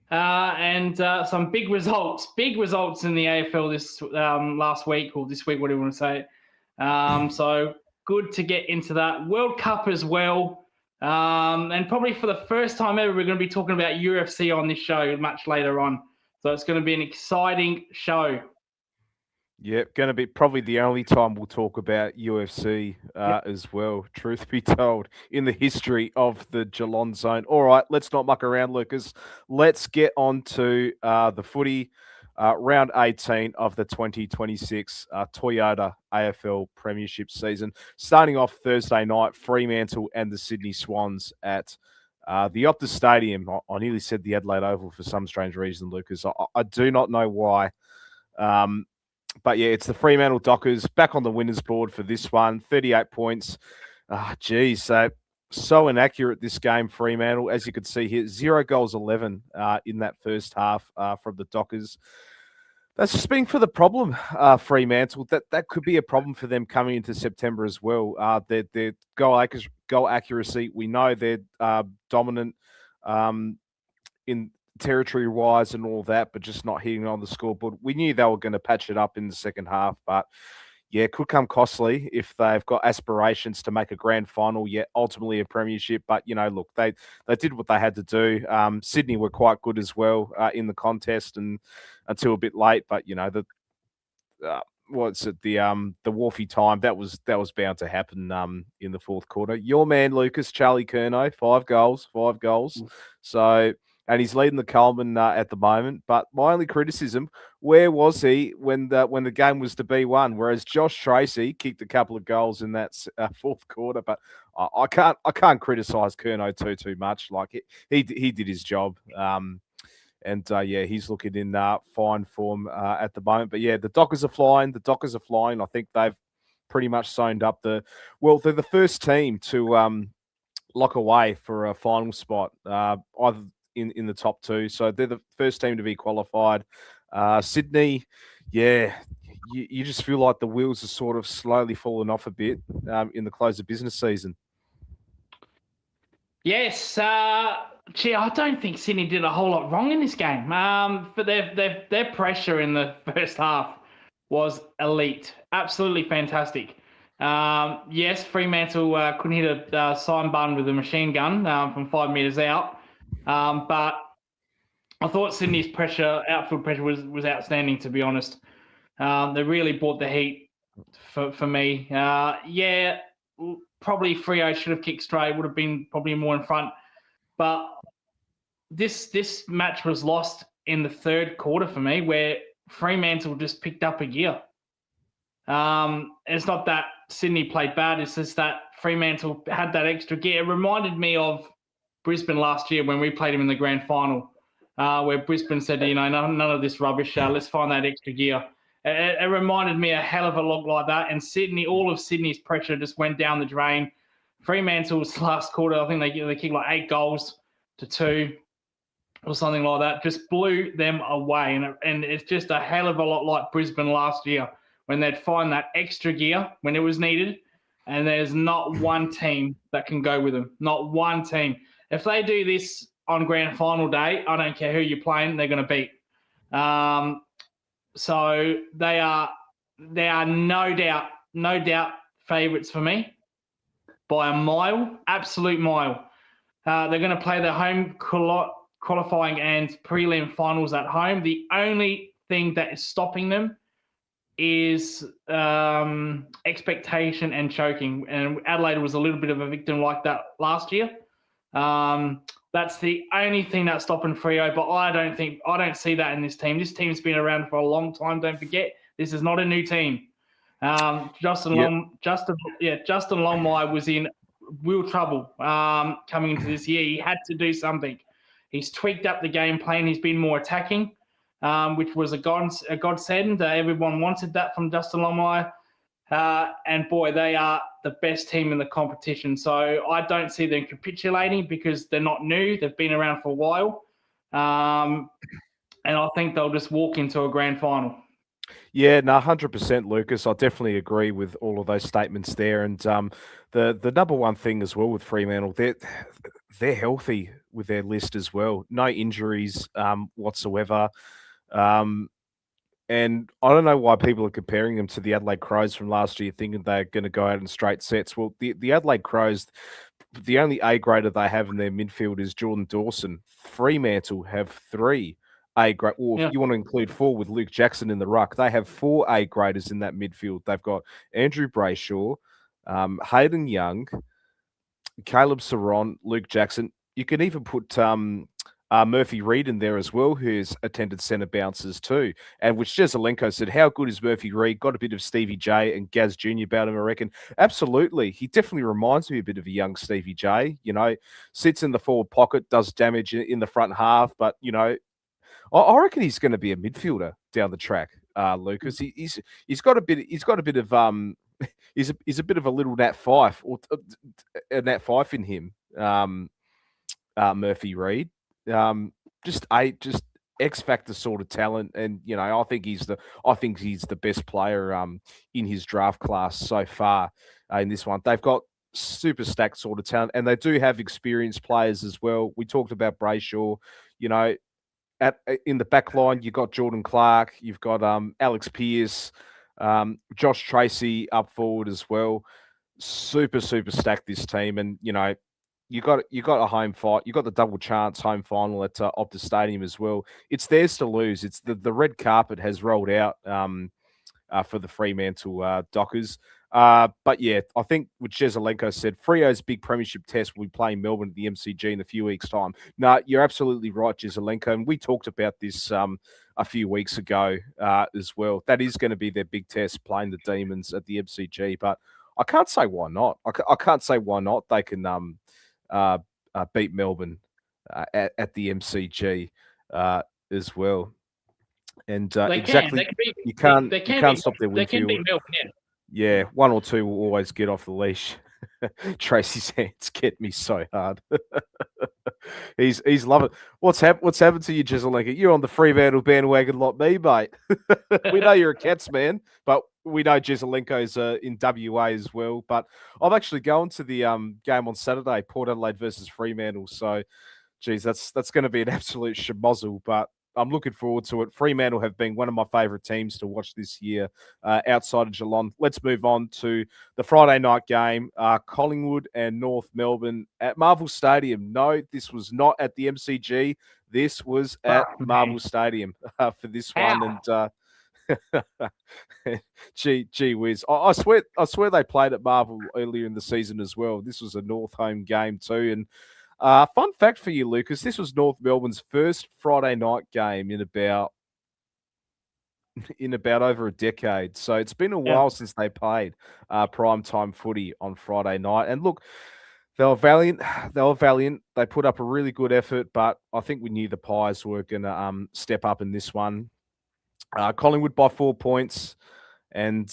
and some big results in the AFL this last week or this week, whatever you want to say. So good to get into that. World Cup as well. And probably for the first time ever, we're going to be talking about UFC on this show much later on. So it's going to be an exciting show. Yep, going to be probably the only time we'll talk about UFC as well, truth be told, in the history of the Geelong zone. All right, let's not muck around, Lucas. Let's get on to the footy, round 18 of the 2026 Toyota AFL Premiership season. Starting off Thursday night, Fremantle and the Sydney Swans at the Optus Stadium. I nearly said the Adelaide Oval for some strange reason, Lucas. I do not know why. But yeah, it's the Fremantle Dockers back on the winners board for this one. 38 points. Geez, so inaccurate this game, Fremantle. As you could see here, 0 goals 11 in that first half from the Dockers. That's just been for the problem, Fremantle. That could be a problem for them coming into September as well. Their goal accuracy, we know they're dominant in territory-wise and all that, but just not hitting on the scoreboard. We knew they were going to patch it up in the second half, but yeah, it could come costly if they've got aspirations to make a grand final, yet ultimately a premiership. But, look, they did what they had to do. Sydney were quite good as well in the contest and until a bit late, but, the Wharfie time, that was bound to happen in the fourth quarter. Your man, Lucas, Charlie Curnow, 5 goals. So... and he's leading the Coleman at the moment. But my only criticism, where was he when the game was to be won? Whereas Josh Tracy kicked a couple of goals in that fourth quarter. But I can't criticise Curnow too much. Like he did his job. He's looking in fine form at the moment. But yeah, the Dockers are flying. I think they've pretty much signed up they're the first team to lock away for a final spot. Either in the top 2. So they're the first team to be qualified. Sydney, yeah, you just feel like the wheels are sort of slowly falling off a bit in the close of business season. Yes. I don't think Sydney did a whole lot wrong in this game. But their pressure in the first half was elite. Absolutely fantastic. Yes, Fremantle couldn't hit a sign button with a machine gun from 5 metres out. But I thought Sydney's outfield pressure was outstanding, to be honest. They really brought the heat for me. Probably Freo should have kicked straight, would have been probably more in front. But this match was lost in the third quarter for me, where Fremantle just picked up a gear. It's not that Sydney played bad, it's just that Fremantle had that extra gear. It reminded me of Brisbane last year when we played him in the grand final, where Brisbane said, none of this rubbish, let's find that extra gear. It reminded me a hell of a lot like that. And Sydney, all of Sydney's pressure just went down the drain. Fremantle's last quarter, I think they kicked like 8 goals to 2 or something like that, just blew them away. And it's just a hell of a lot like Brisbane last year when they'd find that extra gear when it was needed. And there's not one team that can go with them. Not one team. If they do this on grand final day, I don't care who you're playing, they're going to beat. So they are no doubt favourites for me by a mile, absolute mile. They're going to play their home qualifying and prelim finals at home. The only thing that is stopping them is expectation and choking. And Adelaide was a little bit of a victim like that last year. That's the only thing that's stopping Freo, but I don't see that in this team. This team's been around for a long time. Don't forget, this is not a new team. Justin Longmire was in real trouble coming into this year. He had to do something. He's tweaked up the game plan. He's been more attacking, which was a godsend. Everyone wanted that from Justin Longmire. And boy, they are the best team in the competition. So I don't see them capitulating because they're not new. They've been around for a while. And I think they'll just walk into a grand final. Yeah, no, 100%, Lucas. I definitely agree with all of those statements there. And the number one thing as well with Fremantle, they're healthy with their list as well. No injuries whatsoever. Um, and I don't know why people are comparing them to the Adelaide Crows from last year, thinking they're going to go out in straight sets. Well, the Adelaide Crows, the only A grader they have in their midfield is Jordan Dawson. Fremantle have 3 A grade, or if Yeah. you want to include 4 with Luke Jackson in the ruck, they have 4 A graders in that midfield. They've got Andrew Brayshaw, Hayden Young, Caleb Saron, Luke Jackson. You can even put Murphy Reed in there as well, who's attended centre bounces too. And which Jezelenko said, how good is Murphy Reed? Got a bit of Stevie J and Gaz Jr. about him, I reckon. Absolutely. He definitely reminds me a bit of a young Stevie J. You know, sits in the forward pocket, does damage in the front half. But, you know, I reckon he's going to be a midfielder down the track, Lucas. He's got a bit he's a bit of a little Nat Fife or a Nat Fife in him. Murphy Reed, just X factor sort of talent, and you know I think he's the best player in his draft class so far in this one. They've got super stacked sort of talent, and they do have experienced players as well. We talked about Brayshaw, you know. In the back line, you've got Jordan Clark, you've got Alex Pearce, Josh Tracy up forward as well. Super stacked this team, and you know you got a home fight. You got the double chance home final at Optus Stadium as well. It's theirs to lose. It's the red carpet has rolled out for the Fremantle Dockers. But yeah, I think what Jezelenko said, Frio's big premiership test will be playing Melbourne at the MCG in a few weeks' time. No, you're absolutely right, Jezelenko. And we talked about this a few weeks ago as well. That is going to be their big test, playing the Demons at the MCG. But I can't say why not. I can't say why not. They can beat Melbourne at the MCG as well. And exactly, you can't stop their win field. Melbourne, yeah, 1 or 2 will always get off the leash. Tracy's hands get me so hard. he's loving it. What's happened to you, Jezelenko? You're on the Fremantle bandwagon like me, mate. We know you're a Cats man, but we know Jezelenko's in WA as well. But I'm actually going to the game on Saturday, Port Adelaide versus Fremantle. So, geez, that's going to be an absolute schmozzle. But I'm looking forward to it. Fremantle have been one of my favourite teams to watch this year outside of Geelong. Let's move on to the Friday night game, Collingwood and North Melbourne at Marvel Stadium. No, this was not at the MCG. This was at Marvel Stadium for this one. And gee whiz. I swear they played at Marvel earlier in the season as well. This was a North home game too. And fun fact for you, Lucas, this was North Melbourne's first Friday night game in about over a decade. So it's been a while since they played primetime footy on Friday night. And look, they were valiant. They put up a really good effort, but I think we knew the Pies were going to step up in this one. Collingwood by 4 points, and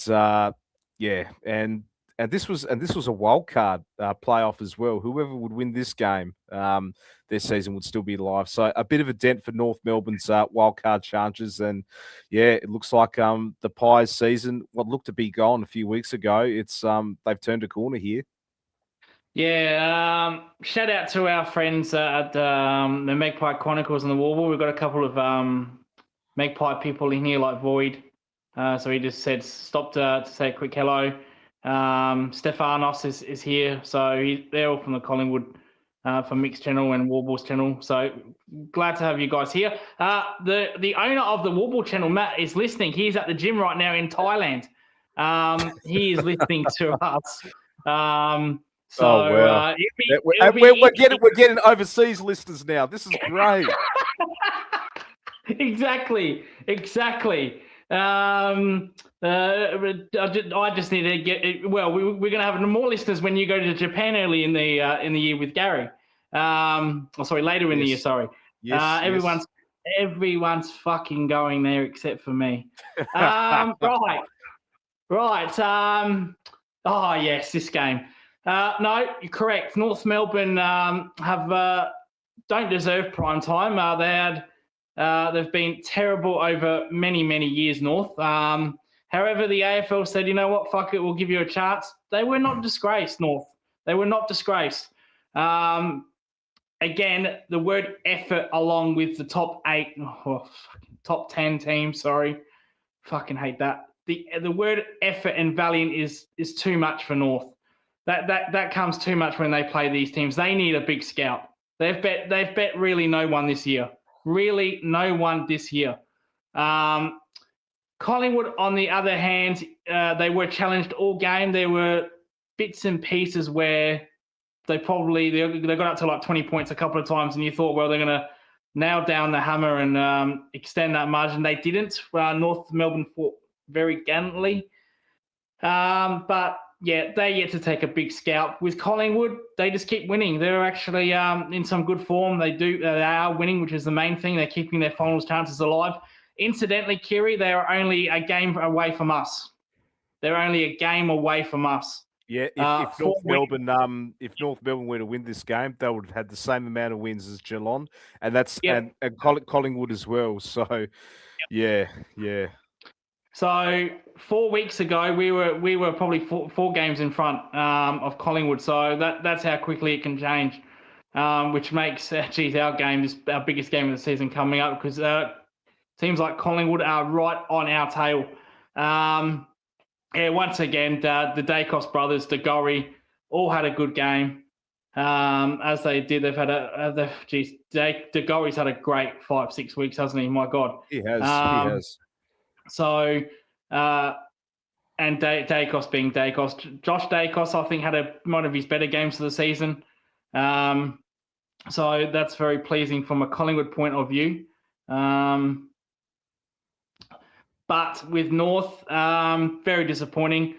and this was a wild card playoff as well. Whoever would win this game, their season would still be alive. So a bit of a dent for North Melbourne's wild card chances, and yeah, it looks like the Pies' season, what looked to be gone a few weeks ago, it's they've turned a corner here. Yeah, shout out to our friends at the Magpie Chronicles and the Warble. We've got a couple of Magpie people in here like Void. So he just said stop to say a quick hello. Stefanos is here. So they're all from the Collingwood from Mick's channel and Warble's channel. So glad to have you guys here. The owner of the Warble channel, Matt, is listening. He's at the gym right now in Thailand. He is listening to us. Wow. We're getting overseas listeners now. This is great. Exactly. I just need to get. Well, we're going to have more listeners when you go to Japan early in the year with Gary. Later in the year. Sorry. Yes. Everyone's fucking going there except for me. Right. Oh yes, this game. No, you're correct. North Melbourne don't deserve prime time. They've been terrible over many years, North. However, the AFL said, you know what, fuck it, we'll give you a chance. They were not disgraced, North. They were not disgraced. again, the word effort along with the top 10 teams, sorry. Fucking hate that. The word effort and valiant is too much for North. That comes too much when they play these teams. They need a big scout. They've bet really no one this year. Really no one this year. Collingwood, on the other hand, they were challenged all game. There were bits and pieces where they got up to like 20 points a couple of times, and you thought, well, they're going to nail down the hammer and extend that margin. They didn't. North Melbourne fought very gallantly. But yeah, they're yet to take a big scalp. With Collingwood, they just keep winning. They're actually in some good form. They are winning, which is the main thing. They're keeping their finals chances alive. Incidentally, Kiri, they are only a game away from us. They're only a game away from us. Yeah, if North Melbourne were to win this game, they would have had the same amount of wins as Geelong, and that's and Collingwood as well. So, yeah. So 4 weeks ago, we were probably four games in front of Collingwood. So that's how quickly it can change, which makes our game our biggest game of the season coming up, because teams like Collingwood are right on our tail. Once again, the Dacos brothers, De Gorry, all had a good game. As they did, they've had De Gorry's had a great 5-6 weeks, hasn't he? My God, he has. So, and Dacos being Dacos, Josh Dacos, I think, had one of his better games of the season. So that's very pleasing from a Collingwood point of view. But with North, very disappointing.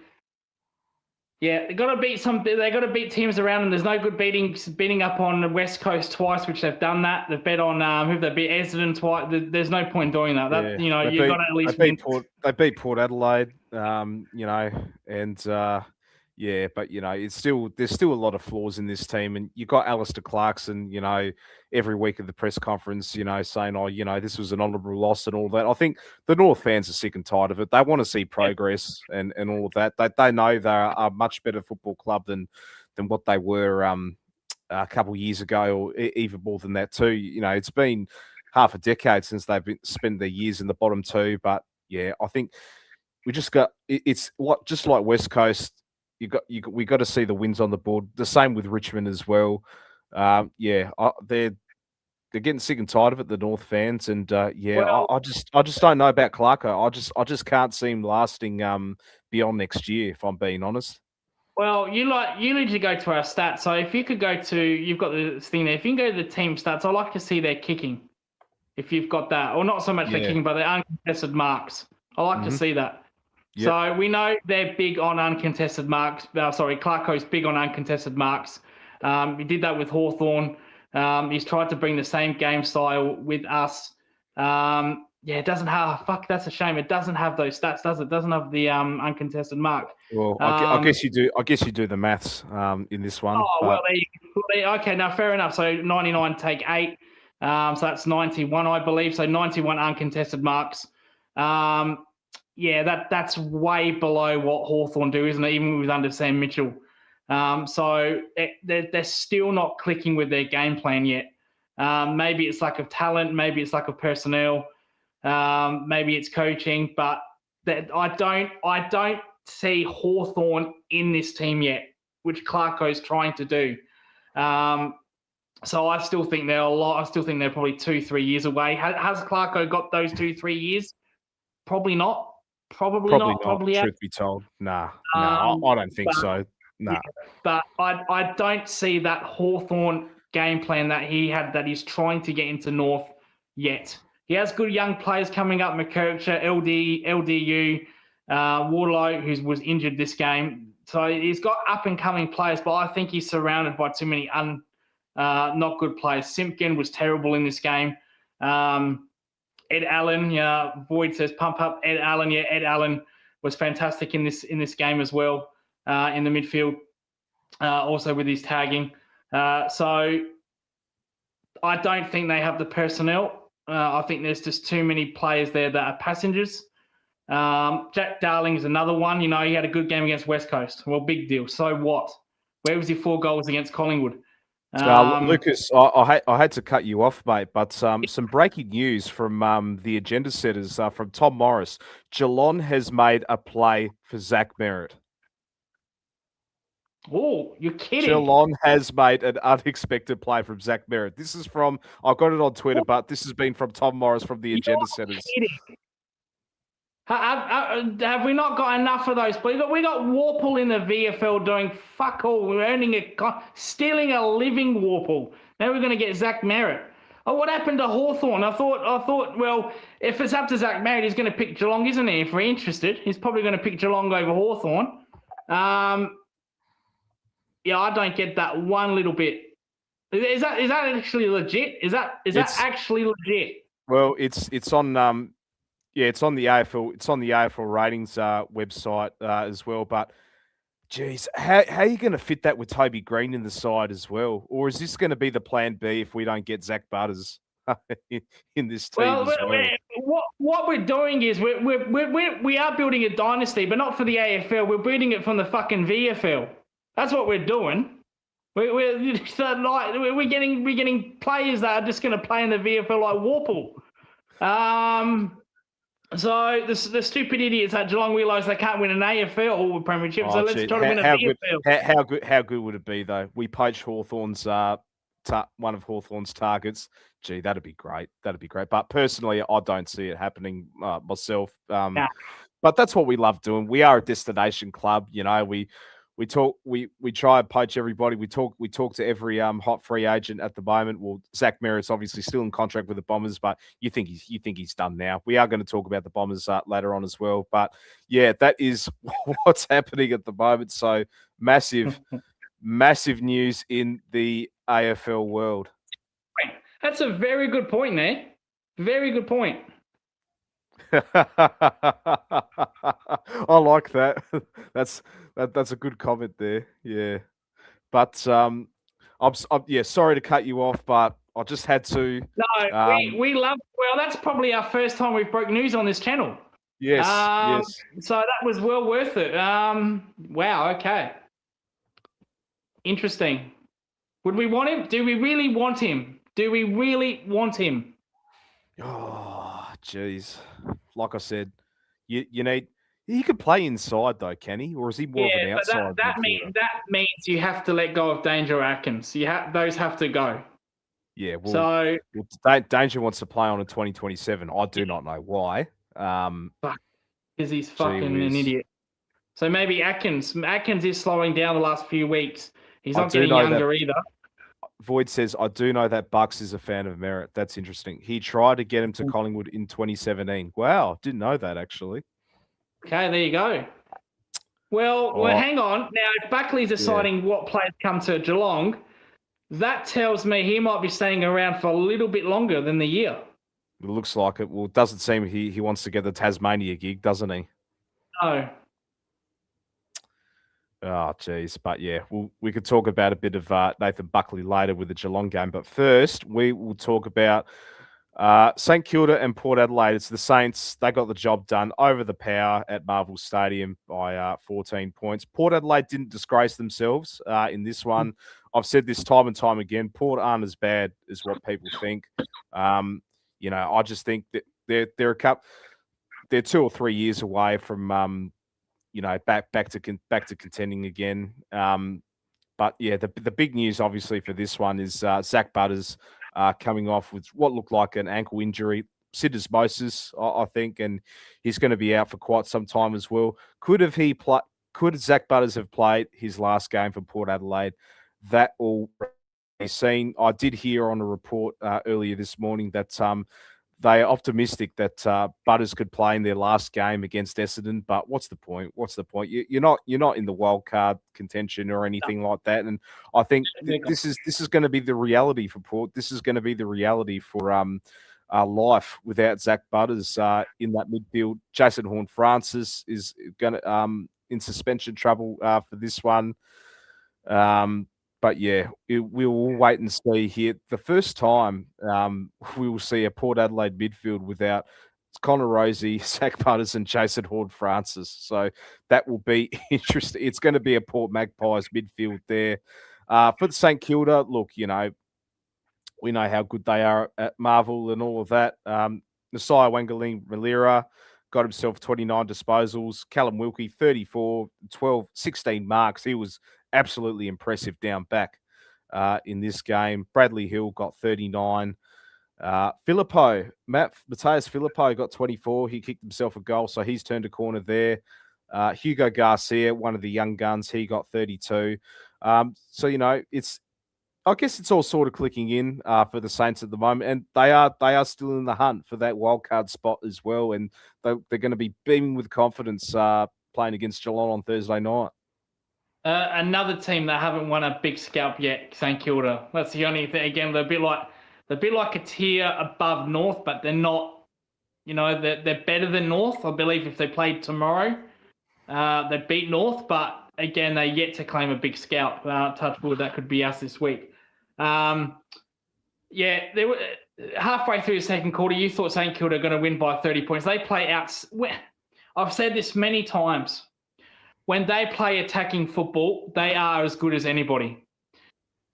Yeah, they got to beat teams around them. There's no good beating up on the West Coast twice, which they've done that. They've bet on who they beat, Essendon twice. There's no point in doing that. You've got to at least win. They beat Port Adelaide, and but there's still a lot of flaws in this team, and you got Alistair Clarkson, every week at the press conference, saying, this was an honourable loss and all that. I think the North fans are sick and tired of it. They want to see progress and all of that. They know they're a much better football club than what they were a couple of years ago, or even more than that too. It's been half a decade since they've spent their years in the bottom two, but yeah, I think we just got it's just like West Coast. We got to see the wins on the board. The same with Richmond as well. They're getting sick and tired of it, the North fans, and I just don't know about Clarko. I just can't see him lasting beyond next year, if I'm being honest. Well, you need to go to our stats. So if you could go to, you've got this thing there. If you can go to the team stats, I like to see their kicking. If you've got that, or not so much their kicking, but their uncontested marks. I like to see that. Yep. So we know they're big on uncontested marks. Clarko's big on uncontested marks. He did that with Hawthorn. He's tried to bring the same game style with us. It doesn't have. Fuck, that's a shame. It doesn't have those stats, does it? It doesn't have the uncontested mark. Well, I guess you do. I guess you do the maths in this one. Well, okay. Now, fair enough. So 99 take 8. So that's 91, I believe. So 91 uncontested marks. That's way below what Hawthorn do, isn't it? Even with under Sam Mitchell. So they're still not clicking with their game plan yet. Maybe it's lack of talent. Maybe it's lack of personnel. Maybe it's coaching. But I don't see Hawthorn in this team yet, which Clarko's trying to do. So I still think they're probably 2-3 years away. Has Clarko got those 2-3 years? Probably not. Probably not. Truth be told, nah. I don't think so. Nah. Yeah, but I don't see that Hawthorn game plan that he had, that he's trying to get into North yet. He has good young players coming up: McKercher, LDU, Wardlow, who was injured this game. So he's got up and coming players, but I think he's surrounded by too many not good players. Simpkin was terrible in this game. Ed Allen, Boyd says pump up Ed Allen. Yeah, Ed Allen was fantastic in this game as well, in the midfield, also with his tagging. So I don't think they have the personnel. I think there's just too many players there that are passengers. Jack Darling is another one. He had a good game against West Coast. Well, big deal. So what? Where was your 4 goals against Collingwood? Lucas, I had to cut you off, mate, but some breaking news from the agenda setters from Tom Morris. Geelong has made a play for Zach Merritt. Oh, you're kidding. Geelong has made an unexpected play from Zach Merritt. This is from, I've got it on Twitter, but this has been from Tom Morris from the agenda setters. Kidding. Have we not got enough of those? We got Warple in the VFL doing fuck all. We're stealing a living Warple. Now we're going to get Zach Merritt. Oh, what happened to Hawthorn? I thought, well, if it's up to Zach Merritt, he's going to pick Geelong, isn't he? If we're interested, he's probably going to pick Geelong over Hawthorn. Yeah, I don't get that one little bit. Is that actually legit? Is that actually legit? Well, it's on yeah, it's on the AFL. It's on the AFL ratings website as well. But, geez, how are you going to fit that with Toby Green in the side as well? Or is this going to be the plan B if we don't get Zach Butters in this team as well? What we're doing is we are building a dynasty, but not for the AFL. We're building it from the fucking VFL. That's what we're doing. We're getting players that are just going to play in the VFL like Warple. So the stupid idiots at Geelong realise they can't win an AFL premiership, so let's try to win a VFL. How good would it be though? We poach Hawthorn's one of Hawthorn's targets. Gee, that'd be great. That'd be great. But personally, I don't see it happening myself. Nah. But that's what we love doing. We are a destination club. You know, we try and poach everybody. We talk to every hot free agent at the moment. Well, Zach Merritt's obviously still in contract with the Bombers, but you think he's done now. We are going to talk about the Bombers later on as well. But yeah, that is what's happening at the moment. So massive news in the AFL world. That's a very good point there. Very good point. I like that. That's a good comment there. Yeah, but I'm sorry to cut you off, but I just had to. No, we love. Well, that's probably our first time we've broke news on this channel. Yes. Yes. So that was well worth it. Wow. Okay. Interesting. Would we want him? Do we really want him? Oh, jeez. Like I said, you need. He could play inside though, can he? Or is he more of an outside? That means you have to let go of Danger Atkins. Those have to go. Yeah. Well, Danger wants to play on in 2027. I do not know why. Because he's fucking an idiot. So maybe Atkins is slowing down the last few weeks. He's not getting younger either. Void says, I do know that Bucks is a fan of Merritt. That's interesting. He tried to get him to Collingwood in 2017. Wow, didn't know that actually. Okay, there you go. Well, hang on. Now, if Buckley's deciding what players come to Geelong, that tells me he might be staying around for a little bit longer than the year. It looks like it. Well, it doesn't seem he wants to get the Tasmania gig, doesn't he? No. Oh, geez. But yeah, we could talk about a bit of Nathan Buckley later with the Geelong game. But first, we will talk about St Kilda and Port Adelaide. It's the Saints. They got the job done over the power at Marvel Stadium by 14 points. Port Adelaide didn't disgrace themselves in this one. I've said this time and time again. Port aren't as bad as what people think. You know, I just think that they're 2 or 3 years away from you know, back to contending again. But yeah, the big news obviously for this one is Zach Butters coming off with what looked like an ankle injury, syndesmosis, I think, and he's going to be out for quite some time as well. Could Zach Butters have played his last game for Port Adelaide? That will be seen. I did hear on a report earlier this morning that they are optimistic that Butters could play in their last game against Essendon, but what's the point? You're not in the wild card contention or anything like that. And I think this is going to be the reality for Port. This is going to be the reality for life without Zach Butters in that midfield. Jason Horne-Francis is going to in suspension trouble for this one. But yeah, we'll wait and see here. The first time we will see a Port Adelaide midfield without Connor Rozee, Zach Butters, and Jason Horne-Francis. So that will be interesting. It's going to be a Port Magpies midfield there. For the St Kilda, look, we know how good they are at Marvel and all of that. Nasiah Wangaling-Malira got himself 29 disposals. Callum Wilkie, 34, 12, 16 marks. He was absolutely impressive down back in this game. Bradley Hill got 39. Mateus Filippo got 24. He kicked himself a goal, so he's turned a corner there. Hugo Garcia, one of the young guns, he got 32. I guess it's all sort of clicking in for the Saints at the moment, and they are still in the hunt for that wild card spot as well, and they're going to be beaming with confidence playing against Geelong on Thursday night. Another team that haven't won a big scalp yet, St Kilda. That's the only thing. Again, they're a bit like a tier above North, but they're not. They're better than North. I believe if they played tomorrow, they'd beat North. But again, they're yet to claim a big scalp. Touch wood, that could be us this week. They were halfway through the second quarter. You thought St Kilda were going to win by 30 points. They play out. I've said this many times. When they play attacking football, they are as good as anybody.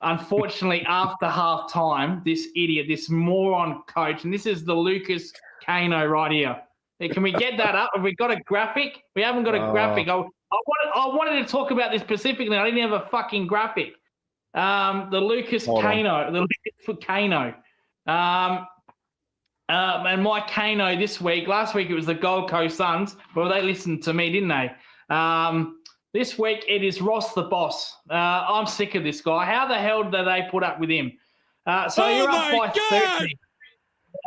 Unfortunately, after half time, this idiot, this moron coach, and this is the Lucas Kano right here. Can we get that up? Have we got a graphic? We haven't got a graphic. I wanted to talk about this specifically. I didn't have a fucking graphic. The Lucas Kano. And my Kano this week, last week it was the Gold Coast Suns. Well, they listened to me, didn't they? This week it is Ross the Boss. I'm sick of this guy. How the hell do they put up with him? You're up by 30.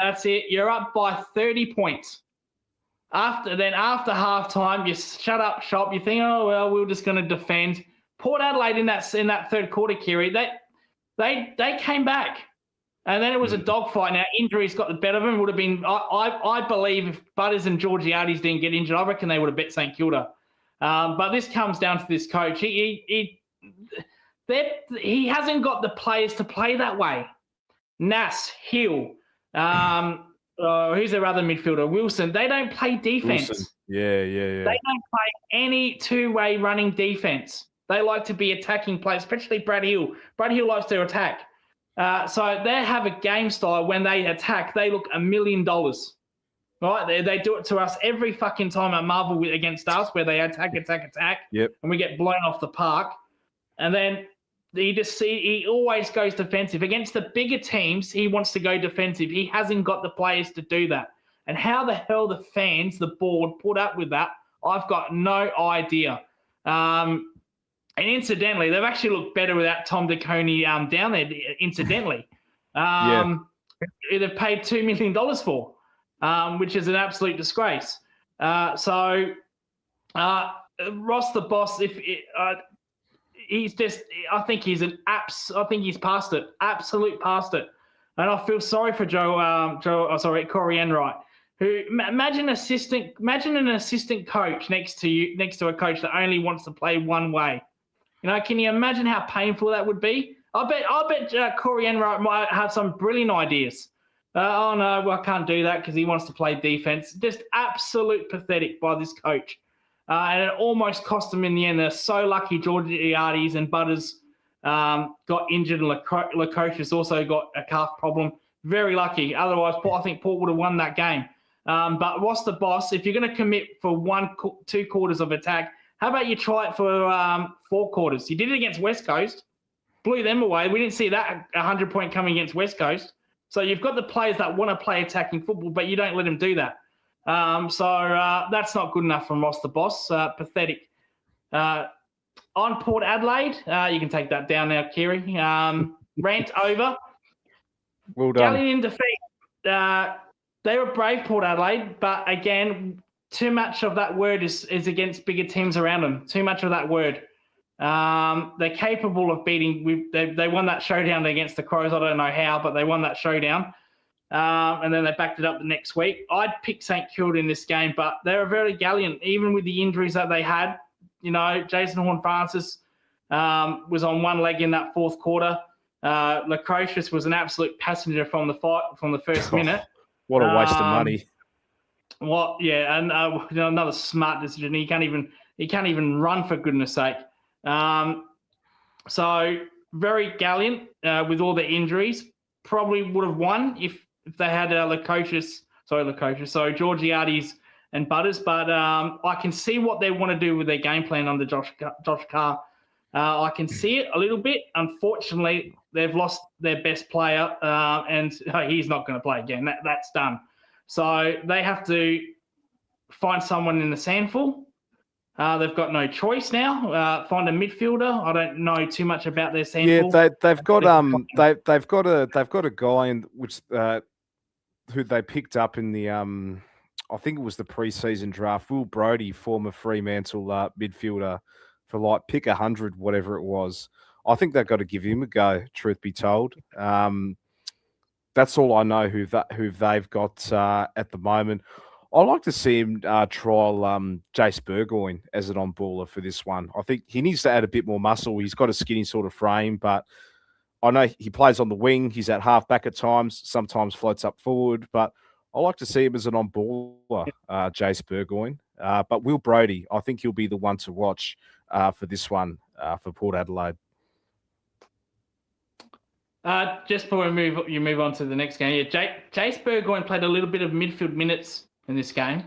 That's it. You're up by 30 points. After halftime, you shut up shop. You think, oh well, we're just going to defend. Port Adelaide in that third quarter, Kiri, they came back. And then it was a dogfight. Now, injuries got the better of them. It would have been, I believe, if Butters and Georgiades didn't get injured, I reckon they would have bet St Kilda. But this comes down to this coach. He hasn't got the players to play that way. Nas, Hill, who's their other midfielder? Wilson. They don't play defense. Wilson. Yeah. They don't play any two-way running defense. They like to be attacking players, especially Brad Hill. Brad Hill likes to attack. So they have a game style. When they attack, they look $1 million. Right? They do it to us every fucking time at Marvel against us, where they attack. Yep. And we get blown off the park. And then he always goes defensive. Against the bigger teams, he wants to go defensive. He hasn't got the players to do that. And how the hell the fans, the board, put up with that, I've got no idea. And incidentally, they've actually looked better without Tom DeConey down there, incidentally. They've paid $2 million for, which is an absolute disgrace. Ross the Boss, he's just, I think he's past it, absolute past it. And I feel sorry for Corey Enright, who imagine an assistant coach next to a coach that only wants to play one way. Can you imagine how painful that would be? I bet Corey Enright might have some brilliant ideas. Oh no, well, I can't do that because he wants to play defense. Just absolute pathetic by this coach. And it almost cost them in the end. They're so lucky Georgiades and Butters got injured, and Lukosius also got a calf problem. Very lucky. Otherwise, I think Port would have won that game. But Ross the Boss, if you're going to commit for 2 quarters of attack, how about you try it for 4 quarters? You did it against West Coast, blew them away. We didn't see that 100-point coming against West Coast. So you've got the players that want to play attacking football, but you don't let them do that. That's not good enough from Ross the Boss. Pathetic. On Port Adelaide, you can take that down now, Kiri. Rant over. Well done. Galleon in defeat. They were brave, Port Adelaide, but again, too much of that word is against bigger teams around them. Too much of that word. They're capable of beating. They won that showdown against the Crows. I don't know how, but they won that showdown. And then they backed it up the next week. I'd pick St Kilda in this game, but they were very gallant, even with the injuries that they had. Jason Horne-Francis was on one leg in that fourth quarter. Lukosius was an absolute passenger from the first minute. What a waste of money. And another smart decision. He can't even run, for goodness sake. So very gallant with all the injuries. Probably would have won if they had Georgiades and Butters. But I can see what they want to do with their game plan under Josh Carr. I can see it a little bit. Unfortunately, they've lost their best player, and he's not going to play again. That's done. So they have to find someone in the sandful. They've got no choice now. Find a midfielder. I don't know too much about their sandful. Yeah, they've got a guy in which who they picked up in the I think it was the preseason draft. Will Brodie, former Fremantle midfielder, for like pick 100, whatever it was. I think they've got to give him a go. Truth be told, that's all I know who they've got at the moment. I'd like to see him trial Jace Burgoyne as an on-baller for this one. I think he needs to add a bit more muscle. He's got a skinny sort of frame, but I know he plays on the wing. He's at half-back at times, sometimes floats up forward, but I like to see him as an on-baller, Jace Burgoyne. But Will Brodie, I think he'll be the one to watch for this one for Port Adelaide. Just before you move on to the next game, Jace Burgoyne played a little bit of midfield minutes in this game,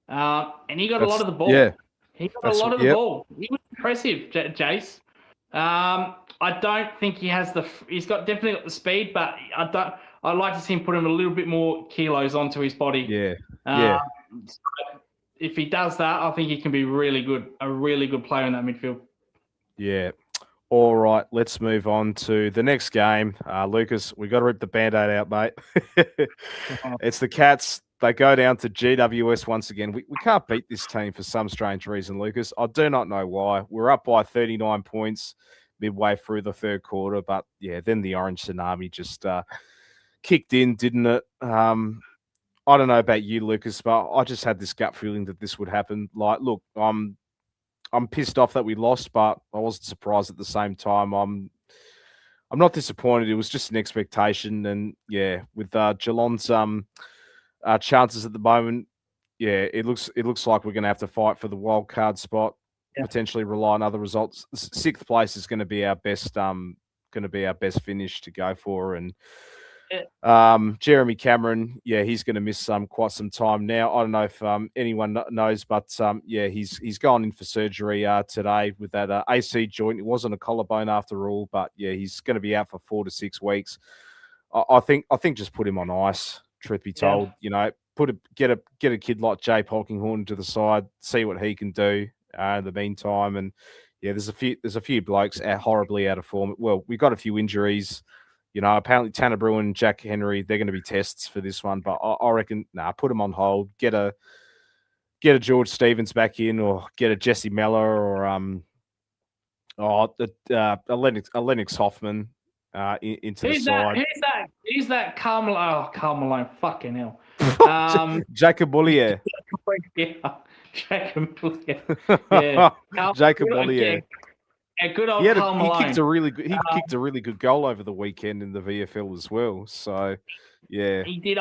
and he got a lot of the ball. Yeah, he got a lot of the ball. He was impressive, Jace. I don't think he has he's definitely got the speed, but I'd like to see him put him a little bit more kilos onto his body. Yeah. So if he does that, I think he can be really good, a really good player in that midfield. Yeah. All right, let's move on to the next game. Lucas, we got to rip the Band-Aid out, mate. It's the Cats. They go down to GWS once again. We can't beat this team for some strange reason, Lucas. I do not know why. We're up by 39 points midway through the third quarter, but yeah, then the Orange Tsunami just kicked in, didn't it? I don't know about you, Lucas, but I just had this gut feeling that this would happen. Like, look, I'm pissed off that we lost, but I wasn't surprised at the same time. I'm not disappointed. It was just an expectation, and yeah, with Geelong's chances at the moment, yeah, it looks like we're going to have to fight for the wild card spot. Yeah. Potentially rely on other results. Sixth place is going to be our best finish to go for, and Jeremy Cameron, yeah, he's going to miss quite some time now. I don't know if anyone knows, but yeah, he's gone in for surgery today with that AC joint. It wasn't a collarbone after all, but yeah, he's going to be out for 4 to 6 weeks. I think just put him on ice. Truth be told, you know, get a kid like Jay Polkinghorn to the side, see what he can do in the meantime. And yeah, there's a few blokes horribly out of form. Well, we got a few injuries. You know, apparently Tanner Bruin, Jack Henry, they're going to be tests for this one. But I reckon, put them on hold. Get a George Stevens back in, or get a Jesse Meller, or a Lennox Hoffman into the side. Who's that? Carl Malone. Fucking hell. Jacob Bollier. Jacob Bollier. Yeah. Jacob Bollier. Yeah, good old Carl Malone. He kicked a really good goal over the weekend in the VFL as well. So, yeah. He did.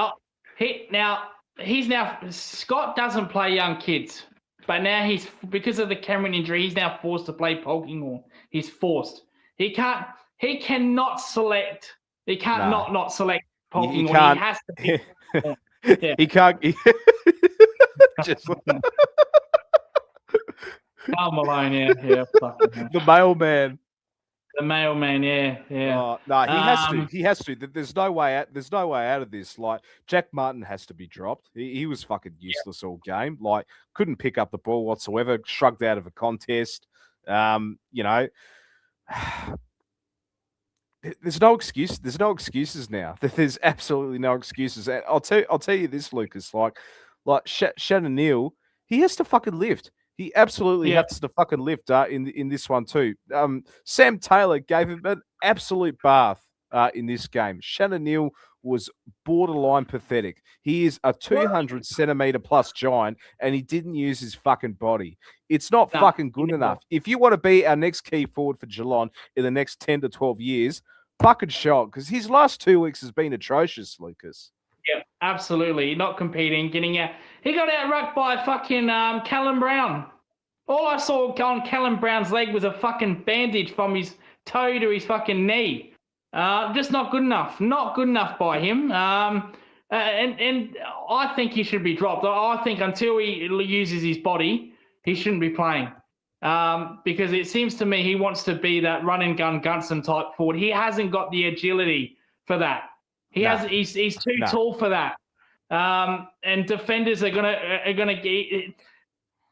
Scott doesn't play young kids, but now because of the Cameron injury, he's now forced to play Polkinghorn. He's forced. He cannot select. He can't not select Polkinghorn. He has to pick. Yeah. He can't. Just Carl Malone, yeah. The mailman. The mailman, yeah. No, he has to. There's no way out. There's no way out of this. Like, Jack Martin has to be dropped. He was fucking useless all game. Like, couldn't pick up the ball whatsoever. Shrugged out of a contest. You know, there's no excuse. There's no excuses now. There's absolutely no excuses. And I'll tell you this, Lucas. Like Shannon Neal, he has to fucking lift. He absolutely has to fucking lift in this one too. Sam Taylor gave him an absolute bath in this game. Shannon Neal was borderline pathetic. He is a 200 centimeter plus giant, and he didn't use his fucking body. It's not fucking good enough. If you want to be our next key forward for Geelong in the next 10 to 12 years, fucking shot, because his last 2 weeks has been atrocious, Lucas. Yeah, absolutely. Not competing, getting out. He got out-rucked by fucking Callum Brown. All I saw on Callum Brown's leg was a fucking bandage from his toe to his fucking knee. Just not good enough. Not good enough by him. And I think he should be dropped. I think until he uses his body, he shouldn't be playing. Because it seems to me he wants to be that run and gun Gunston type forward. He hasn't got the agility for that. He's too tall for that. And defenders are gonna get.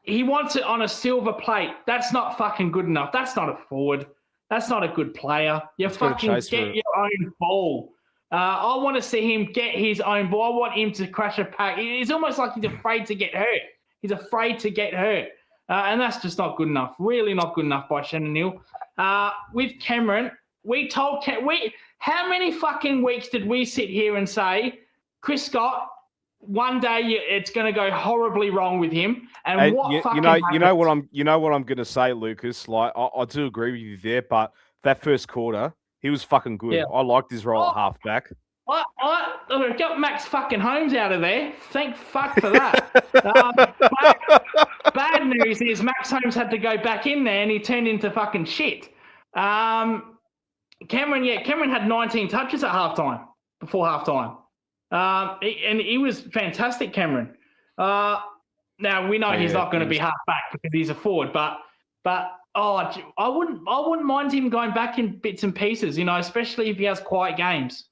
He wants it on a silver plate. That's not fucking good enough. That's not a forward. That's not a good player. You fucking get your own ball. I want to see him get his own ball. I want him to crash a pack. It's almost like he's afraid to get hurt. He's afraid to get hurt. And that's just not good enough. Really not good enough by Shannon Neal. With Cameron, we told how many fucking weeks did we sit here and say, Chris Scott, one day it's going to go horribly wrong with him. And what you know what I'm going to say, Lucas. Like I do agree with you there, but that first quarter, he was fucking good. Yeah. I liked his role at halfback. I got Max fucking Holmes out of there. Thank fuck for that. Bad news is Max Holmes had to go back in there and he turned into fucking shit. Cameron had 19 touches at halftime, before halftime. And he was fantastic, Cameron. Now we know he's not going to be halfback because he's a forward, but I wouldn't mind him going back in bits and pieces, especially if he has quiet games.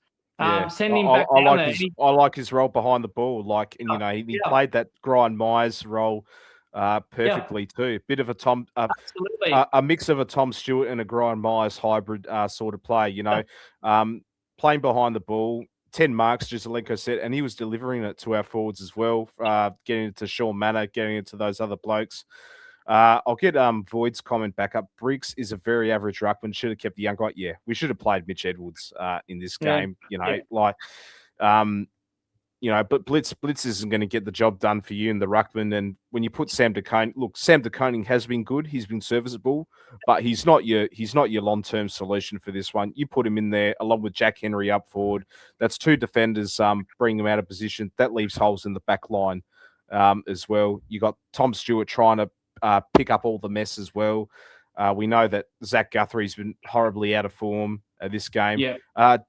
Send him back down there. I like his role behind the ball. He played that Brian Myers role perfectly too. Bit of a mix of a Tom Stewart and a Brian Myers hybrid sort of play. Playing behind the ball. 10 marks, just like I said, and he was delivering it to our forwards as well, getting it to Sean Manor, getting it to those other blokes. I'll get Void's comment back up. Briggs is a very average ruckman. Should have kept the young guy. Yeah, we should have played Mitch Edwards in this game. But Blitz isn't going to get the job done for you in the ruckman. And when you put Sam De Koning, Sam De Koning has been good. He's been serviceable, but he's not your long-term solution for this one. You put him in there along with Jack Henry up forward. That's two defenders bringing them out of position. That leaves holes in the back line as well. You got Tom Stewart trying to pick up all the mess as well. We know that Zach Guthrie's been horribly out of form this game. Yeah.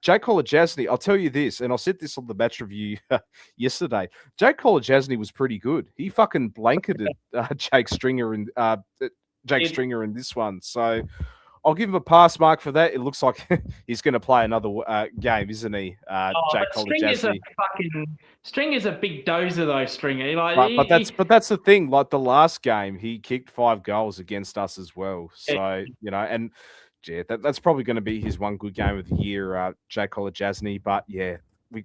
Jake Kolodjasny, I'll tell you this, and I said this on the match review yesterday. Jake Kolodjasny was pretty good. He fucking blanketed Jake Stringer in this one. So I'll give him a pass mark for that. It looks like he's going to play another game, isn't he? Jake Kolodjasny. Stringer's a big dozer though, Stringer. But that's the thing. Like the last game, he kicked 5 goals against us as well. So and yeah, that's probably going to be his one good game of the year, Jake Kolodjasny. But yeah,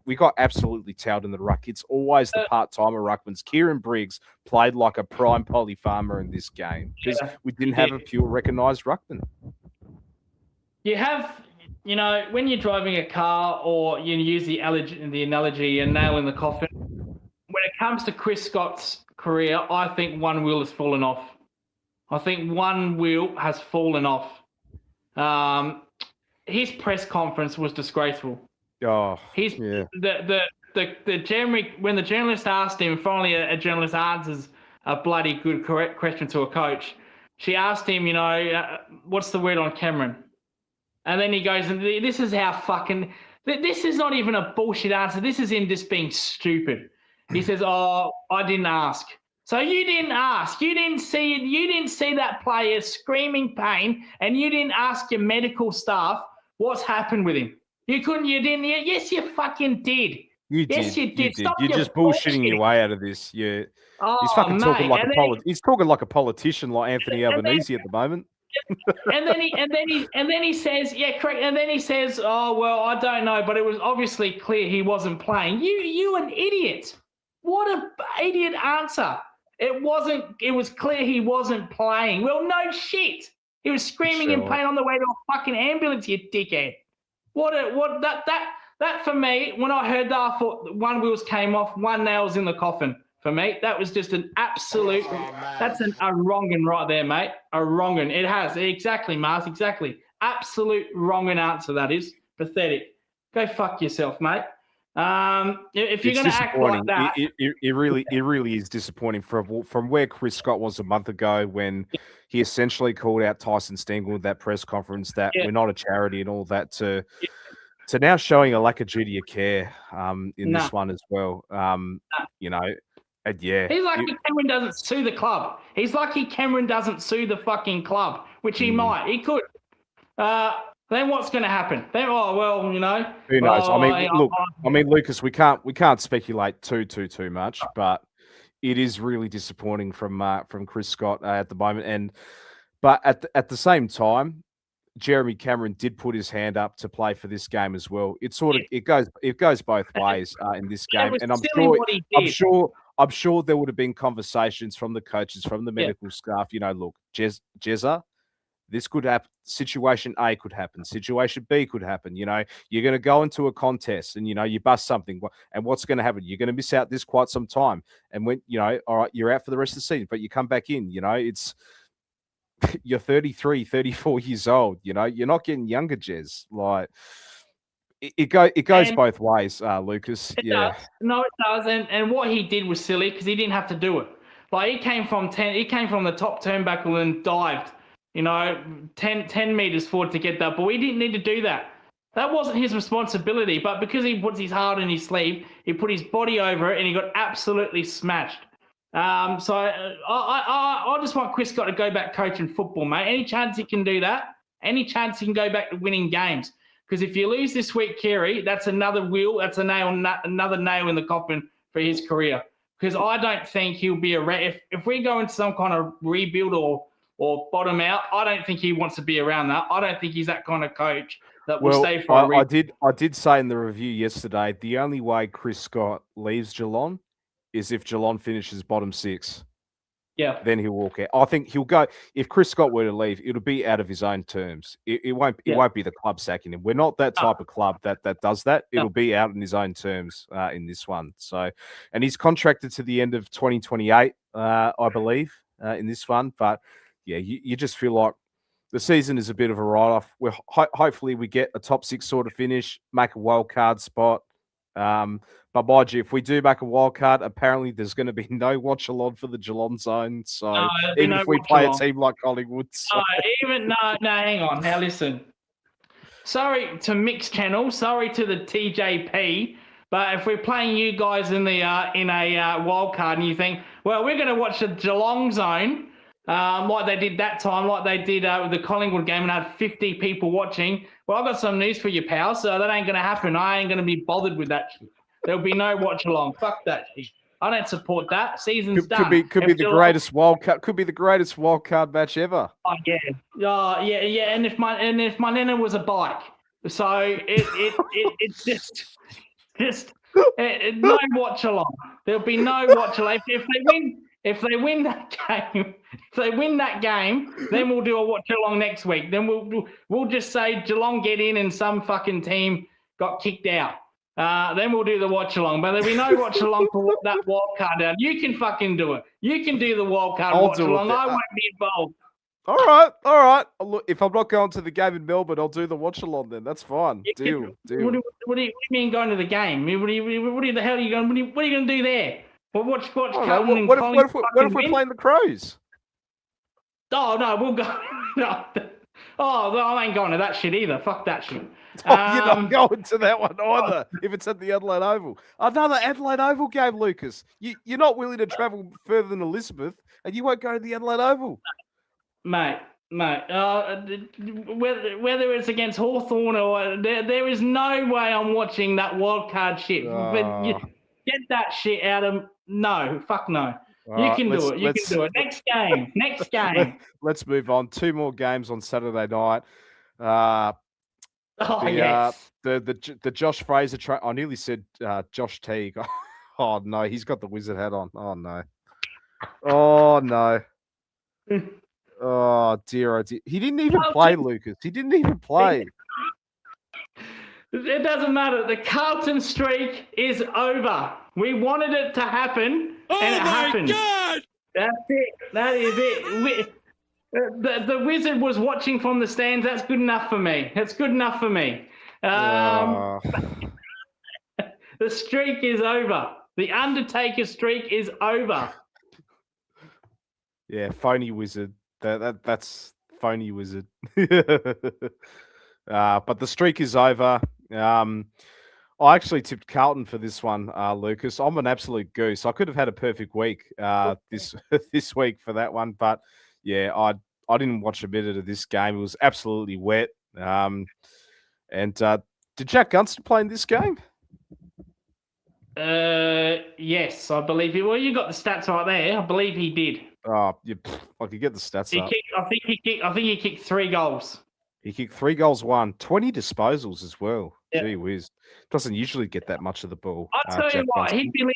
we got absolutely towed in the ruck. It's always the part-timer ruckmans. Kieran Briggs played like a prime Polly Farmer in this game because we didn't have a pure recognised ruckman. You have, when you're driving a car or you use the analogy and nail in the coffin, when it comes to Chris Scott's career, I think one wheel has fallen off. His press conference was disgraceful. Oh, the when the journalist asked him, finally a journalist answers a bloody good correct question to a coach. She asked him, what's the word on Cameron? And then he goes, and this is how fucking, this is not even a bullshit answer. This is him just being stupid. He says, I didn't ask. So you didn't ask. You didn't see that player screaming pain, and you didn't ask your medical staff what's happened with him. You didn't. Yes, you fucking did. You did. You're just bullshitting your way out of this. Yeah. He's fucking talking like he's talking like a politician, like Anthony Albanese at the moment. and then he says, yeah, correct. And then he says, oh well, I don't know, but it was obviously clear he wasn't playing. You an idiot. What an idiot answer. It wasn't. It was clear he wasn't playing. Well, no shit. He was screaming in pain on the way to a fucking ambulance. You dickhead. That for me. When I heard that, I thought one wheels came off, one nail's in the coffin. For me, that was just an absolute. That's a wrongin' right there, mate. A wrongin'. It has exactly, Mars. Exactly. Absolute wrongin' answer. That is pathetic. Go fuck yourself, mate. If you're going to act like that, it really is disappointing from where Chris Scott was a month ago when he essentially called out Tyson Stengel at that press conference that we're not a charity and all that to now showing a lack of duty of care in this one as well. You know, and he's lucky Cameron doesn't sue the club. He's lucky Cameron doesn't sue the fucking club, which he might. He could. Then what's going to happen? Then, you know, who knows? I mean, Lucas, we can't speculate too much, but it is really disappointing from Chris Scott at the moment. But at the same time, Jeremy Cameron did put his hand up to play for this game as well. It goes both ways in this game, and I'm sure there would have been conversations from the coaches, from the medical staff. You know, look, Jezza, this could happen. Situation A could happen. Situation B could happen. You know, you're going to go into a contest and, you know, you bust something. And what's going to happen? You're going to miss out this quite some time. And when, you know, all right, you're out for the rest of the season, but you come back in, you know, you're 33, 34 years old. You know, you're not getting younger, Jez. Like, it goes both ways, Lucas. It does. No, it does. And what he did was silly because he didn't have to do it. Like, he came from the top turnbuckle and dived. You know, 10 meters forward to get that ball. He didn't need to do that. That wasn't his responsibility. But because he puts his heart in his sleeve, he put his body over it and he got absolutely smashed. So I just want Chris Scott to go back coaching football, mate. Any chance he can do that? Any chance he can go back to winning games? Because if you lose this week, Kerry, that's another wheel. That's another nail in the coffin for his career. Because I don't think he'll be if we go into some kind of rebuild or bottom out, I don't think he wants to be around that. I don't think he's that kind of coach that will stay for a rebuild. I did say in the review yesterday, the only way Chris Scott leaves Geelong is if Geelong finishes bottom 6. Yeah. Then he'll walk out. I think he'll go. If Chris Scott were to leave, it'll be out of his own terms. It won't be the club sacking him. We're not that type of club that does that. It'll be out in his own terms in this one. So, and he's contracted to the end of 2028, I believe, in this one. But yeah, you just feel like the season is a bit of a write-off. Hopefully we get a top 6 sort of finish, make a wild card spot. But mind you, if we do make a wild card, apparently there's going to be no watch-along for the Geelong zone. So even if we play a team like Collingwood. So. No, hang on. Now listen. Sorry to Mixed Channel. Sorry to the TJP. But if we're playing you guys in a wild card and you think, well, we're going to watch the Geelong zone, like they did that time, like they did with the Collingwood game and had 50 people watching. Well, I've got some news for you, pal. So that ain't going to happen. I ain't going to be bothered with that shit. There'll be no watch along. Fuck that shit. I don't support that. Season's done. Could be the greatest wild card. Could be the greatest wild card match ever. Oh yeah. And if my nana was a bike, so it's just no watch along. There'll be no watch along. If they win that game, then we'll do a watch along next week. Then we'll just say Geelong get in and some fucking team got kicked out. Then we'll do the watch along. But there'll be no watch along for that wild card down. You can fucking do it. You can do the wild card watch along. I won't be involved. All right. Look, if I'm not going to the game in Melbourne, I'll do the watch along then. That's fine. Deal. What do you mean going to the game? What the hell are you going? What are you going to do there? Well, watch Carlton and Collingwood. What if we're playing the Crows? Oh no, we'll go. No. Oh, I ain't going to that shit either. Fuck that shit. You're not going to that one either. If it's at the Adelaide Oval, another Adelaide Oval game, Lucas. You're not willing to travel further than Elizabeth, and you won't go to the Adelaide Oval, mate. Whether it's against Hawthorn or there is no way I'm watching that wild card shit. But get that shit out of no. Fuck no. You can do it. You can do it. Next game. Let's move on. 2 more games on Saturday night. Yes. The Josh Fraser I nearly said Josh Teague. Oh no, he's got the wizard hat on. Oh no. Oh dear. He didn't even play, Lucas. He didn't even play. It doesn't matter. The Carlton streak is over. We wanted it to happen, and it happened. God! That's it. That is it. The wizard was watching from the stands. That's good enough for me. The streak is over. The Undertaker streak is over. Yeah, phony wizard. That's phony wizard. But the streak is over. I actually tipped Carlton for this one, Lucas. I'm an absolute goose. I could have had a perfect week this this week for that one, but yeah, I didn't watch a bit of this game. It was absolutely wet. And did Jack Gunston play in this game? Yes, I believe he. Well, you got the stats right there. I believe he did. Oh, I could get the stats up. I think he kicked 3 goals. He kicked 3 goals, 20 disposals as well. Yeah. Gee whiz. Doesn't usually get that much of the ball. I'll tell Jack you what, Gunston.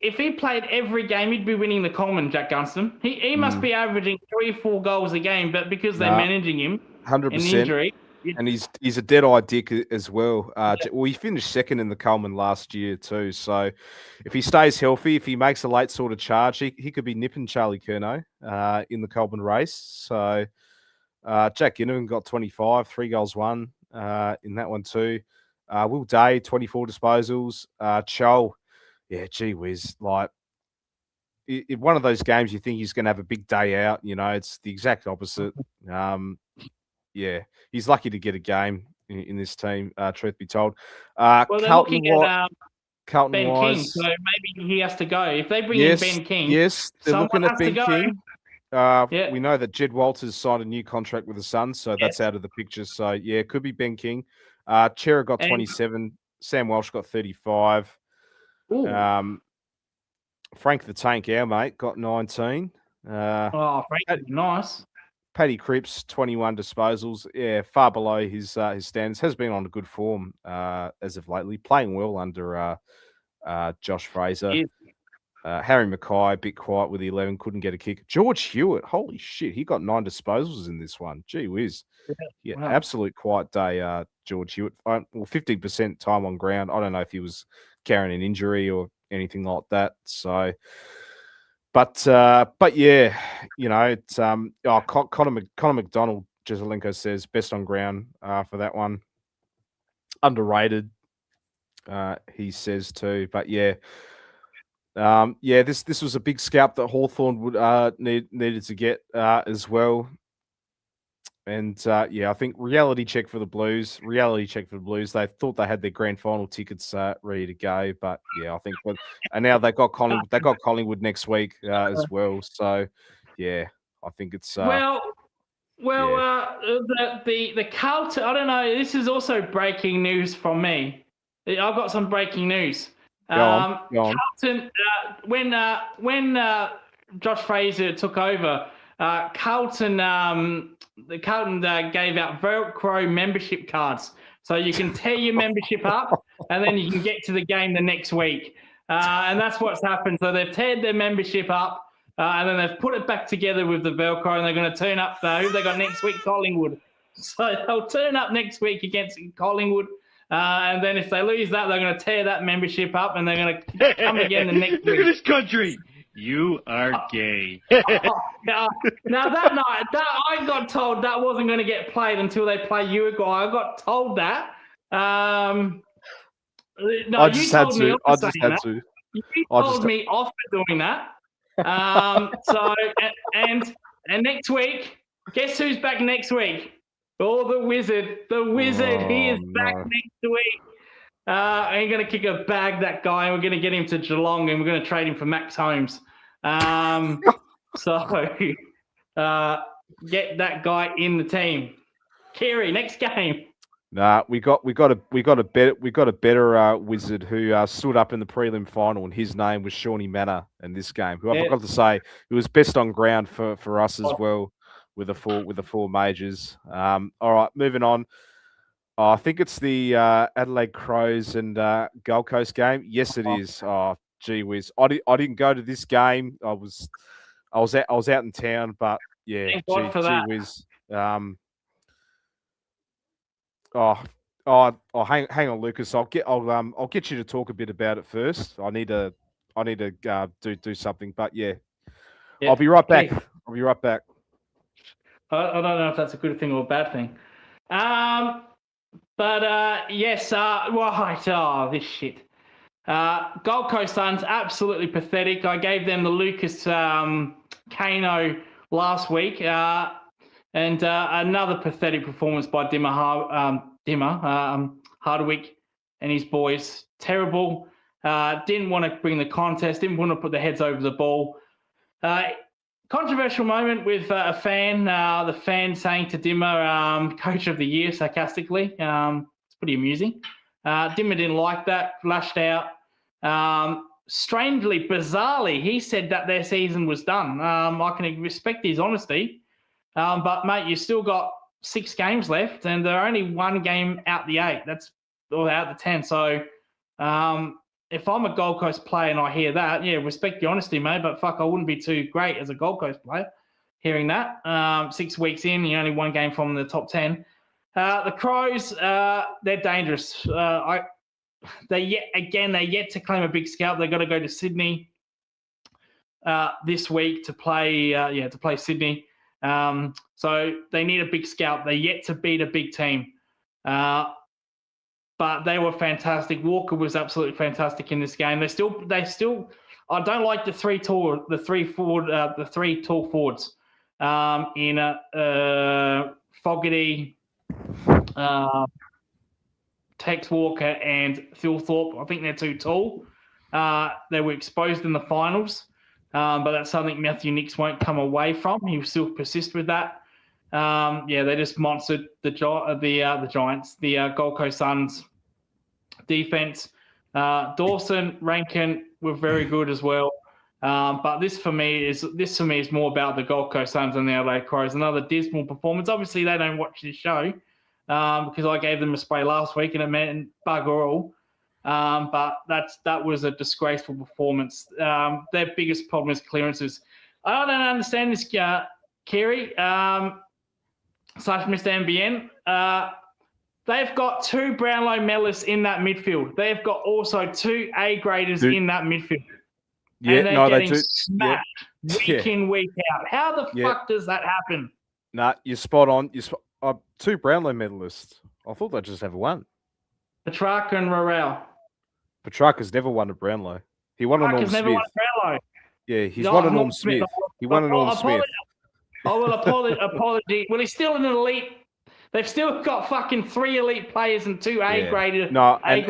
if he played every game, he'd be winning the Coleman, Jack Gunston. He must be averaging 3 or 4 goals a game, but because they're managing him 100%. in injury. And he's a dead-eye dick as well. Well, he finished second in the Coleman last year too. So if he stays healthy, if he makes a late sort of charge, he could be nipping Charlie Curnow in the Coleman race. So Jack Ginnivan got 25, 3 goals, 1 in that one too. Will Day, 24 disposals. Chol, yeah, gee whiz. Like, in one of those games, you think he's going to have a big day out. You know, it's the exact opposite. Yeah, he's lucky to get a game in this team, truth be told. Well, they're Carlton, looking at Carlton Ben wise, King, so maybe he has to go. If they bring in Ben King, yes, they're looking at Ben King. Yeah. We know that Jed Walters signed a new contract with the Suns, so that's out of the picture. So, yeah, it could be Ben King. Chera got 27. Sam Welsh got 35. Frank the Tank, our mate, got 19. Frank is nice. Paddy Cripps, 21 disposals. Yeah, far below his standards. Has been on a good form as of lately. Playing well under Josh Fraser. Harry Mackay, a bit quiet with the 11, couldn't get a kick. George Hewitt, holy shit, he got 9 disposals in this one. Gee whiz. Yeah, wow. Absolute quiet day, George Hewitt. Well, 15% time on ground. I don't know if he was carrying an injury or anything like that. So, but yeah, you know, it's Connor McDonald, Jezelenko says, best on ground for that one. Underrated, he says too. But yeah. This was a big scalp that Hawthorn would needed to get as well. And I think reality check for the Blues. They thought they had their grand final tickets ready to go, but yeah, I think. And now they've got Collingwood. They got Collingwood next week as well. So yeah, I think it's the Carlton. I don't know. This is also breaking news from me. I've got some breaking news. Go on. Carlton, when Josh Fraser took over, Carlton gave out Velcro membership cards, so you can tear your membership up, and then you can get to the game the next week. And that's what's happened. So they've teared their membership up, and then they've put it back together with the Velcro, and they're going to turn up. Who they got next week? Collingwood. So they'll turn up next week against Collingwood. And then if they lose that, they're going to tear that membership up, and they're going to come again the next week. Look at this country. You are gay. Now that night, I got told that wasn't going to get played until they play Uruguay. I got told that. No, I just had to. You told me off for doing that. And next week, guess who's back next week? Oh, the Wizard. He is back next week. And you're going to kick a bag, that guy, and we're going to get him to Geelong, and we're going to trade him for Max Holmes. Get that guy in the team. Kiri, next game. Nah, we got a better Wizard who stood up in the prelim final, and his name was Shawnee Manor in this game. Who I forgot to say, he was best on ground for us as well with the four majors. All right, moving on. I think it's the Adelaide Crows and Gold Coast game. Yes, it is. Oh, gee whiz! I didn't go to this game. I was out in town, but yeah, gee whiz. Hang on, Lucas. I'll get you to talk a bit about it first. I need to do something, but yeah. I'll be right back. I'll be right back. I don't know if that's a good thing or a bad thing. But yes, right. Oh, this shit. Gold Coast Suns, absolutely pathetic. I gave them the Lucas Kano last week. And another pathetic performance by Hardwick and his boys. Terrible. Didn't want to bring the contest. Didn't want to put their heads over the ball. Controversial moment with a fan. The fan saying to Dimmer, Coach of the Year, sarcastically. It's pretty amusing. Dimmer didn't like that. Lashed out. Strangely, bizarrely, he said that their season was done. I can respect his honesty. But, mate, you still got 6 games left, and they're only 1 game out the 8. Or out the 10. So, if I'm a Gold Coast player and I hear that, yeah, respect your honesty, mate, but fuck, I wouldn't be too great as a Gold Coast player hearing that. 6 weeks in, you're only 1 game from the top 10. The Crows, they're dangerous. They're yet to claim a big scalp. They've got to go to Sydney this week to play Sydney. So they need a big scalp. They're yet to beat a big team. But they were fantastic. Walker was absolutely fantastic in this game. They still. I don't like the three tall forwards. In Fogarty, Tex Walker, and Phil Thorpe. I think they're too tall. They were exposed in the finals, but that's something Matthew Nicks won't come away from. He will still persist with that. They just monstered the Giants, the Gold Coast Suns defense. Dawson, Rankin were very good as well. But this for me is more about the Gold Coast Suns and the LA Crows. Another dismal performance. Obviously, they don't watch this show because I gave them a spray last week and it meant bugger all. But that was a disgraceful performance. Their biggest problem is clearances. I don't understand this, Kiri. Slash Mr. MBN. They've got 2 Brownlow medalists in that midfield. They've got also 2 A-graders in that midfield. Yeah, and they're no, getting they do. Smacked week in, week out. How the fuck does that happen? Nah, you're spot on. 2 Brownlow medalists. I thought they'd just have 1. Petrarca and Rorel. Petrarca's never won a Brownlow. He won a Norm Smith. Never won a Brownlow. Yeah, he's won a Norm Smith. He won a Norm Smith. I will apology. Well, he's still an elite. They've still got fucking 3 elite players and 2 A-graded. No, and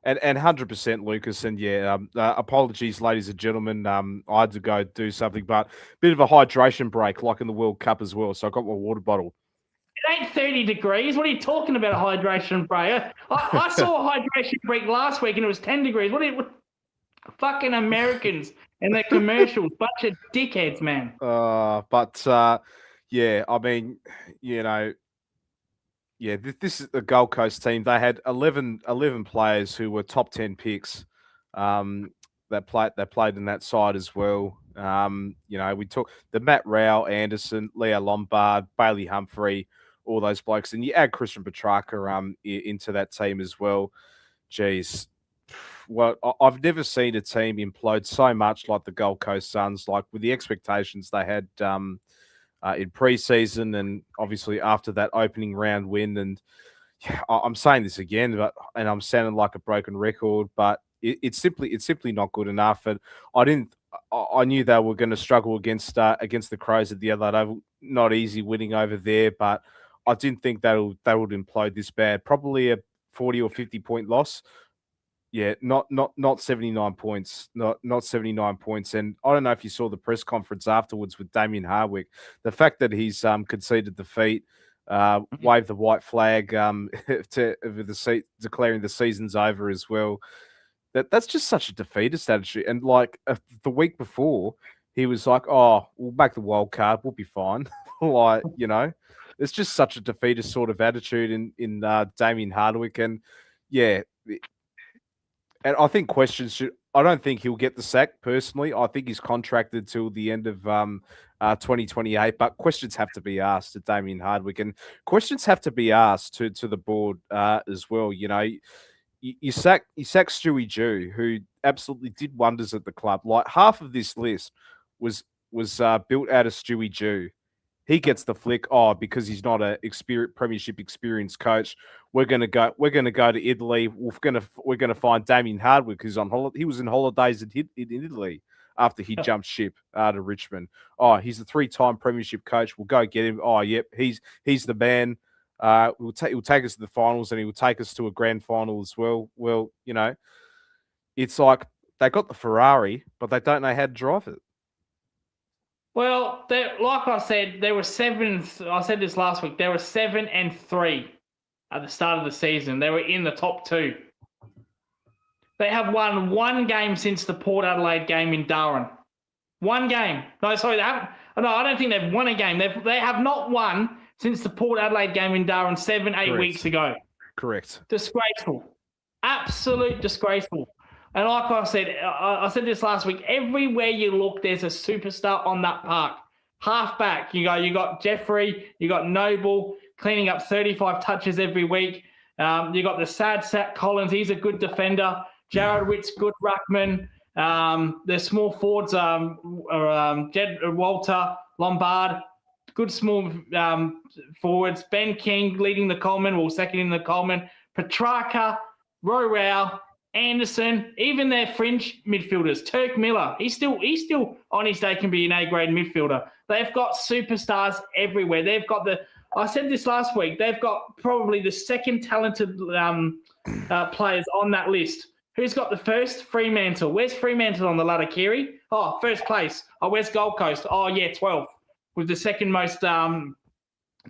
100% Lucas. And apologies, ladies and gentlemen. I had to go do something, but a bit of a hydration break, like in the World Cup as well. So I got my water bottle. It ain't 30 degrees. What are you talking about, a hydration break? I saw a hydration break last week and it was 10 degrees. What fucking Americans and their commercials, bunch of dickheads, man. I mean, this is the Gold Coast team. They had 11 players who were top 10 picks that played in that side as well. We took the Matt Rao, Anderson, Leo Lombard, Bailey Humphrey, all those blokes, and you add Christian Petrarca into that team as well. Jeez. Well, I've never seen a team implode so much like the Gold Coast Suns, like with the expectations they had in pre-season and obviously after that opening round win. And I'm saying this again, and I'm sounding like a broken record, but it's simply not good enough. And I knew they were going to struggle against the Crows at the other level. Not easy winning over there, but I didn't think they would implode this bad. Probably a 40 or 50 point loss. Yeah, not 79 points, not 79 points. And I don't know if you saw the press conference afterwards with Damien Hardwick. The fact that he's conceded defeat, waved the white flag declaring the season's over as well. That's just such a defeatist attitude. And like the week before, he was like, "Oh, we'll make the wild card, we'll be fine." It's just such a defeatist sort of attitude in Damien Hardwick. And yeah. And I think I don't think he'll get the sack personally. I think he's contracted till the end of 2028, but questions have to be asked to Damien Hardwick, and questions have to be asked to the board as well. You sack Stewie Jew, who absolutely did wonders at the club. Like half of this list was built out of Stewie Jew. He gets the flick. Oh, because he's not a premiership experienced coach. We're gonna go to Italy. We're gonna find Damien Hardwick, who's on holiday. He was in holidays in Italy after he jumped ship to Richmond. Oh, he's a 3-time premiership coach. We'll go get him. Oh, yep, he's the man. He'll take us to the finals, and he will take us to a grand final as well. Well, it's like they got the Ferrari, but they don't know how to drive it. Well, like I said, there were 7. I said this last week. There were 7-3 at the start of the season. They were in the top 2. They have won 1 game since the Port Adelaide game in Darwin. 1 game. No, sorry, they haven't. No, I don't think they've won a game. They have not won since the Port Adelaide game in Darwin 7-8 weeks ago. Correct. Disgraceful. Absolute disgraceful. And like I said this last week, everywhere you look, there's a superstar on that park. Halfback, you got Jeffrey, you got Noble cleaning up 35 touches every week. You got the sad sack Collins, he's a good defender. Jared Witt's good ruckman. The small forwards, Jed Walter, Lombard, good small forwards. Ben King leading the Coleman, well, second in the Coleman. Petrarca, Rowe, Anderson, even their fringe midfielders. Turk Miller, he's still on his day can be an A-grade midfielder. They've got superstars everywhere. They've got I said this last week, they've got probably the second talented players on that list. Who's got the first? Fremantle. Where's Fremantle on the ladder, Kiri? Oh, first place. Oh, where's Gold Coast? Oh, yeah, 12th with the second most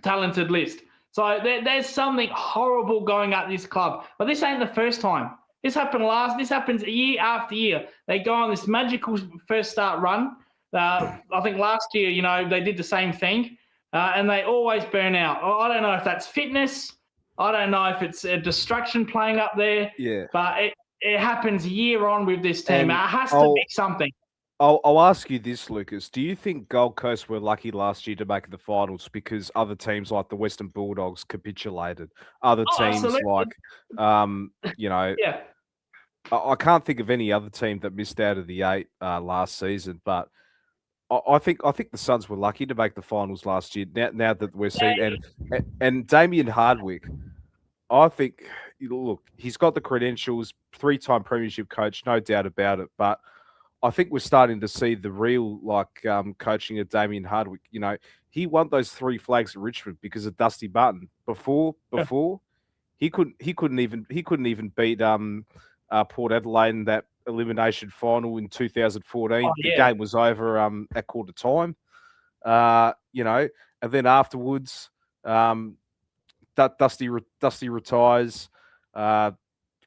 talented list. So there's something horrible going at this club. But this ain't the first time. This happens year after year. They go on this magical first start run. I think last year, they did the same thing, and they always burn out. I don't know if that's fitness. I don't know if it's a distraction playing up there. Yeah. But it happens year on with this team. And It has to be something. I'll ask you this, Lucas. Do you think Gold Coast were lucky last year to make the finals because other teams like the Western Bulldogs capitulated? Other teams absolutely. Yeah. I can't think of any other team that missed out of the 8 last season, but I think the Suns were lucky to make the finals last year. Now that we're seeing and Damien Hardwick, I think look, he's got the credentials, 3-time premiership coach, no doubt about it. But I think we're starting to see the real coaching of Damien Hardwick. He won those 3 flags at Richmond because of Dusty Button. Before he couldn't even beat Port Adelaide in that elimination final in 2014. Oh, yeah. The game was over at quarter time. And then afterwards, Dusty retires.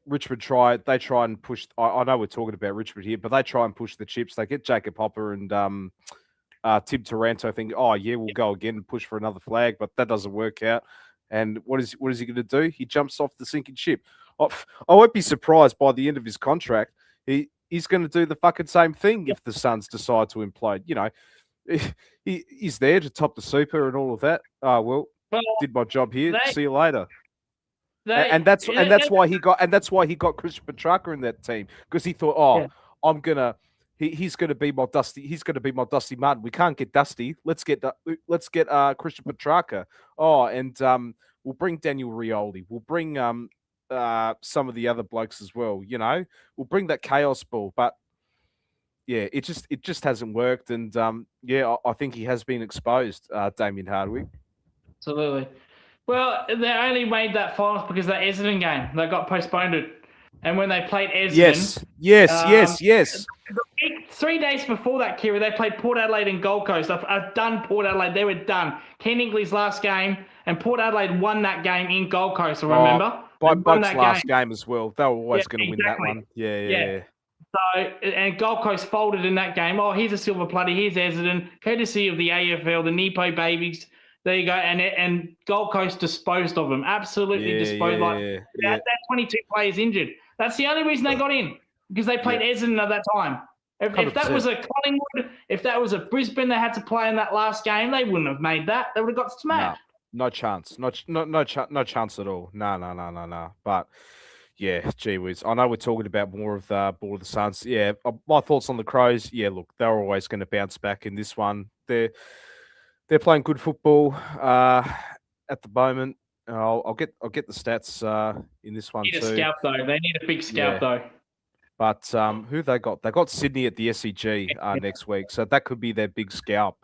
Richmond try and push. I know we're talking about Richmond here, but they try and push the chips. They get Jacob Hopper and Tim Taranto thinking, oh yeah, we'll go again and push for another flag, but that doesn't work out. And what is he going to do? He jumps off the sinking ship. I won't be surprised by the end of his contract. He's going to do the fucking same thing if the Suns decide to implode. He's there to top the super and all of that. Well, did my job here. See you later. That's why he got Christian Petrarca in that team, because he thought, he's gonna be my Dusty Martin. We can't get Dusty. Let's get Christian Petrarca. And we'll bring Daniel Rioli. We'll bring some of the other blokes as well. We'll bring that chaos ball. But yeah, it just hasn't worked. And I think he has been exposed, Damien Hardwick. Absolutely. Well, they only made that finals because of that Essendon game. They got postponed. And when they played Essendon... Yes. 3 days before that, Kira, they played Port Adelaide and Gold Coast. I've done Port Adelaide. They were done. Ken Ingley's last game, and Port Adelaide won that game in Gold Coast, remember? Buck's last game as well. They were always going to win that one. Yeah. So, and Gold Coast folded in that game. Oh, here's a silver platter. Here's Essendon. Courtesy of the AFL, the Nepo babies. There you go. And Gold Coast disposed of them. Absolutely disposed. They had 22 players injured. That's the only reason they got in, because they played Essendon at that time. If that was a Collingwood, if that was a Brisbane they had to play in that last game, they wouldn't have made that. They would have got smacked. No chance. No chance at all. No. But yeah, gee whiz. I know we're talking about more of the Ball of the Suns. Yeah, my thoughts on the Crows. Yeah, look, they're always going to bounce back in this one. They're They're playing good football at the moment. I'll get the stats in this one Need a too. scalp though. They need a big scalp though. But who they got? They got Sydney at the SCG next week, so that could be their big scalp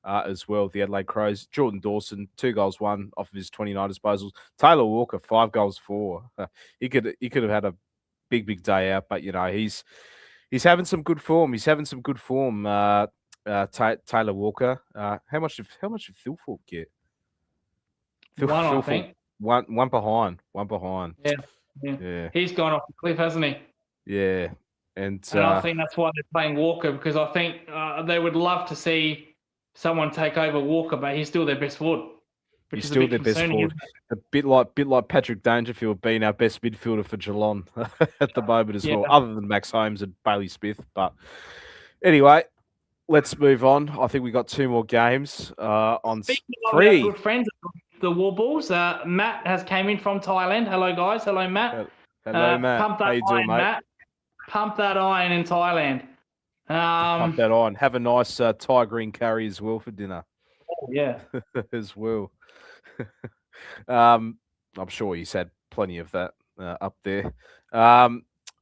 as well. The Adelaide Crows. Jordan Dawson, 2 goals, 1 off of his 29 disposals. Taylor Walker, 5 goals, 4. He could have had a big day out, but he's having some good form. He's having some good form. Taylor Walker. How much did Phil Fulk get? One, I think. One behind. One behind. Yeah. He's gone off the cliff, hasn't he? Yeah. And I think that's why they're playing Walker, because I think they would love to see someone take over Walker, but he's still their best forward. He's still their best forward. A bit like Patrick Dangerfield being our best midfielder for Geelong at the moment as well, other than Max Holmes and Bailey Smith. But anyway, let's move on. I think we got 2 more games on Speaking 3. Of our good friends, the Warballs. Matt has came in from Thailand. Hello, guys. Hello, Matt. Hello, Matt. Pump that How you doing, mate? Matt. Pump that iron in Thailand. Pump that iron. Have a nice Thai green curry as well for dinner. Yeah. As well. I'm sure he's had plenty of that up there.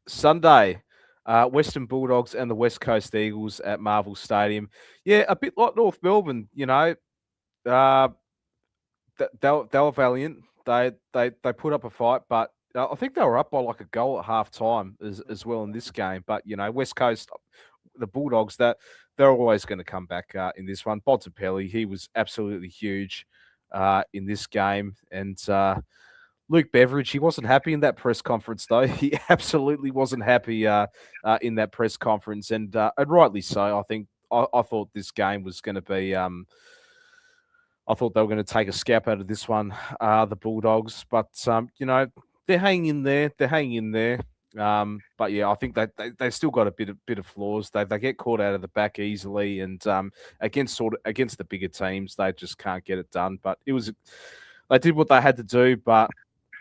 Sunday, Western Bulldogs and the West Coast Eagles at Marvel Stadium. Yeah, a bit like North Melbourne, they were valiant. They put up a fight, but I think they were up by like a goal at half time as well in this game. But West Coast, the Bulldogs, that they're always going to come back in this one. Bontempelli, he was absolutely huge in this game, and Luke Beveridge, he wasn't happy in that press conference though. He absolutely wasn't happy in that press conference, and rightly so. I think I thought this game was going to be. I thought they were going to take a scalp out of this one, the Bulldogs. But, they're hanging in there. But, yeah, I think they still got a bit of flaws. They get caught out of the back easily. And against the bigger teams, they just can't get it done. But they did what they had to do, but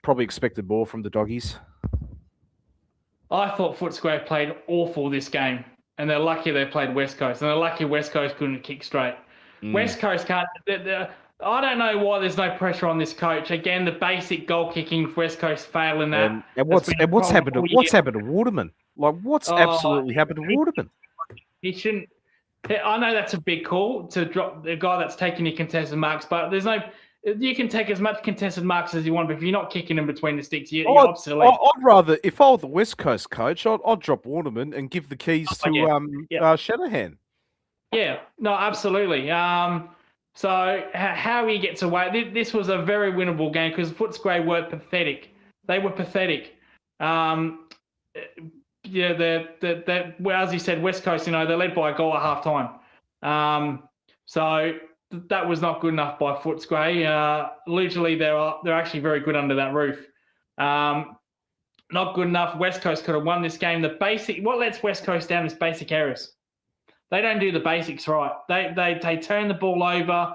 probably expected more from the Doggies. I thought Footscray played awful this game. And they're lucky they played West Coast. And they're lucky West Coast couldn't kick straight. West Coast can't. I don't know why there's no pressure on this coach. Again, the basic goal kicking, West Coast failing that. And what's happened to Waterman? Like, what's absolutely happened to Waterman? He shouldn't. I know that's a big call to drop the guy that's taking your contested marks, but there's no. You can take as much contested marks as you want, but if you're not kicking them between the sticks, you're obsolete. I'd rather, if I were the West Coast coach, I'd drop Waterman and give the keys to Shanahan. Yeah, no, absolutely. So how he gets away, this was a very winnable game because Footscray were pathetic. They were pathetic. As you said, West Coast, they're led by a goal at half time. So that was not good enough by Footscray. Literally, they're actually very good under that roof. Not good enough. West Coast could have won this game. What lets West Coast down is basic errors. They don't do the basics right. They turn the ball over.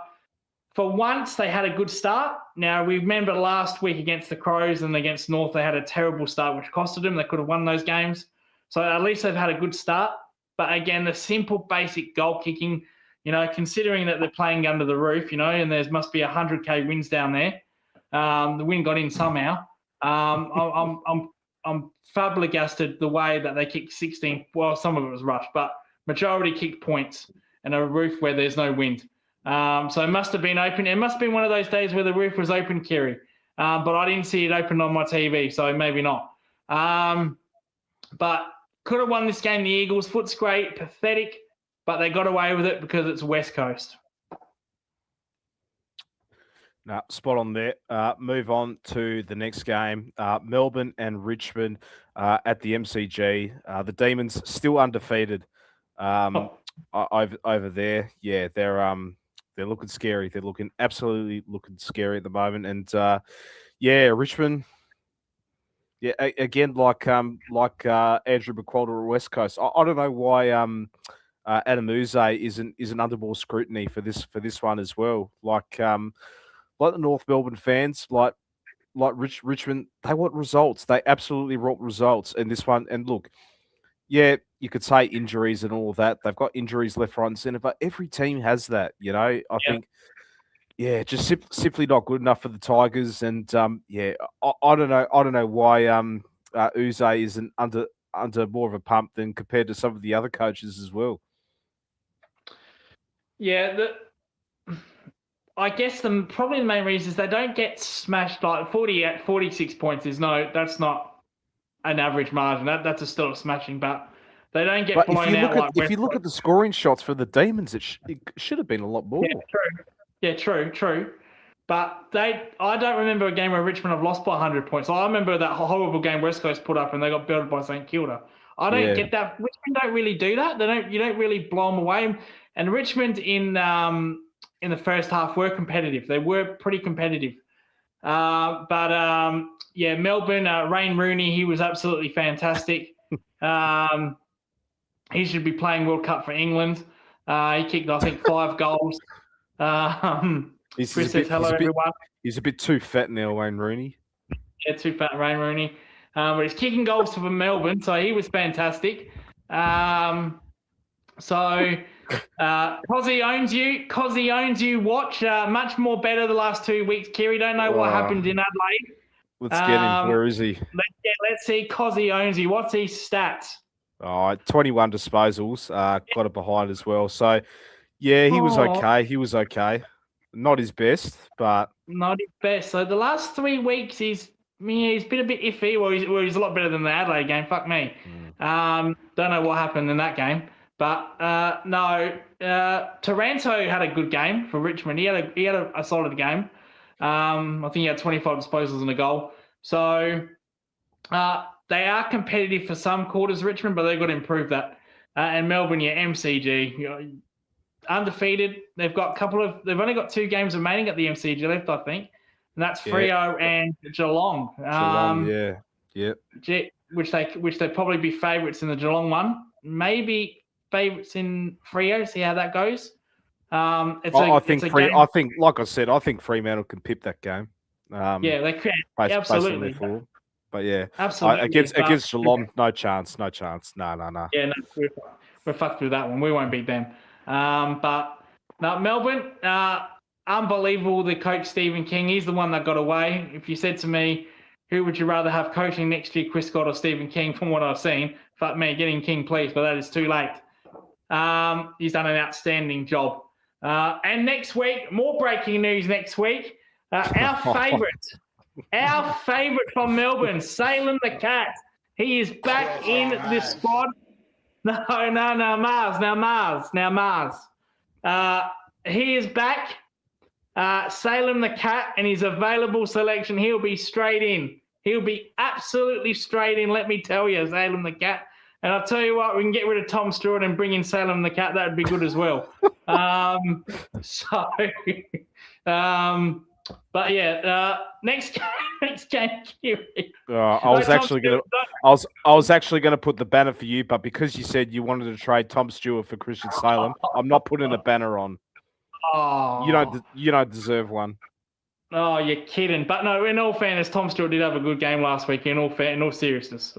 For once, they had a good start. Now, we remember last week against the Crows and against North, they had a terrible start, which costed them. They could have won those games. So at least they've had a good start. But again, the simple basic goal kicking, considering that they're playing under the roof, and there must be 100K wins down there. The win got in somehow. I'm flabbergasted the way that they kicked 16. Well, some of it was rushed, but majority kicked points and a roof where there's no wind. So it must have been open. It must have been one of those days where the roof was open, Kerry. But I didn't see it open on my TV, so maybe not. But could have won this game, the Eagles. Footscray, pathetic, but they got away with it because it's West Coast. No, spot on there. Move on to the next game. Melbourne and Richmond at the MCG. The Demons still undefeated. Over there, yeah, they're looking scary. They're absolutely looking scary at the moment. And Richmond, yeah, again, like Andrew McQualter at West Coast. I don't know why Adam Uze isn't under more scrutiny for this one as well. Like the North Melbourne fans, like Richmond, they want results. They absolutely want results in this one. And look, yeah, you could say injuries and all of that. They've got injuries left, right, and centre, but every team has that. I think, just simply not good enough for the Tigers. And I don't know. I don't know why Uze isn't under more of a pump than compared to some of the other coaches as well. Yeah, I guess probably the main reason is they don't get smashed like 46 points that's not an average margin. That's still a smashing, but they don't get blown out if you look at the scoring shots for the Demons, it should have been a lot more. Yeah, true. But I don't remember a game where Richmond have lost by 100 points. I remember that horrible game West Coast put up and they got belted by St Kilda. I don't get that. Richmond don't really do that. You don't really blow them away. And Richmond in the first half were competitive. They were pretty competitive. Melbourne, Wayne Rooney, he was absolutely fantastic. He should be playing World Cup for England. He kicked, I think, 5 goals. Chris says hello, everyone. He's a bit too fat now, Wayne Rooney. Yeah, too fat, Wayne Rooney. But he's kicking goals for Melbourne, so he was fantastic. Cozzy owns you. Watch much more better the last 2 weeks. Kerry, don't know what happened in Adelaide. Let's get him. Where is he? Let's see. Cozzy owns you. What's his stats? 21 disposals. Got it behind as well. So, yeah, he was okay. He was okay. Not his best, but not his best. So the last 3 weeks, he's been a bit iffy. Well, he's a lot better than the Adelaide game. Fuck me. Don't know what happened in that game. But Taranto had a good game for Richmond. He had a solid game. I think he had 25 disposals and a goal. So they are competitive for some quarters, Richmond, but they've got to improve that. And Melbourne, MCG, undefeated. They've only got 2 games remaining at the MCG left, I think. And that's Freo and Geelong. Which they probably be favourites in the Geelong one. Maybe favourites in Freo. See how that goes. I think, like I said, I think Fremantle can pip that game. They can. Absolutely. But yeah, absolutely. Against Geelong, no chance. No. Yeah, no, we're fucked with that one. We won't beat them. But no, Melbourne, unbelievable. The coach Stephen King, he's the one that got away. If you said to me, who would you rather have coaching next year, Chris Scott or Stephen King? From what I've seen, fuck me, getting King, please, but that is too late. He's done an outstanding job. And next week, more breaking news next week. Our favourite from Melbourne, Salem the Cat. He is back in the squad. No, Mars. He is back. Salem the Cat, and his available selection. He'll be straight in. He'll be absolutely straight in, let me tell you, Salem the Cat. And I'll tell you what, we can get rid of Tom Stewart and bring in Salem the Cat. That would be good as well. But yeah, next game, Kiri. I was actually gonna put the banner for you, but because you said you wanted to trade Tom Stewart for Christian Salem, I'm not putting a banner on. Oh, you don't deserve one. Oh, you're kidding. But no, in all fairness, Tom Stewart did have a good game last week. In all seriousness.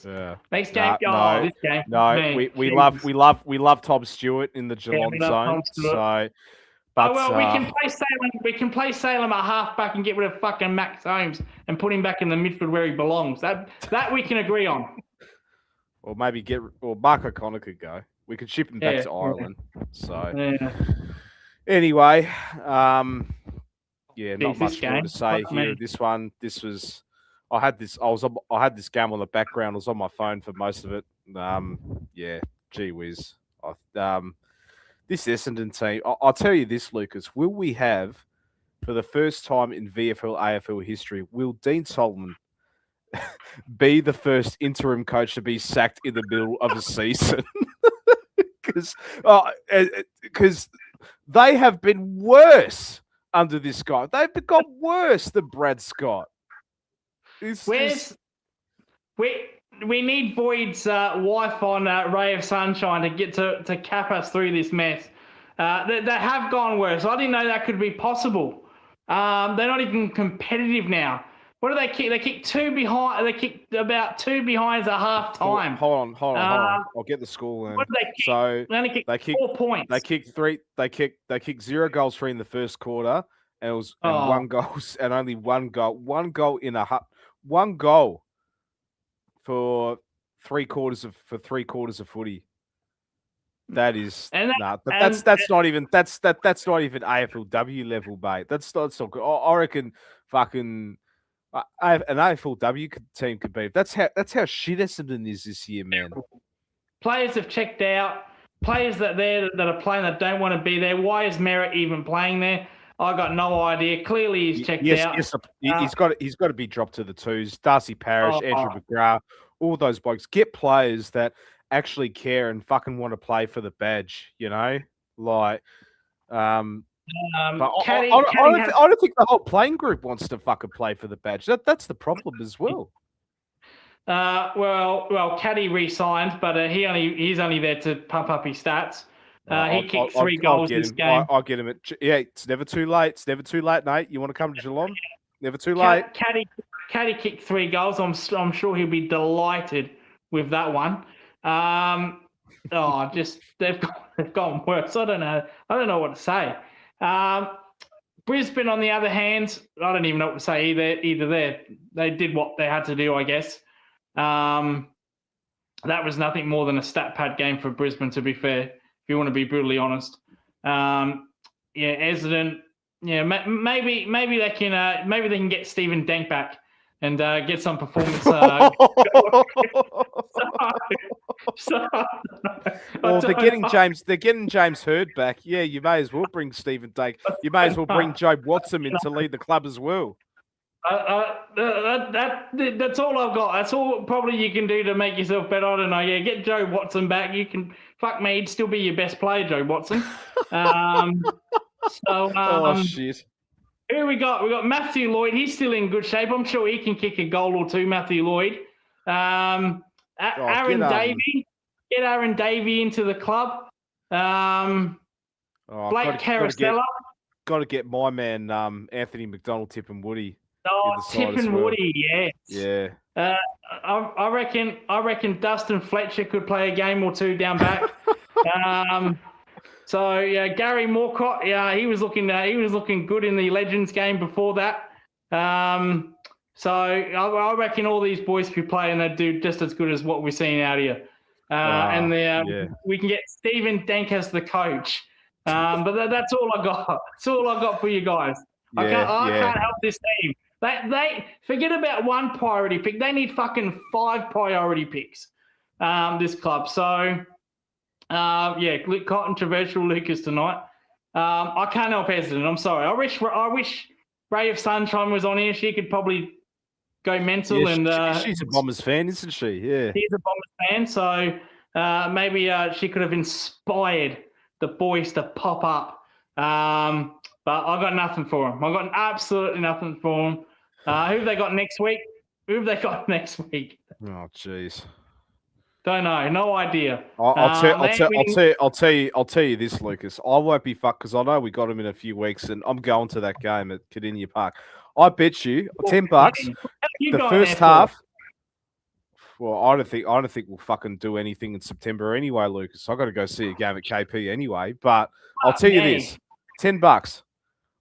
Yeah. Next game. This game. No, man, we love Tom Stewart in the Geelong zone. So, but we can play Salem. We can play Salem at halfback and get rid of fucking Max Holmes and put him back in the midfield where he belongs. That we can agree on. Or maybe Mark O'Connor could go. We could ship him back to Ireland. So anyway, not much more to say here. This one, I had this game on the background. I was on my phone for most of it. Gee whiz. This Essendon team, I'll tell you this, Lucas. Will we have, for the first time in VFL AFL history, will Dean Solomon be the first interim coach to be sacked in the middle of a season? Because they have been worse under this guy. They've got worse than Brad Scott. We need Boyd's wife on Ray of Sunshine to get to cap us through this mess. They have gone worse. I didn't know that could be possible. They're not even competitive now. What do they kick? They kick two behind. They kick about two behinds at half time. Hold on. I'll get the score then. What do they kick? So they only kick they kick 4 points. They kicked 0 goals free in the first quarter, and it was and 1 goal and only 1 goal. 1 goal in a 1 goal for 3/4 of footy. That is that's not even AFLW level, mate. That's not good. I reckon fucking an AFLW team could beat. That's how shit Essendon is this year, man. Players have checked out. Players that are playing that don't want to be there. Why is Merritt even playing there? I got no idea. Clearly, he's checked out. Yes, he's got to be dropped to the twos. Darcy Parish, Andrew McGrath, all those blokes. Get players that actually care and fucking want to play for the badge. You know, like. But I don't think the whole playing group wants to fucking play for the badge. That's the problem as well. Well, Caddy re-signed, but he's only there to pump up his stats. He kicked 3 goals this game. I'll get him at. Yeah, it's never too late. It's never too late, Nate. You want to come to Geelong? Never too late. Caddy kicked 3 goals. I'm sure he'll be delighted with that one. They've gone worse. I don't know what to say. Brisbane, on the other hand, I don't even know what to say either. They did what they had to do, I guess. That was nothing more than a stat pad game for Brisbane, to be fair, if you want to be brutally honest. Essendon, maybe they can get Stephen Dank back and get some performance. Well, they're getting James Hird back. Yeah, you may as well bring Stephen Dank. You may as well bring Joe Watson in to lead the club as well. That's all I've got. That's all probably you can do to make yourself better. I don't know. Yeah, get Joe Watson back. You can fuck me. He'd still be your best player, Joe Watson. Shit. Who we got? We got Matthew Lloyd. He's still in good shape. I'm sure he can kick a goal or two. Matthew Lloyd. Aaron Davey. Get Aaron Davey into the club. Blake Carosella. Got to get my man Anthony McDonald, Tip and Woody. Tip and Woody, yes. Yeah. I reckon Dustin Fletcher could play a game or two down back. Gary Moorcott, he was looking good in the Legends game before that. I reckon all these boys could play and they'd do just as good as what we're seeing out here. We can get Stephen Dank as the coach. But that's all I got. That's all I got for you guys. I can't help this team. They forget about 1 priority pick. They need fucking 5 priority picks. This club. So, controversial Lucas tonight. I can't help Essendon. I'm sorry. I wish Ray of Sunshine was on here. She could probably go mental. She's a Bombers fan, isn't she? Yeah. She's a Bombers fan. So maybe she could have inspired the boys to pop up. But I've got nothing for them. I've got absolutely nothing for them. Who have they got next week? Oh, jeez. Don't know. No idea. I'll tell you this, Lucas. I won't be fucked because I know we got him in a few weeks, and I'm going to that game at Cardinia Park. I bet you $10. The first half. Well, I don't think we'll fucking do anything in September anyway, Lucas. I got to go see a game at KP anyway. But I'll tell you this: $10.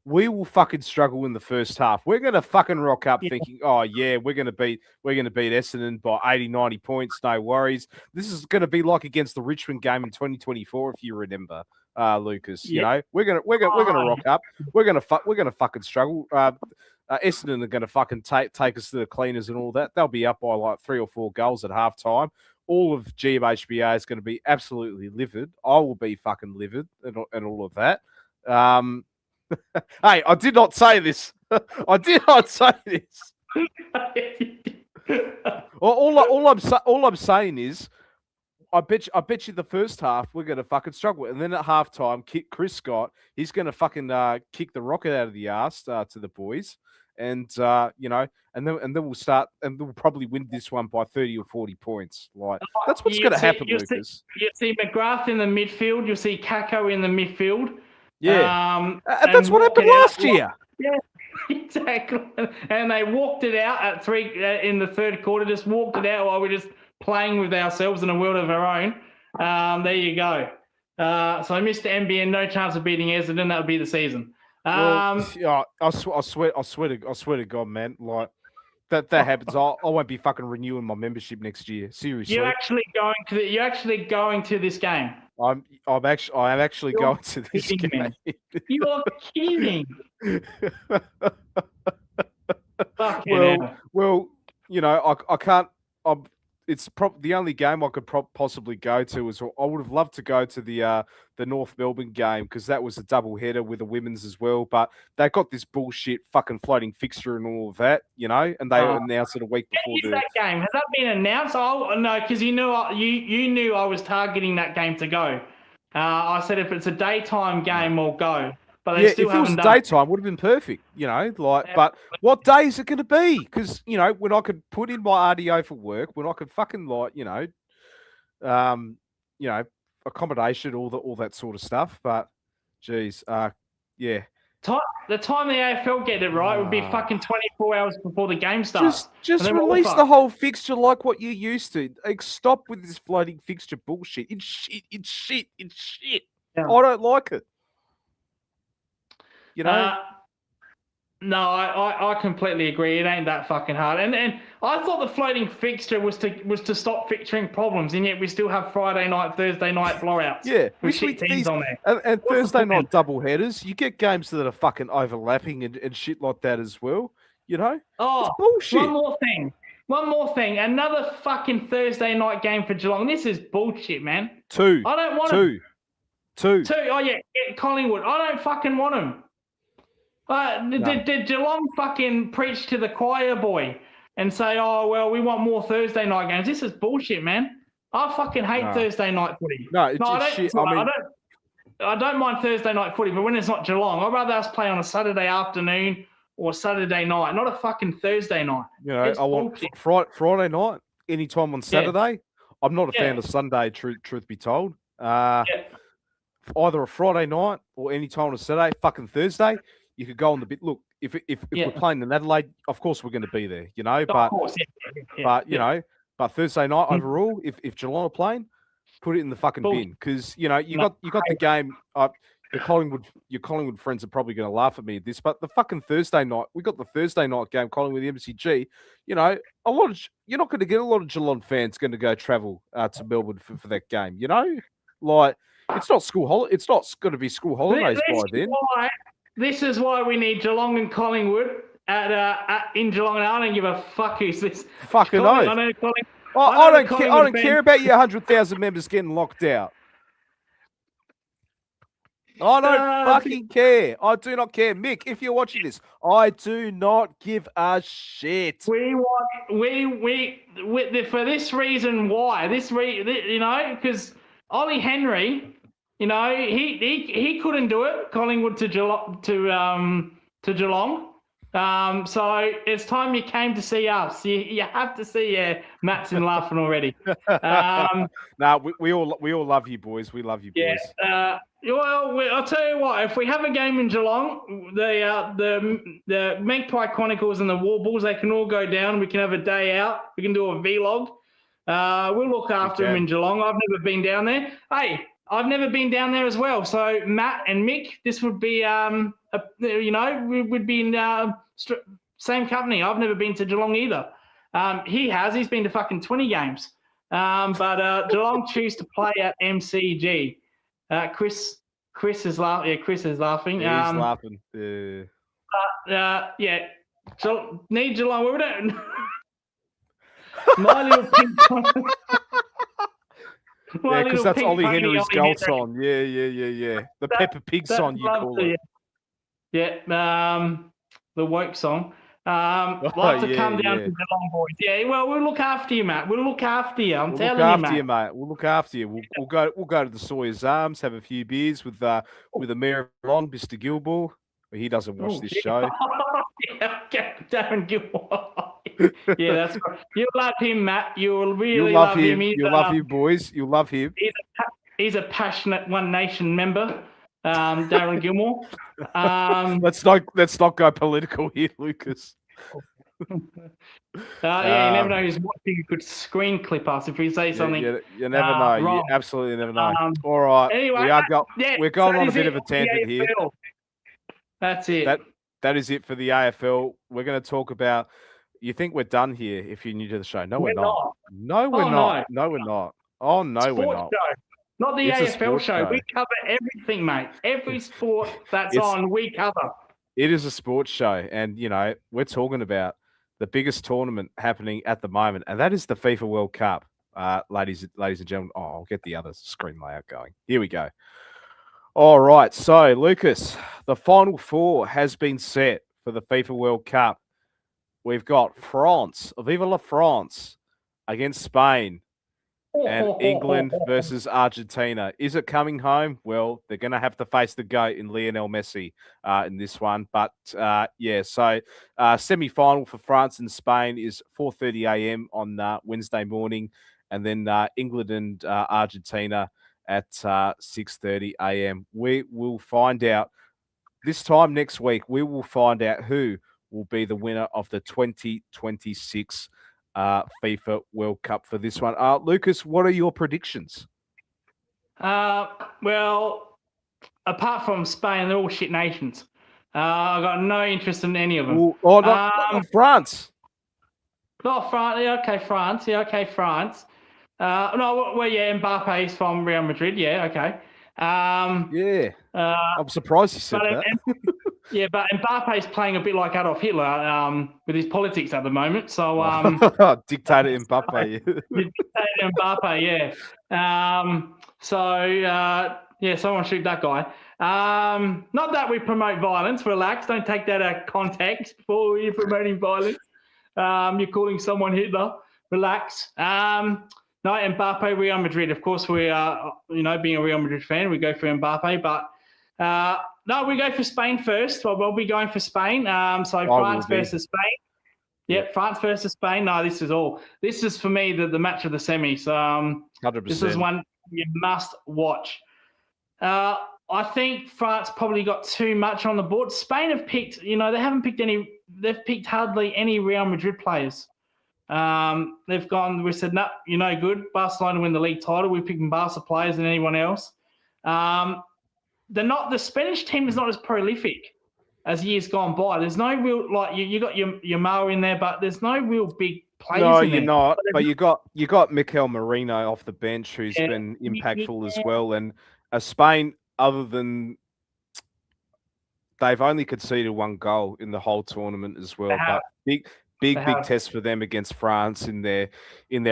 We will fucking struggle in the first half. We're gonna fucking rock up thinking, oh yeah, we're gonna beat Essendon by 80, 90 points, no worries. This is gonna be like against the Richmond game in 2024, if you remember, Lucas. You know, we're gonna rock up. We're gonna fucking struggle. Essendon are gonna fucking take us to the cleaners and all that. They'll be up by like 3 or 4 goals at halftime. All of GMHBA is going to be absolutely livid. I will be fucking livid and all of that. Hey, I did not say this. I did not say this. all I'm saying is, I bet you the first half we're going to fucking struggle, and then at halftime, Chris Scott, he's going to fucking kick the rocket out of the arse to the boys, and and then we'll start, and we'll probably win this one by 30 or 40 points. Like that's what's going to happen, Lucas. You see McGrath in the midfield. You see Kako in the midfield. Yeah, that's what happened last year. Yeah, Exactly. And they walked it out at 3 in the third quarter, just walked it out while we're just playing with ourselves in a world of our own. There you go. So Mr. NBN, no chance of beating Essendon. That would be the season. Yeah, I swear to God, man, like that happens. I won't be fucking renewing my membership next year. Seriously. You're actually going to this game. I am actually going to this kidding game. me. You're kidding. Well, you know, I can't. It's the only game I could possibly go to. Is I would have loved to go to the North Melbourne game because that was a double header with the women's as well. But they got this bullshit fucking floating fixture and all of that, you know, and they announced it a week before. Is that game? Has that been announced? Oh no, because you knew I was targeting that game to go. I said if it's a daytime game, I'll go. But they still haven't done it. If it was daytime, would have been perfect, you know. But what day is it going to be? Because you know, when I could put in my RDO for work, when I could fucking accommodation, all that sort of stuff. But, geez, yeah. The time the AFL get it right would be fucking 24 hours before the game starts. Just release the whole fixture like what you used to. Like, stop with this floating fixture bullshit. It's shit. Yeah. I don't like it. You know? No, I completely agree. It ain't that fucking hard. And I thought the floating fixture was to stop fixturing problems, and yet we still have Friday night, Thursday night blowouts. Yeah, with shit teams on there. And Thursday night double headers. You get games that are fucking overlapping and shit like that as well. You know? Oh, it's bullshit. One more thing. Another fucking Thursday night game for Geelong. This is bullshit, man. Two. I don't want Two. Oh yeah, Collingwood. I don't fucking want them. Did Geelong fucking preach to the choir boy and say, oh, well, we want more Thursday night games? This is bullshit, man. I fucking hate Thursday night footy. It's shit. I don't mind Thursday night footy, but when it's not Geelong, I'd rather us play on a Saturday afternoon or Saturday night, not a fucking Thursday night. You know, I want Friday night, anytime on Saturday. Yeah. I'm not a fan of Sunday, truth be told. Either a Friday night or any time on a Saturday, fucking Thursday. You could go on the bit. Look, if we're playing in Adelaide, of course we're going to be there, you know. But Thursday night overall, if Geelong are playing, put it in the fucking bin because you know you got the game. Your Collingwood friends are probably going to laugh at me at this, but the fucking Thursday night, we got the Thursday night game, Collingwood with the MCG. You know, you're not going to get a lot of Geelong fans going to go travel to Melbourne for that game. You know, like it's not It's not going to be school holidays by then. This is why we need Geelong and Collingwood in Geelong. And I don't give a fuck who's this. Fucking oath. I don't care about your 100,000 members getting locked out. I don't fucking care. I do not care. Mick, if you're watching this, I do not give a shit. For this reason, why? You know, because Ollie Henry. You know, he couldn't do it. Collingwood to Geelong. So it's time you came to see us. You have to see Matt's laughing already. We all love you boys. We love you boys. Yeah. I'll tell you what. If we have a game in Geelong, the Magpie Chronicles and the Warbles, they can all go down. We can have a day out. We can do a vlog. We'll look after them in Geelong. I've never been down there. Hey. I've never been down there as well. So Matt and Mick, this would be, we would be in same company. I've never been to Geelong either. He has. He's been to fucking 20 games. But Geelong choose to play at MCG. Chris is laughing. Yeah, Chris is laughing. Yeah, he's laughing. Need Geelong. We don't. My little pink. Yeah, because that's Ollie Henry's goal song. Yeah. The Peppa Pig song, you call it. Yeah, the woke song. Like to come down to Geelong, boys. Yeah, well, we'll look after you, Matt. We'll look after you. I'm telling you, mate. We'll look after you. We'll go to the Sawyer's Arms, have a few beers with the mayor of Geelong, Mr. Gilmore. He doesn't watch this show. Darren Gilmore. Yeah, that's right. You'll love him, Matt. You'll really love him. You'll love him, boys. You'll love him. He's a passionate One Nation member, Darren Gilmore. Let's not go political here, Lucas. Yeah, you never know who's watching. You could screen clip us if we say something. You never know. You wrong. absolutely never know. All right. Anyway, we're going on a bit of a tangent here. That's it. That is it for the AFL. We're going to talk about. You think we're done here if you're new to the show? No, we're not. No, we're not. No, we're not. Oh no, we're not. Show. Not the It's AFL show. We cover everything, mate. Every sport that's on, we cover. It is a sports show, and we're talking about the biggest tournament happening at the moment, and that is the FIFA World Cup, ladies and gentlemen. Oh, I'll get the other screen layout going. Here we go. All right, so Lucas, the final four has been set for the FIFA World Cup. We've got France, Viva la France, against Spain, and England versus Argentina. Is it coming home? Well, they're going to have to face the GOAT in Lionel Messi in this one. But, so semi-final for France and Spain is 4:30 a.m. on Wednesday morning. And then England and Argentina at 6:30 a.m. We will find out this time next week. We will find out who will be the winner of the 2026 FIFA World Cup for this one. Lucas, what are your predictions? Well, apart from Spain, they're all shit nations. I've got no interest in any of them. Not France. Not France. Yeah, okay, France. Yeah, okay, France. Mbappe is from Real Madrid. Yeah, okay. I'm surprised you said that. But Mbappe is playing a bit like Adolf Hitler with his politics at the moment. So, Dictator Mbappe. Dictator Mbappe, yeah. Someone shoot that guy. Not that we promote violence. Relax. Don't take that out of context before you're promoting violence. You're calling someone Hitler. Relax. No, Mbappe, Real Madrid. Of course, we are, being a Real Madrid fan, we go for Mbappe. But no, we go for Spain first. Well, we'll be going for Spain. France versus Spain. Yep, France versus Spain. No, this is for me the match of the semis. 100%. This is one you must watch. I think France probably got too much on the board. Spain have picked, they've picked hardly any Real Madrid players. They've gone, we said, no, you're no good. Barcelona win the league title. We're picking Barca players than anyone else. The Spanish team is not as prolific as years gone by. There's no real, you got your Mao in there, but there's no real big players in there. No, you're not. But you got Mikel Merino off the bench, who's been impactful as well. And Spain, other than they've only conceded one goal in the whole tournament as well. But big test for them against France in their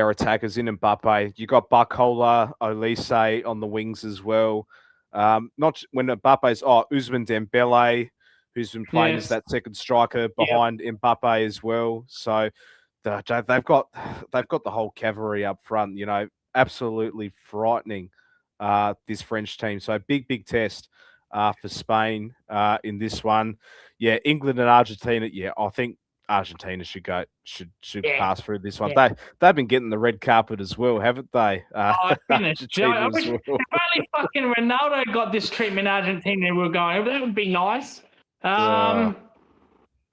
attackers in Mbappe. You got Barcola, Olise on the wings as well. Not when Mbappe's Ousmane Dembele, who's been playing as that second striker behind Mbappe as well. So they've got the whole cavalry up front. Absolutely frightening this French team. So big test for Spain in this one. Yeah, England and Argentina. Yeah, I think Argentina should pass through this one. They've been getting the red carpet as well, haven't they? Finished. If only fucking Ronaldo got this treatment, Argentina were going. That would be nice.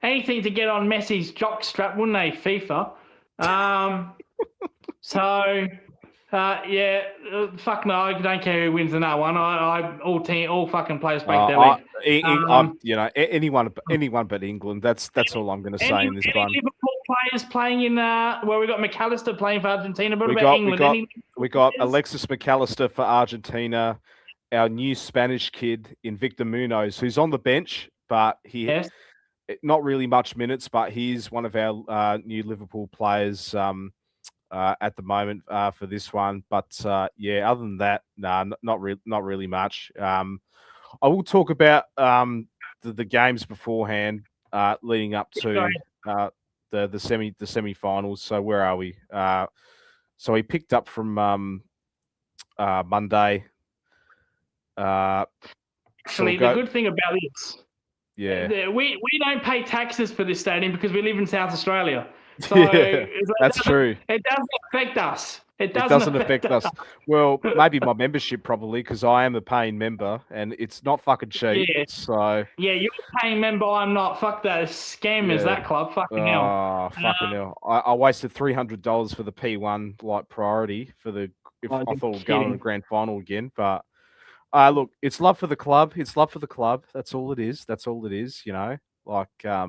Anything to get on Messi's jock strap, wouldn't they? FIFA. Fuck no, I don't care who wins in that one. All fucking players break their leg. Anyone but England. That's all I'm going to say in this one. Liverpool players playing in we got McAllister playing for Argentina. But about England? We got Alexis McAllister for Argentina. Our new Spanish kid, Invicta Munoz, who's on the bench, but not really much minutes, but he's one of our new Liverpool players. At the moment for this one, but other than that, not really much. I will talk about the games beforehand, leading up to the semi-finals. So where are we? So we picked up from Monday. Actually, the good thing about this, we don't pay taxes for this stadium because we live in South Australia. So that's true. It doesn't affect us. It It doesn't doesn't affect us. Well, maybe my membership probably because I am a paying member and it's not fucking cheap. Yeah. So Yeah, you're a paying member. I'm not. Fuck that. As scam as yeah. that club. Fucking hell. Oh, fucking hell. I wasted $300 for the P1 like priority for the if Oh, I you're thought we'd go in the kidding. grand final again. But look, it's love for the club. It's love for the club. That's all it is. That's all it is, you know. Like yeah.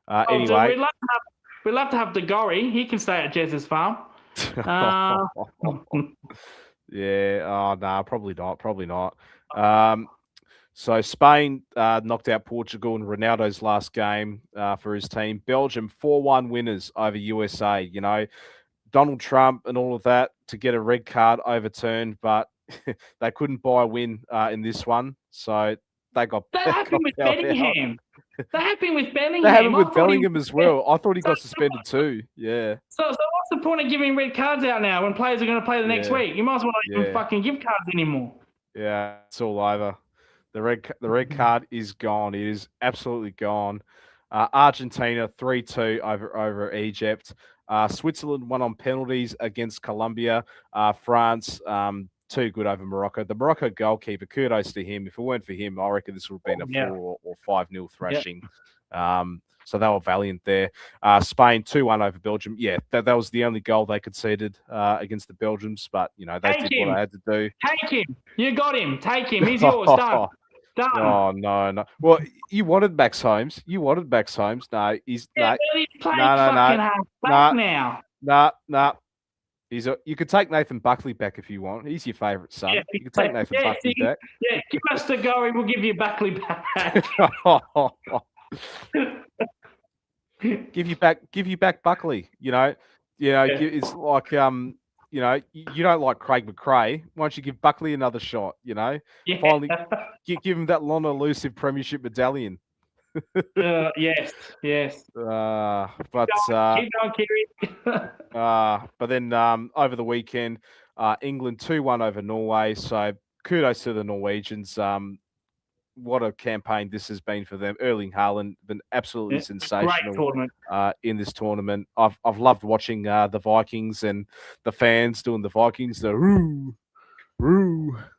Oh, dude, Anyway. we'd love to have the Gory. He can stay at Jez's farm. Yeah, oh no, probably not. Probably not. So Spain knocked out Portugal in Ronaldo's last game for his team. Belgium 4-1 winners over USA. You know, Donald Trump and all of that to get a red card overturned, but they couldn't buy a win in this one. So they got. That happened with Bellingham. That happened with Bellingham. That happened with Bellingham as well. I thought he got suspended too. Yeah. So what's the point of giving red cards out now when players are going to play the next week? You might as well not even fucking give cards anymore. Yeah, it's all over. The red card is gone. It is absolutely gone. Argentina 3-2 over Egypt. Switzerland won on penalties against Colombia. France too good over Morocco. The Morocco goalkeeper, kudos to him. If it weren't for him, I reckon this would have been a 4 or 5-0 thrashing. So they were valiant there. Spain 2-1 over Belgium. Yeah, that was the only goal they conceded against the Belgians, but you know they did what they had to do. Take him. You got him. Take him. He's yours. Done. Done. Oh no. Well, you wanted Max Holmes. No, he's yeah, he's playing now. Nah. You could take Nathan Buckley back if you want. He's your favourite son. You can take Nathan Buckley back. Yeah, give us the Gory. We'll give you Buckley back. Give you back Buckley. You know, it's like you know, you don't like Craig McRae. Why don't you give Buckley another shot? You know, finally give him that long elusive premiership medallion. Yes. But keep going, Kiri. but then over the weekend, England 2-1 over Norway. So kudos to the Norwegians. What a campaign this has been for them. Erling Haaland been absolutely sensational in this tournament. I've loved watching the Vikings and the fans doing the Vikings. The roo.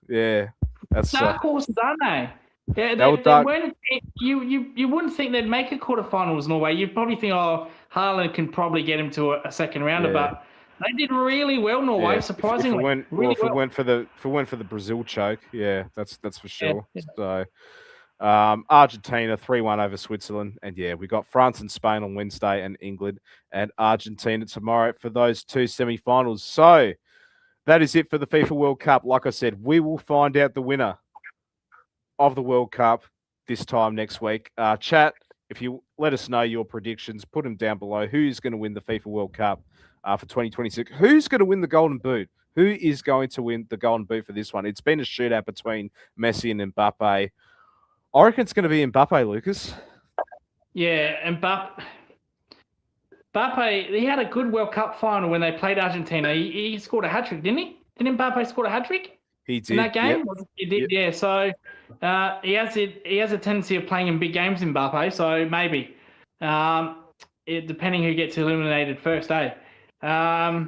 Yeah, that's dark horses, aren't they? Yeah, they weren't. You wouldn't think they'd make a quarterfinals Norway. You'd probably think, Haaland can probably get him to a second rounder, but they did really well, Norway. Surprisingly, if it weren't for the Brazil choke, that's for sure. Yeah. So, Argentina 3-1 over Switzerland, and we got France and Spain on Wednesday, and England and Argentina tomorrow for those two semi-finals. So that is it for the FIFA World Cup. Like I said, we will find out the winner of the World Cup this time next week. Chat, if you let us know your predictions, put them down below. Who's going to win the FIFA World Cup for 2026? Who's going to win the Golden Boot? Who is going to win the Golden Boot for this one? It's been a shootout between Messi and Mbappe. I reckon it's going to be Mbappe, Lucas. Yeah, Mbappe, he had a good World Cup final when they played Argentina. He scored a hat-trick, didn't he? Didn't Mbappe score a hat-trick? He did. In that game? Yep. He did, yeah. So he has a tendency of playing in big games, Mbappe, so maybe. Depending who gets eliminated first, eh? I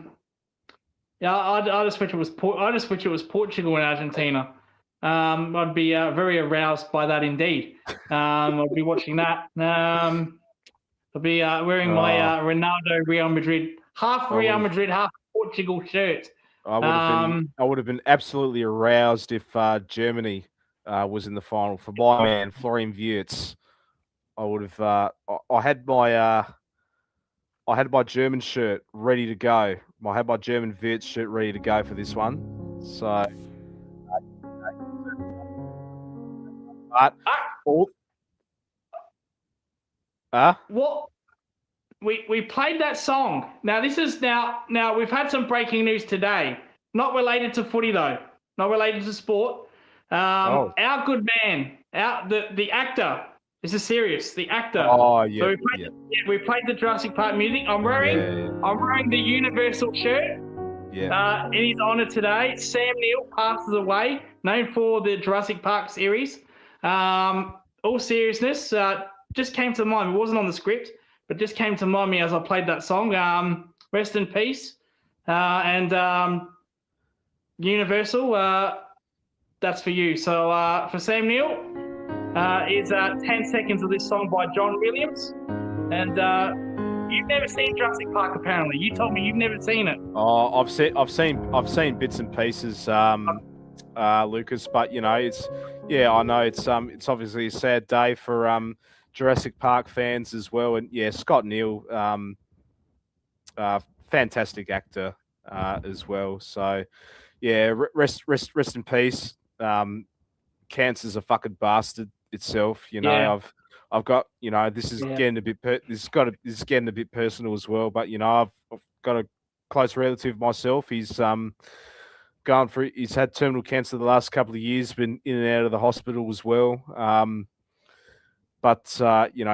just wish it was Portugal and Argentina. I'd be very aroused by that indeed. I'd be watching that. I'd be wearing my Ronaldo Real Madrid, half Real Madrid, half Portugal shirt. I would have been absolutely aroused if Germany was in the final. For my man, Florian Wirtz, I would have. I had my German shirt ready to go. I had my German Wirtz shirt ready to go for this one. So, what? We played that song. Now this is now we've had some breaking news today. Not related to footy though. Not related to sport. Our good man, the actor. This is serious. The actor. Oh yeah. So we played the Jurassic Park music. I'm wearing the Universal shirt. Yeah. In his honour today, Sam Neill passes away, known for the Jurassic Park series. All seriousness, just came to mind. It wasn't on the script, but just came to mind me as I played that song. rest in peace. And Universal, that's for you. So for Sam Neill, is 10 seconds of this song by John Williams. And you've never seen Jurassic Park, apparently. You told me you've never seen it. Oh, I've seen bits and pieces, Lucas. But I know it's obviously a sad day for Jurassic Park fans as well. And yeah, Scott Neal, fantastic actor as well. So yeah, rest in peace. Cancer's a fucking bastard itself. Yeah. I've got this is getting a bit this is getting a bit personal as well. But I've got a close relative myself. He's he's had terminal cancer the last couple of years, been in and out of the hospital as well. But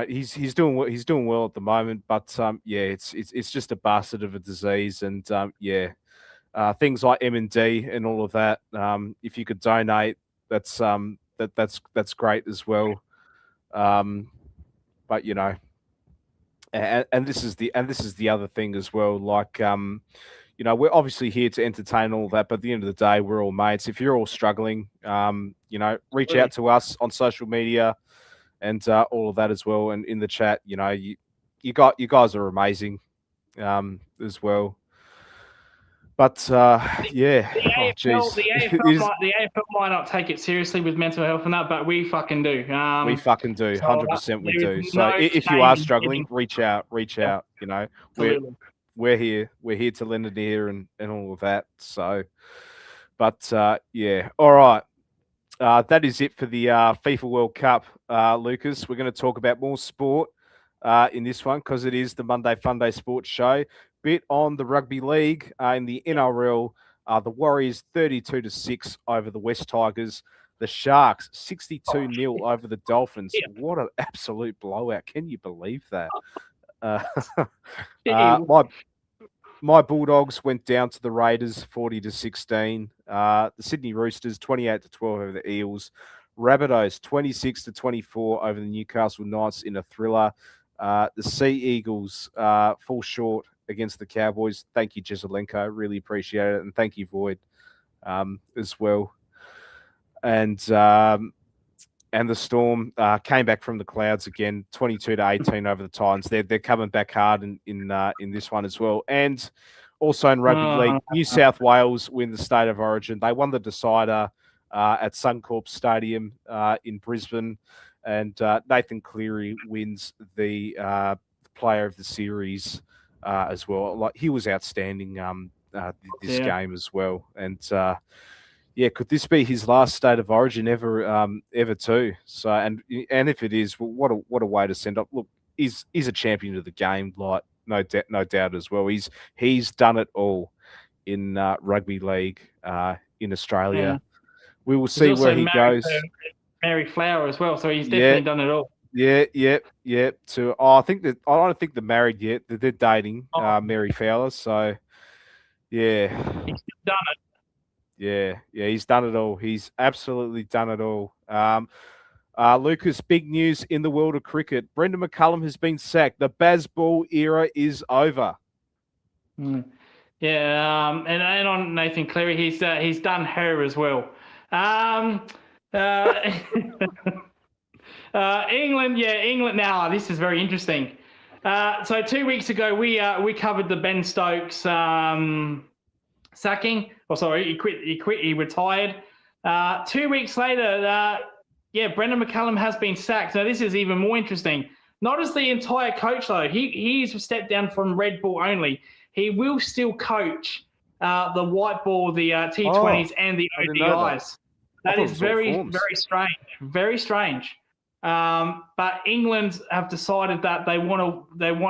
he's doing well at the moment. But it's just a bastard of a disease, and things like M&D and all of that. If you could donate, that's great as well. But and this is the other thing as well. Like we're obviously here to entertain all that, but at the end of the day, we're all mates. If you're all struggling, reach out to us on social media and all of that as well, and in the chat. You guys are amazing as well. But the AFL might not take it seriously with mental health and that, but we fucking do. We fucking do, 100%. We do. So if you are struggling, reach out. We're here to lend an ear and all of that. So, but all right. That is it for the FIFA World Cup, Lucas. We're going to talk about more sport in this one because it is the Monday FUNDAY Sports Show. Bit on the rugby league in the NRL. The Warriors 32-6 over the West Tigers. The Sharks 62-0 over the Dolphins. Yeah. What an absolute blowout! Can you believe that? My Bulldogs went down to the Raiders 40-16. The Sydney Roosters 28-12 over the Eels. Rabbitohs 26-24 over the Newcastle Knights in a thriller. The Sea Eagles fall short against the Cowboys. Thank you, Jezelenko. Really appreciate it. And thank you, Void, as well. And the Storm came back from the clouds again, 22-18 over the Titans. They're coming back hard in this one as well. And also in rugby league, New South Wales win the State of Origin. They won the decider at Suncorp Stadium in Brisbane. And Nathan Cleary wins the Player of the Series as well. Like, he was outstanding this game as well. And could this be his last State of Origin ever too? So and if it is, what a way to send up. Look, he's a champion of the game, like no doubt as well. He's done it all in rugby league in Australia. Yeah. We will see where he goes. Mary Flower as well, so he's definitely done it all. Yeah. So I don't think they're married yet. They're dating Mary Fowler. So yeah, he's done it. Yeah, he's done it all. He's absolutely done it all. Lucas, big news in the world of cricket. Brendan McCullum has been sacked. The Bazball era is over. Yeah, and on Nathan Cleary, he's done her as well. England. Now, this is very interesting. So 2 weeks ago, we covered the Ben Stokes sacking. He retired. 2 weeks later, Brendan McCullum has been sacked. Now, this is even more interesting. Not as the entire coach, though. He's stepped down from red ball only. He will still coach the white ball, the T20s, and the ODIs. That is very, very strange. Very strange. But England have decided that they want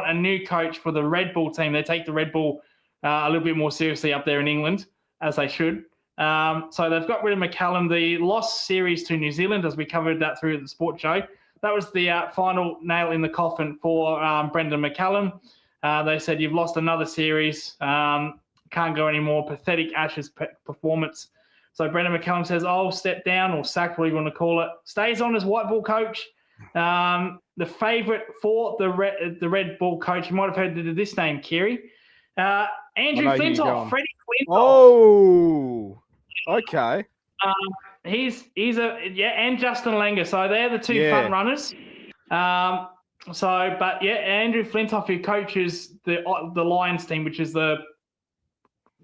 a new coach for the red ball team. They take the red ball a little bit more seriously up there in England, as they should. So they've got rid of McCullum. The lost series to New Zealand, as we covered that through the sports show, that was the final nail in the coffin for Brendan McCullum. They said, you've lost another series. Can't go anymore. Pathetic Ashes performance. So Brendan McCullum says, I'll step down, or sacked, whatever you want to call it. Stays on as white ball coach. The favourite for the red ball coach, you might have heard of this name, Kiri. Andrew I know who you're Flintoff, going. Freddie Flintoff. Oh, okay. He's and Justin Langer. So they're the two Yeah. front runners. But Andrew Flintoff, who coaches the Lions team, which is the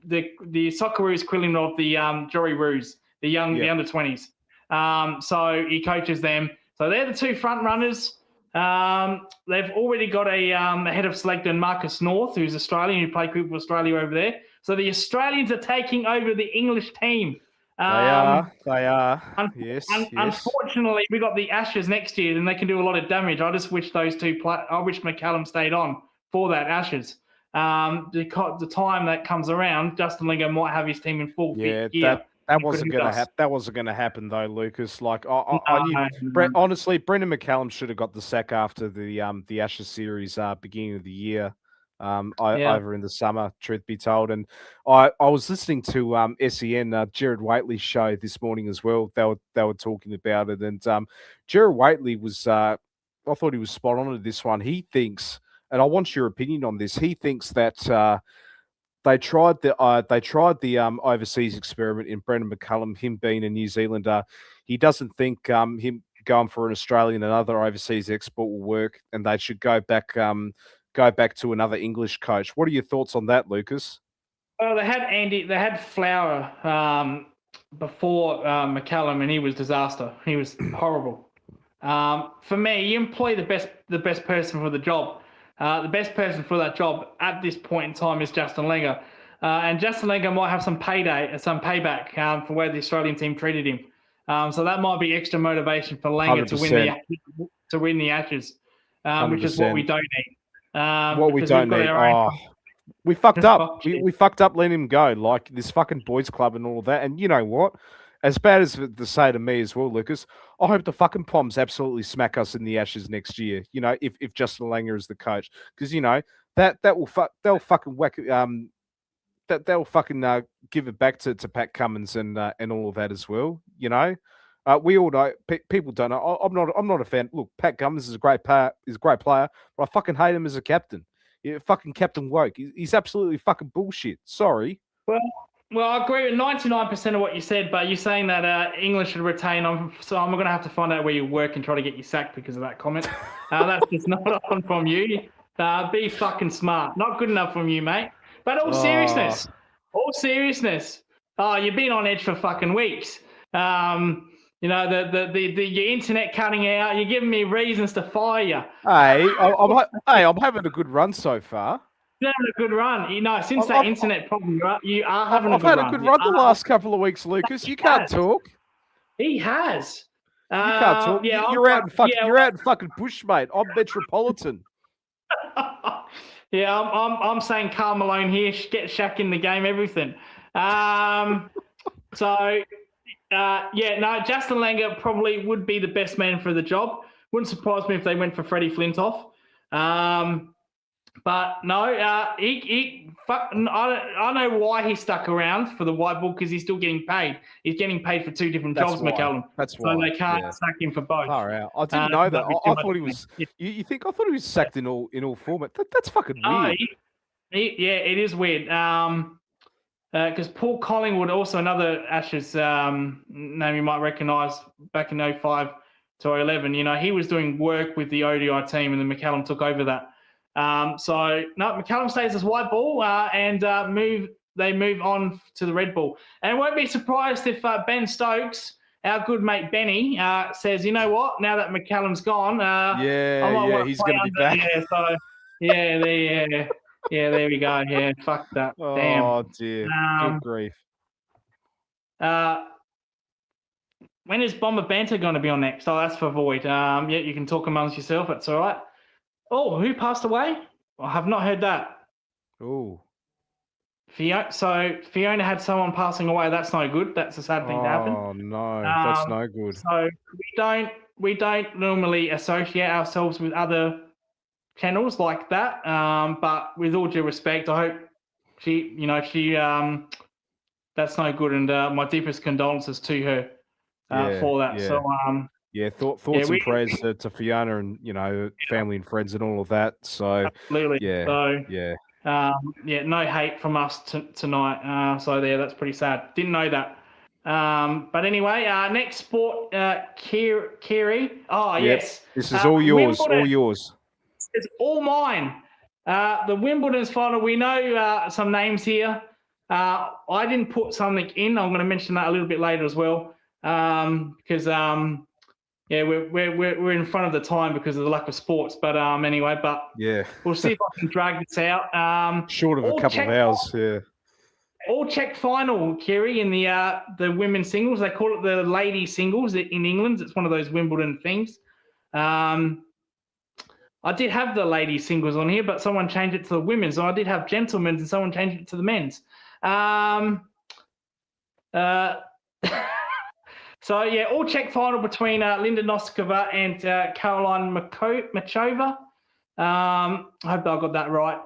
Socceroos equivalent of the Jory-Roos, the under 20s. So he coaches them. So they're the two front runners. They've already got a head of selector, Marcus North, who's Australian, who played cricket for Australia over there. So the Australians are taking over the English team. They are. Yes. Unfortunately, we got the Ashes next year, and they can do a lot of damage. I just wish those two I wish McCallum stayed on for that Ashes. The time that comes around, Justin Langer might have his team in full fit gear. That wasn't going to happen. That wasn't going to happen though, Lucas. Like I knew. Honestly, Brendan McCallum should have got the sack after the Ashes series beginning of the year. Over in the summer, truth be told. And I was listening to SEN, Jared Waitley's show this morning as well. They were talking about it, and Jared Waitley was I thought he was spot on at this one. He thinks, and I want your opinion on this. He thinks that they tried the overseas experiment in Brendan McCullum, him being a New Zealander. He doesn't think him going for an Australian and other overseas export will work, and they should go back to another English coach. What are your thoughts on that, Lucas? Well, they had Flower before McCallum, and he was disaster. He was horrible. For me, you employ the best person for the job. The best person for that job at this point in time is Justin Langer. And Justin Langer might have some payback for where the Australian team treated him. So that might be extra motivation for Langer 100%. to win the Ashes, which is what we don't need. What we don't need. We fucked up. We fucked up letting him go. Like this fucking boys club and all that. And you know what? As bad as to say to me as well, Lucas, I hope the fucking Poms absolutely smack us in the Ashes next year. You know, if Justin Langer is the coach, because you know they'll fucking whack they'll fucking give it back to Pat Cummins and all of that as well. You know, we all know people don't know. I'm not a fan. Look, Pat Cummins is a great player. But I fucking hate him as a captain. Yeah, fucking Captain Woke. He's absolutely fucking bullshit. Sorry. Well, I agree with 99% of what you said, but you're saying that England should retain. So I'm going to have to find out where you work and try to get you sacked because of that comment. That's just not on from you. Be fucking smart. Not good enough from you, mate. But all seriousness, you've been on edge for fucking weeks. You know, your internet cutting out. You're giving me reasons to fire you. I'm having a good run so far. You're having a good run. You know, since that internet problem, you are having a good run. I've had a good run the last couple of weeks, Lucas. You can't talk. He has. You can't talk. Yeah, you're out in fucking bush, mate. I'm metropolitan. Yeah, I'm saying Karl Malone here. Get Shaq in the game. Everything. Justin Langer probably would be the best man for the job. Wouldn't surprise me if they went for Freddie Flintoff. But no, I don't know why he stuck around for the white ball because he's still getting paid. He's getting paid for two different jobs, McCallum. That's why. So they can't sack him for both. Far out. I didn't know that. I thought he was. You think? I thought he was sacked in all format. That's fucking weird. It is weird. Because Paul Collingwood, also another Ashes name you might recognise back in 05 to 11. You know, he was doing work with the ODI team, and then McCallum took over that. McCallum stays as white ball and they move on to the red ball. And won't be surprised if Ben Stokes, our good mate Benny, says, you know what, now that McCallum's gone, he's going to be back. There we go. Yeah, fuck that. Damn. Oh, dear. Good grief. When is Bomber Banter going to be on next? Oh, that's for Void. You can talk amongst yourself. That's all right. Oh, who passed away? I have not heard that. Oh. So Fiona had someone passing away. That's no good. That's a sad thing to happen. Oh no, that's no good. So we don't normally associate ourselves with other channels like that. But with all due respect, I hope she that's no good. And my deepest condolences to her for that. Yeah. So thoughts and prayers to Fiona and family and friends and all of that. So absolutely. Yeah. Yeah, no hate from us tonight. So there, that's pretty sad. Didn't know that. But anyway, next sport, Kiri. Oh, Yep. yes. This is all yours. Wimbledon. All yours. It's all mine. The Wimbledon's final. We know some names here. I didn't put something in. I'm going to mention that a little bit later as well, because yeah, we're in front of the time because of the lack of sports. But anyway, yeah, we'll see if I can drag this out. Short of a couple of hours. Yeah. All check final, Kiri, in the women's singles. They call it the lady singles in England. It's one of those Wimbledon things. I did have the ladies singles on here, but someone changed it to the women's. So I did have gentlemen's, and someone changed it to the men's. So yeah, all check final between Linda Noskova and Caroline Machova. I hope I got that right.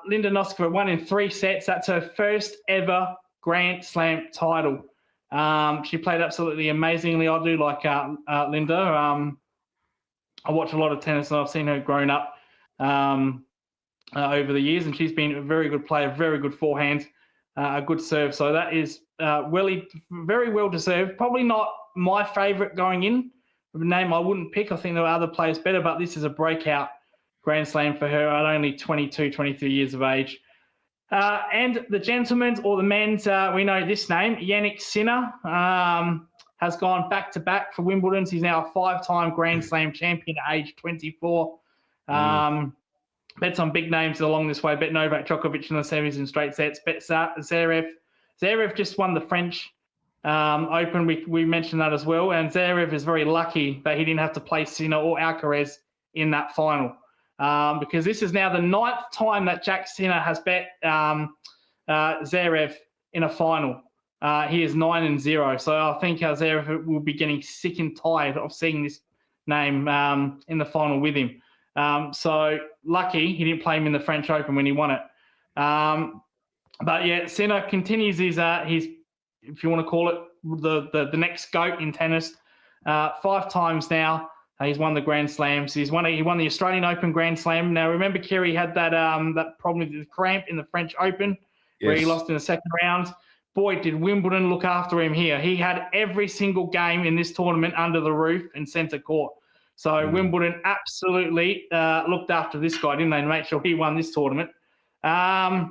Linda Noskova won in 3 sets. That's her first ever Grand Slam title. She played absolutely amazingly. I do like Linda. I watch a lot of tennis, and I've seen her grown up over the years, and she's been a very good player, very good forehand, a good serve. So that is very well deserved. Probably not my favourite going in. A name I wouldn't pick. I think there are other players better, but this is a breakout Grand Slam for her at only 22, 23 years of age. And the gentlemen's or the men's, we know this name, Yannick Sinner, has gone back-to-back for Wimbledon. He's now a 5-time Grand Slam champion at age 24. Bet some big names along this way. Bet Novak Djokovic in the semis in straight sets. Bet Zverev. Zverev just won the French Open. We mentioned that as well. And Zverev is very lucky that he didn't have to play Sinner or Alcaraz in that final. Because this is now the 9th time that Jack Sinner has bet Zverev in a final. He is 9-0. So I think Zverev will be getting sick and tired of seeing this name in the final with him. So lucky he didn't play him in the French Open when he won it. But yeah, Sinner continues his, if you want to call it, the next GOAT in tennis. 5 times now. He's won the Grand Slams. He won the Australian Open Grand Slam. Now, remember, Kiri had that problem with the cramp in the French Open, where he lost in the second round. Boy, did Wimbledon look after him here. He had every single game in this tournament under the roof in centre court. So Wimbledon absolutely looked after this guy, didn't they, to make sure he won this tournament. The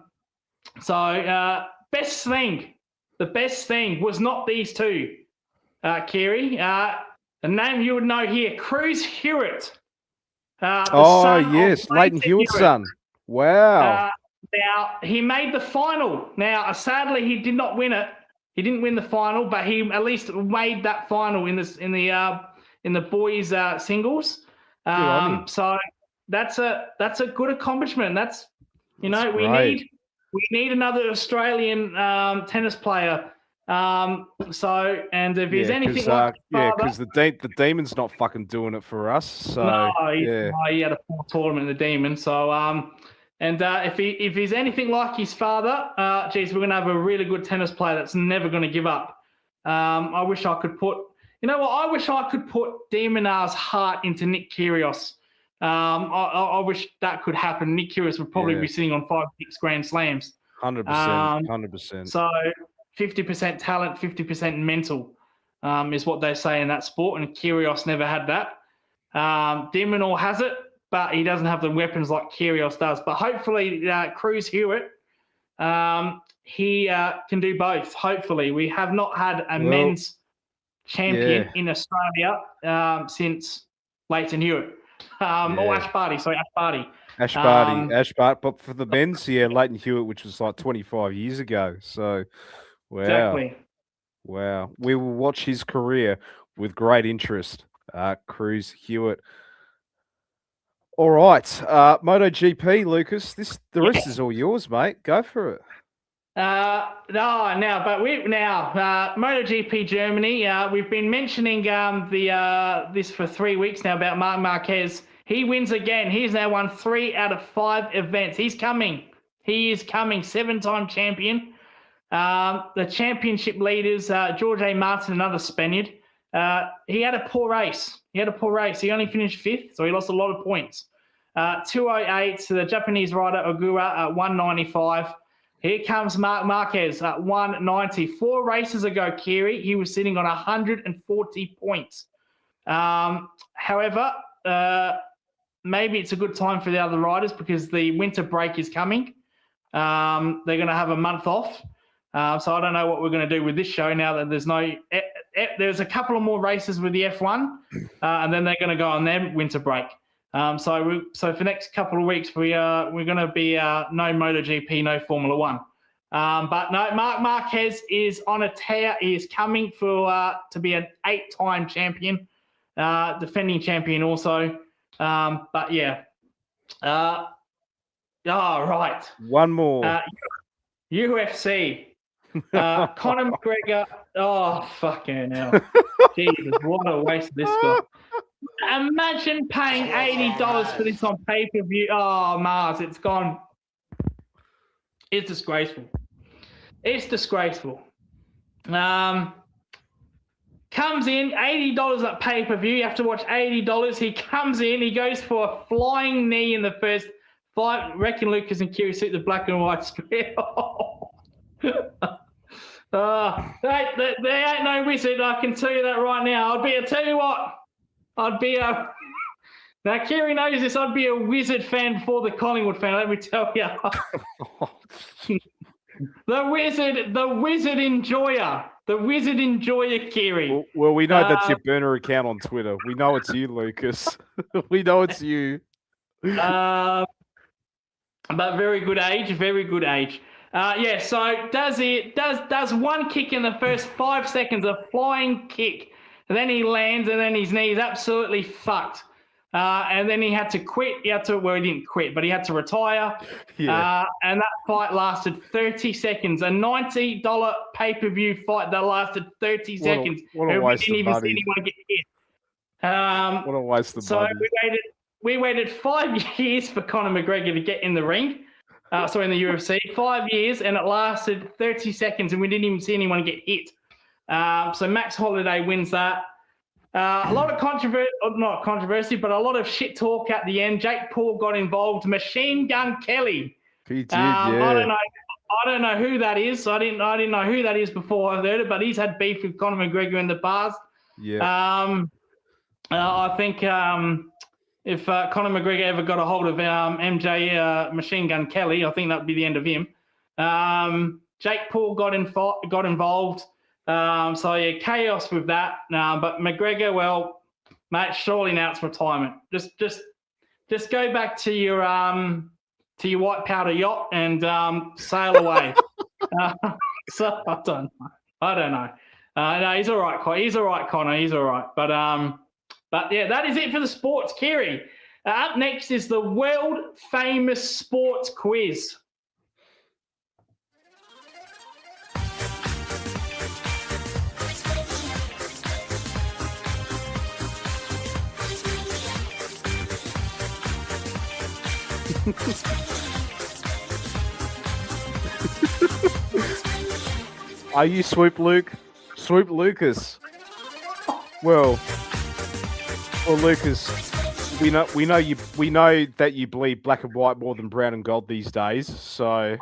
best thing was not these two, Kiri. The name you would know here, Cruz Hewitt. Yes, Leighton Hewitt's son. Wow. Now, he made the final. Now, sadly, he did not win it. He didn't win the final, but he at least made that final in the boys' singles. So that's a good accomplishment. That's we need another Australian tennis player. And if he's anything like because the Demon's not fucking doing it for us. So no, he had a poor tournament in the Demon. So if he's anything like his father, we're gonna have a really good tennis player that's never gonna give up. I wish I could put, I wish I could put Demonar's heart into Nick Kyrgios. I wish that could happen. Nick Kyrgios would probably be sitting on 5-6 Grand Slams. 100%. 100%. So 50% talent, 50% mental is what they say in that sport, and Kyrgios never had that. Demonor has it, but he doesn't have the weapons like Kyrgios does. But hopefully, Cruz Hewitt, he can do both. Hopefully, we have not had a men's champion in Australia since Leighton Hewitt. Or Ash Barty. Sorry, Ash Barty. Ash Barty. But for the men's, Leighton Hewitt, which was like 25 years ago. So, wow. Exactly. Wow. We will watch his career with great interest. Cruz Hewitt. All right. MotoGP, Lucas. The rest is all yours, mate. Go for it. MotoGP Germany. We've been mentioning this for 3 weeks now about Marc Marquez. He wins again. He's now won 3 out of 5 events. He's coming. He is coming. 7-time champion. The championship leaders, George A. Martin, another Spaniard. He had a poor race. He only finished 5th, so he lost a lot of points. 208 to the Japanese rider Ogura at 195. Here comes Mark Marquez at 190. 4 races ago, Kiri, he was sitting on 140 points. However, maybe it's a good time for the other riders because the winter break is coming. They're going to have a month off. So I don't know what we're going to do with this show now that there's a couple of more races with the F1, and then they're going to go on their winter break. So for the next couple of weeks, we're going to be no MotoGP, no Formula One. But no, Mark Marquez is on a tear. He is coming to be an 8-time champion, defending champion also. But yeah. Right. One more. UFC. Conor McGregor. Oh, fucking hell. Jesus, what a waste of this guy. Imagine paying $80 for this on pay-per-view. Oh, Mars, it's gone. It's disgraceful. It's disgraceful. Comes in, $80 at pay-per-view. You have to watch $80. He comes in, he goes for a flying knee in the first 5. Reckon Lucas and Kiri suit the black and white square. There ain't no wizard, I can tell you that right now. Now Kiri knows this, I'd be a Wizard fan before the Collingwood fan, let me tell you. The Wizard enjoyer. The Wizard enjoyer, Kiri. Well, we know that's your burner account on Twitter. We know it's you, Lucas. We know it's you. But very good age, very good age. So does one kick in the first 5 seconds, a flying kick. And then he lands, and then his knee is absolutely fucked. And then he had to quit. He didn't quit, but he had to retire. Yeah. And that fight lasted 30 seconds. A $90 pay-per-view fight that lasted 30 seconds. What a waste didn't of even money. see anyone get hit. What a waste of money. So we waited 5 years for Conor McGregor to get in the ring. In the UFC. 5 years, and it lasted 30 seconds, and we didn't even see anyone get hit. So Max Holiday wins that. A lot of not controversy, but a lot of shit talk at the end. Jake Paul got involved. Machine Gun Kelly. He did, yeah. I don't know who that is. I didn't know who that is before I heard it, but he's had beef with Conor McGregor in the past. Yeah. I think if Conor McGregor ever got a hold of MJ Machine Gun Kelly, I think that would be the end of him. Jake Paul got involved. Chaos with that. But McGregor, well, mate, surely now it's retirement. Just go back to your white powder yacht and sail away. So I don't know. No, he's all right. He's all right, Connor. He's all right. But yeah, that is it for the sports, Kiri. Up next is the world famous sports quiz. Are you Swoop Luke? Swoop Lucas. Well, Lucas, we know that you bleed black and white more than brown and gold these days. So,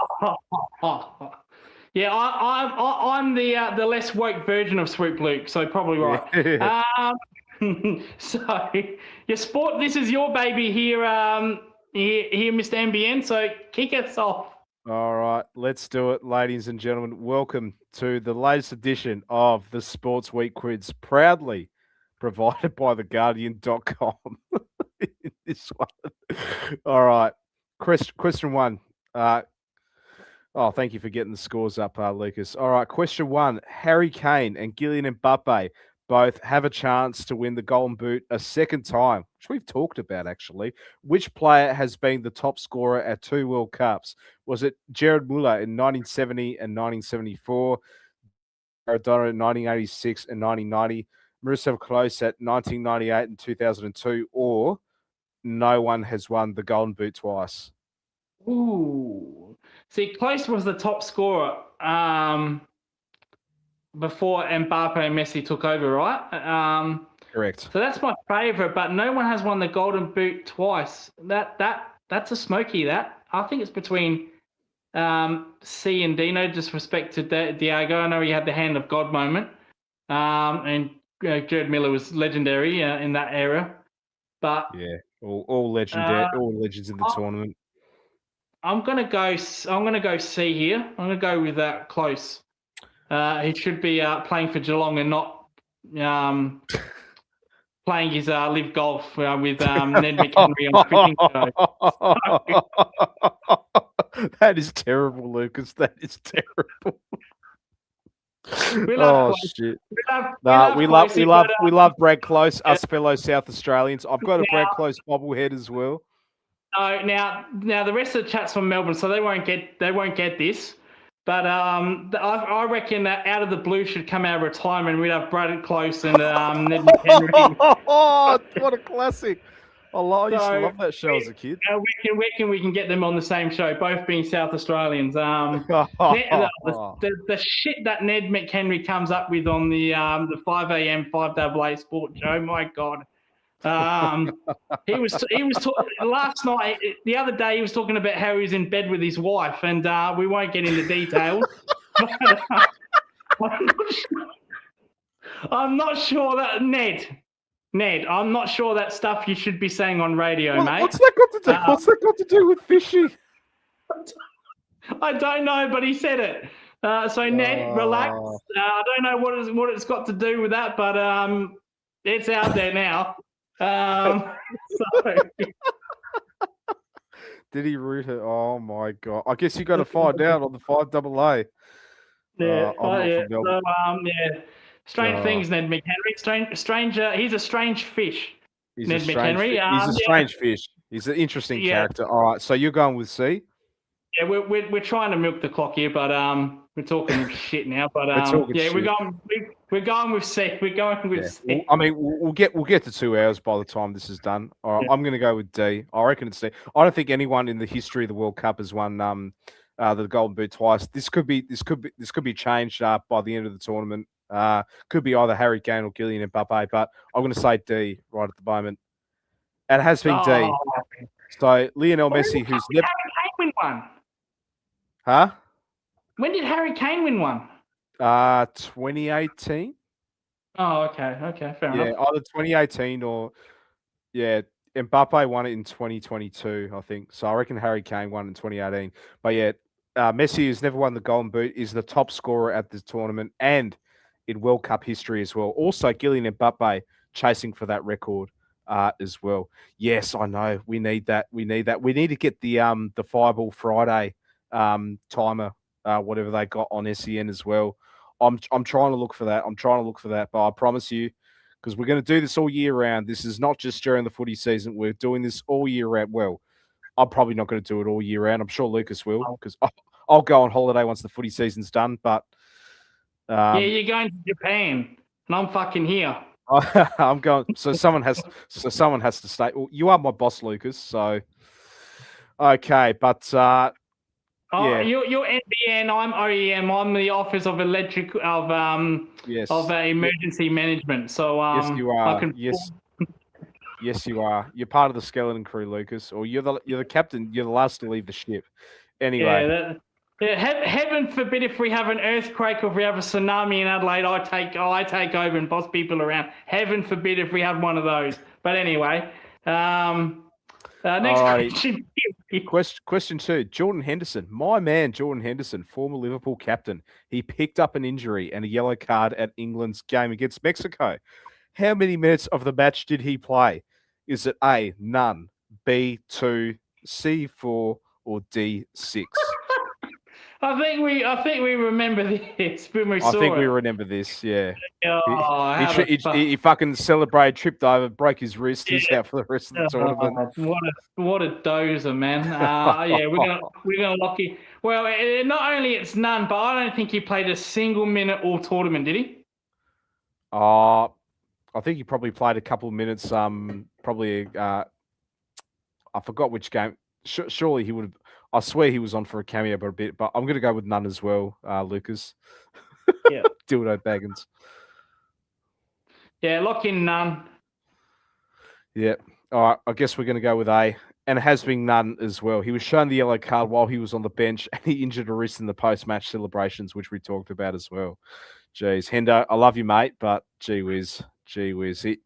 yeah, I'm the less woke version of Swoop Luke. So probably right. Yeah. So your sport. This is your baby here, here, Mr. MBN. So kick us off. All right, let's do it, ladies and gentlemen. Welcome to the latest edition of the Sports Week Quiz, proudly provided by theguardian.com. This one. All right. Question 1. Thank you for getting the scores up, Lucas. All right. Question 1. Harry Kane and Kylian Mbappe both have a chance to win the Golden Boot a second time, which we've talked about, actually. Which player has been the top scorer at 2 World Cups? Was it Gerard Muller in 1970 and 1974, Maradona in 1986 and 1990, Miroslav Klose at 1998 and 2002, or no one has won the Golden Boot twice? Ooh. See, Klose was the top scorer before Mbappe and Messi took over, right? Correct. So that's my favourite, but no one has won the Golden Boot twice. That's a smoky. That I think it's between C and D. No disrespect to Diego. I know he had the hand of God moment, and Jared Miller was legendary in that era. But Yeah, all legends in the tournament. I'm gonna go C here. I'm gonna go with that close. He should be playing for Geelong and not playing his live golf with Ned McHenry on the fishing show. That is terrible, Lucas. That is terrible. We love Oh Close. shit! We love Brad Close, us fellow South Australians. I've got a Brad Close bobblehead as well. Now the rest of the chat's from Melbourne, so they won't get this. But I reckon that Out of the Blue should come out of retirement. We'd have Brad Close and Ned McHenry. Oh, what a classic! I used to love that show as a kid. Where can we get them on the same show, both being South Australians? The shit that Ned McHenry comes up with on the 5 a.m. 5AA sport show, my God. He was talking last night. The other day, he was talking about how he was in bed with his wife, and we won't get into details. I'm not sure that Ned, I'm not sure that stuff you should be saying on radio, mate. What's that got to do? What's that got to do with fishing? I don't know, but he said it. So Ned, relax. I don't know what it's got to do with that, but it's out there now. Did he root it? Oh my God! I guess you got to find out on the 5AA. Yeah, Strange things, Ned McHenry. Strange. He's a strange fish. Ned McHenry. He's a strange fish. He's an interesting character. All right, so you're going with C? Yeah, we're trying to milk the clock here, but we're talking shit now. But shit. we're going with C. We're going with C. I mean, we'll get to 2 hours by the time this is done. All right, I'm going to go with D. I reckon it's D. I don't think anyone in the history of the World Cup has won the Golden Boot twice. This could be changed by the end of the tournament. Could be either Harry Kane or Kylian Mbappe, but I'm going to say D right at the moment. And it has been D. So Lionel Messi, who's never Harry Kane win one. Huh? When did Harry Kane win one? 2018. Oh, okay, fair enough. Yeah, either 2018 or Mbappe won it in 2022, I think. So I reckon Harry Kane won in 2018. But yeah, Messi, who's never won the Golden Boot, is the top scorer at this tournament and in World Cup history as well. Also, Kylian Mbappe chasing for that record as well. Yes, I know. We need that. We need to get the Fireball Friday timer, whatever they got on SEN as well. I'm trying to look for that. But I promise you, because we're going to do this all year round. This is not just during the footy season. We're doing this all year round. Well, I'm probably not going to do it all year round. I'm sure Lucas will, because I'll go on holiday once the footy season's done. But you're going to Japan, and I'm fucking here. I'm going. So someone has to stay. Well, you are my boss, Lucas. So okay, but you're NBN. I'm OEM. I'm the Office of Emergency Management. So yes, you are. Yes, you are. You're part of the skeleton crew, Lucas, or you're the captain. You're the last to leave the ship. Anyway. Heaven forbid if we have an earthquake or if we have a tsunami in Adelaide, I take over and boss people around. Heaven forbid if we have one of those. But anyway, next question. Question 2. Jordan Henderson, my man, Jordan Henderson, former Liverpool captain. He picked up an injury and a yellow card at England's game against Mexico. How many minutes of the match did he play? Is it A, none, B, 2, C, 4, or D, 6? I think we remember this when we saw it. I think we remember this, yeah. Oh, he fucking celebrated, tripped over, broke his wrist. He's out for the rest of the tournament. What a dozer, man. We're gonna lock him. Well, not only it's none, but I don't think he played a single minute all tournament, did he? I think he probably played a couple of minutes. I forgot which game. Surely he would have. I swear he was on for a cameo for a bit, but I'm going to go with none as well, Lucas. Yeah. Dildo Baggins. Yeah, lock in none. Yeah. All right. I guess we're going to go with A. And it has been none as well. He was shown the yellow card while he was on the bench, and he injured a wrist in the post-match celebrations, which we talked about as well. Jeez, Hendo, I love you, mate, but gee whiz.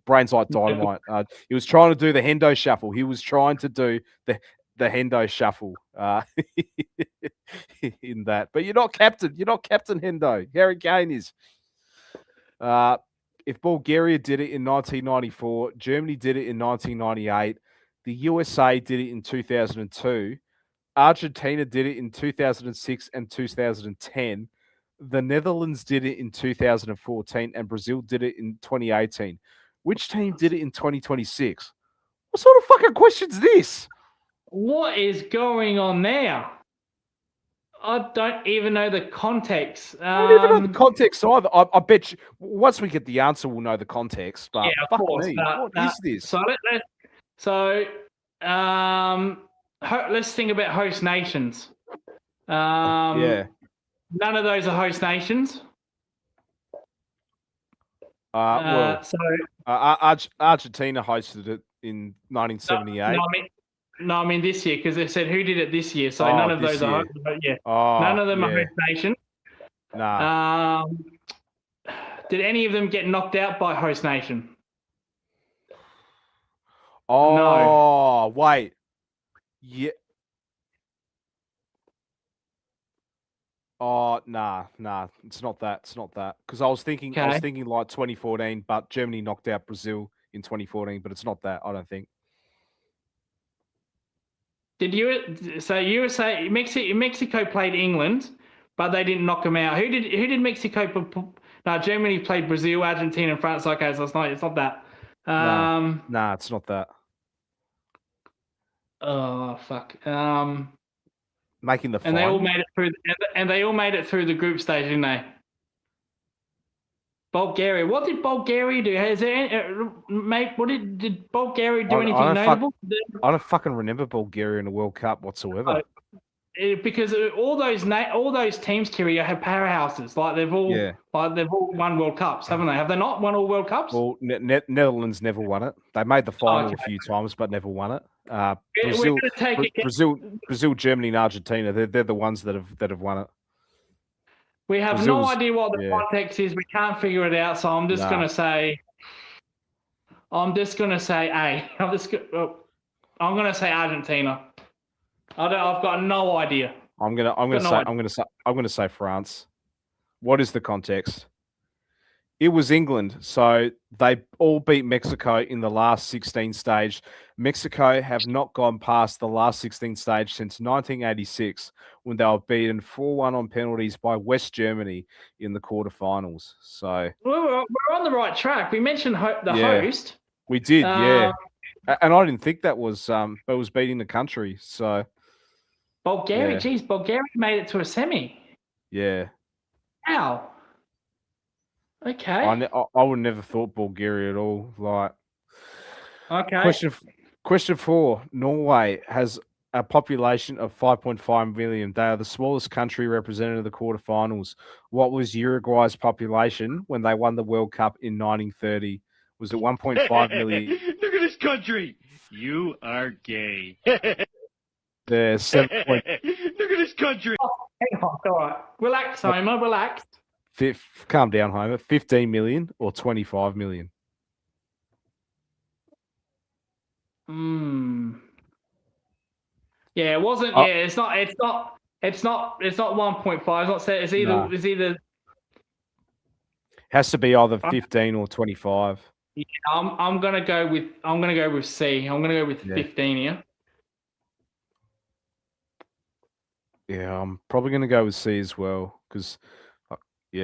Brains like dynamite. He was trying to do the Hendo shuffle. He was trying to do the Hendo shuffle in that. But you're not captain. You're not Captain Hendo. Harry Kane is. If Bulgaria did it in 1994, Germany did it in 1998, the USA did it in 2002, Argentina did it in 2006 and 2010, the Netherlands did it in 2014, and Brazil did it in 2018. Which team did it in 2026? What sort of fucking question's this? What is going on there? I don't even know the context. I don't even know the context either. I bet you, once we get the answer, we'll know the context. But Yeah, of course. what is this? Let's think about host nations. Yeah. None of those are host nations. Argentina hosted it in 1978. I mean this year, because they said who did it this year. So none of those are. Yeah. None of them are host nations. Nah. Did any of them get knocked out by host nation? Oh, no. Wait. Yeah. Oh, nah. It's not that. Because I was thinking like 2014, but Germany knocked out Brazil in 2014, but it's not that, I don't think. Mexico played England, but they didn't knock them out. Who did Mexico? No, Germany played Brazil, Argentina, and France. Okay, so it's not that. Nah, it's not that. Oh fuck. Making the and final. they all made it through. And they all made it through the group stage, didn't they? Bulgaria. What did Bulgaria do? Did Bulgaria do anything notable? I don't fucking remember Bulgaria in the World Cup whatsoever. Because all those teams, Kiri, have powerhouses. Like they've all won World Cups, haven't they? Have they not won all World Cups? Well, Netherlands never won it. They made the final a few times, but never won it. Brazil, Germany, and Argentina. They're the ones that have won it. We have no idea what the context is. We can't figure it out. So I'm just gonna say A. I'm gonna say Argentina. I've got no idea. I'm gonna say France. What is the context? It was England, so they all beat Mexico in the last 16 stage. Mexico have not gone past the last 16 stage since 1986, when they were beaten 4-1 on penalties by West Germany in the quarterfinals. So we're on the right track. We mentioned the host. We did, yeah. And I didn't think that was beating the country. So Bulgaria, Bulgaria made it to a semi. Yeah. How? Okay. I would never thought Bulgaria at all. Like, okay. Question 4. Norway has a population of 5.5 million. They are the smallest country represented in the quarterfinals. What was Uruguay's population when they won the World Cup in 1930? Was it 1.5 million? Look at this country. You are gay. There's 7. Look at this country. Oh, hang on. All right. Relax, Homer. Relax. Calm down, Homer. 15 million or 25 million? Yeah, it wasn't. Yeah, it's not 1.5. It's either. Has to be either 15 or 25. Yeah, I'm gonna go with C. I'm gonna go with 15 here. Yeah, I'm probably gonna go with C as well because, I'm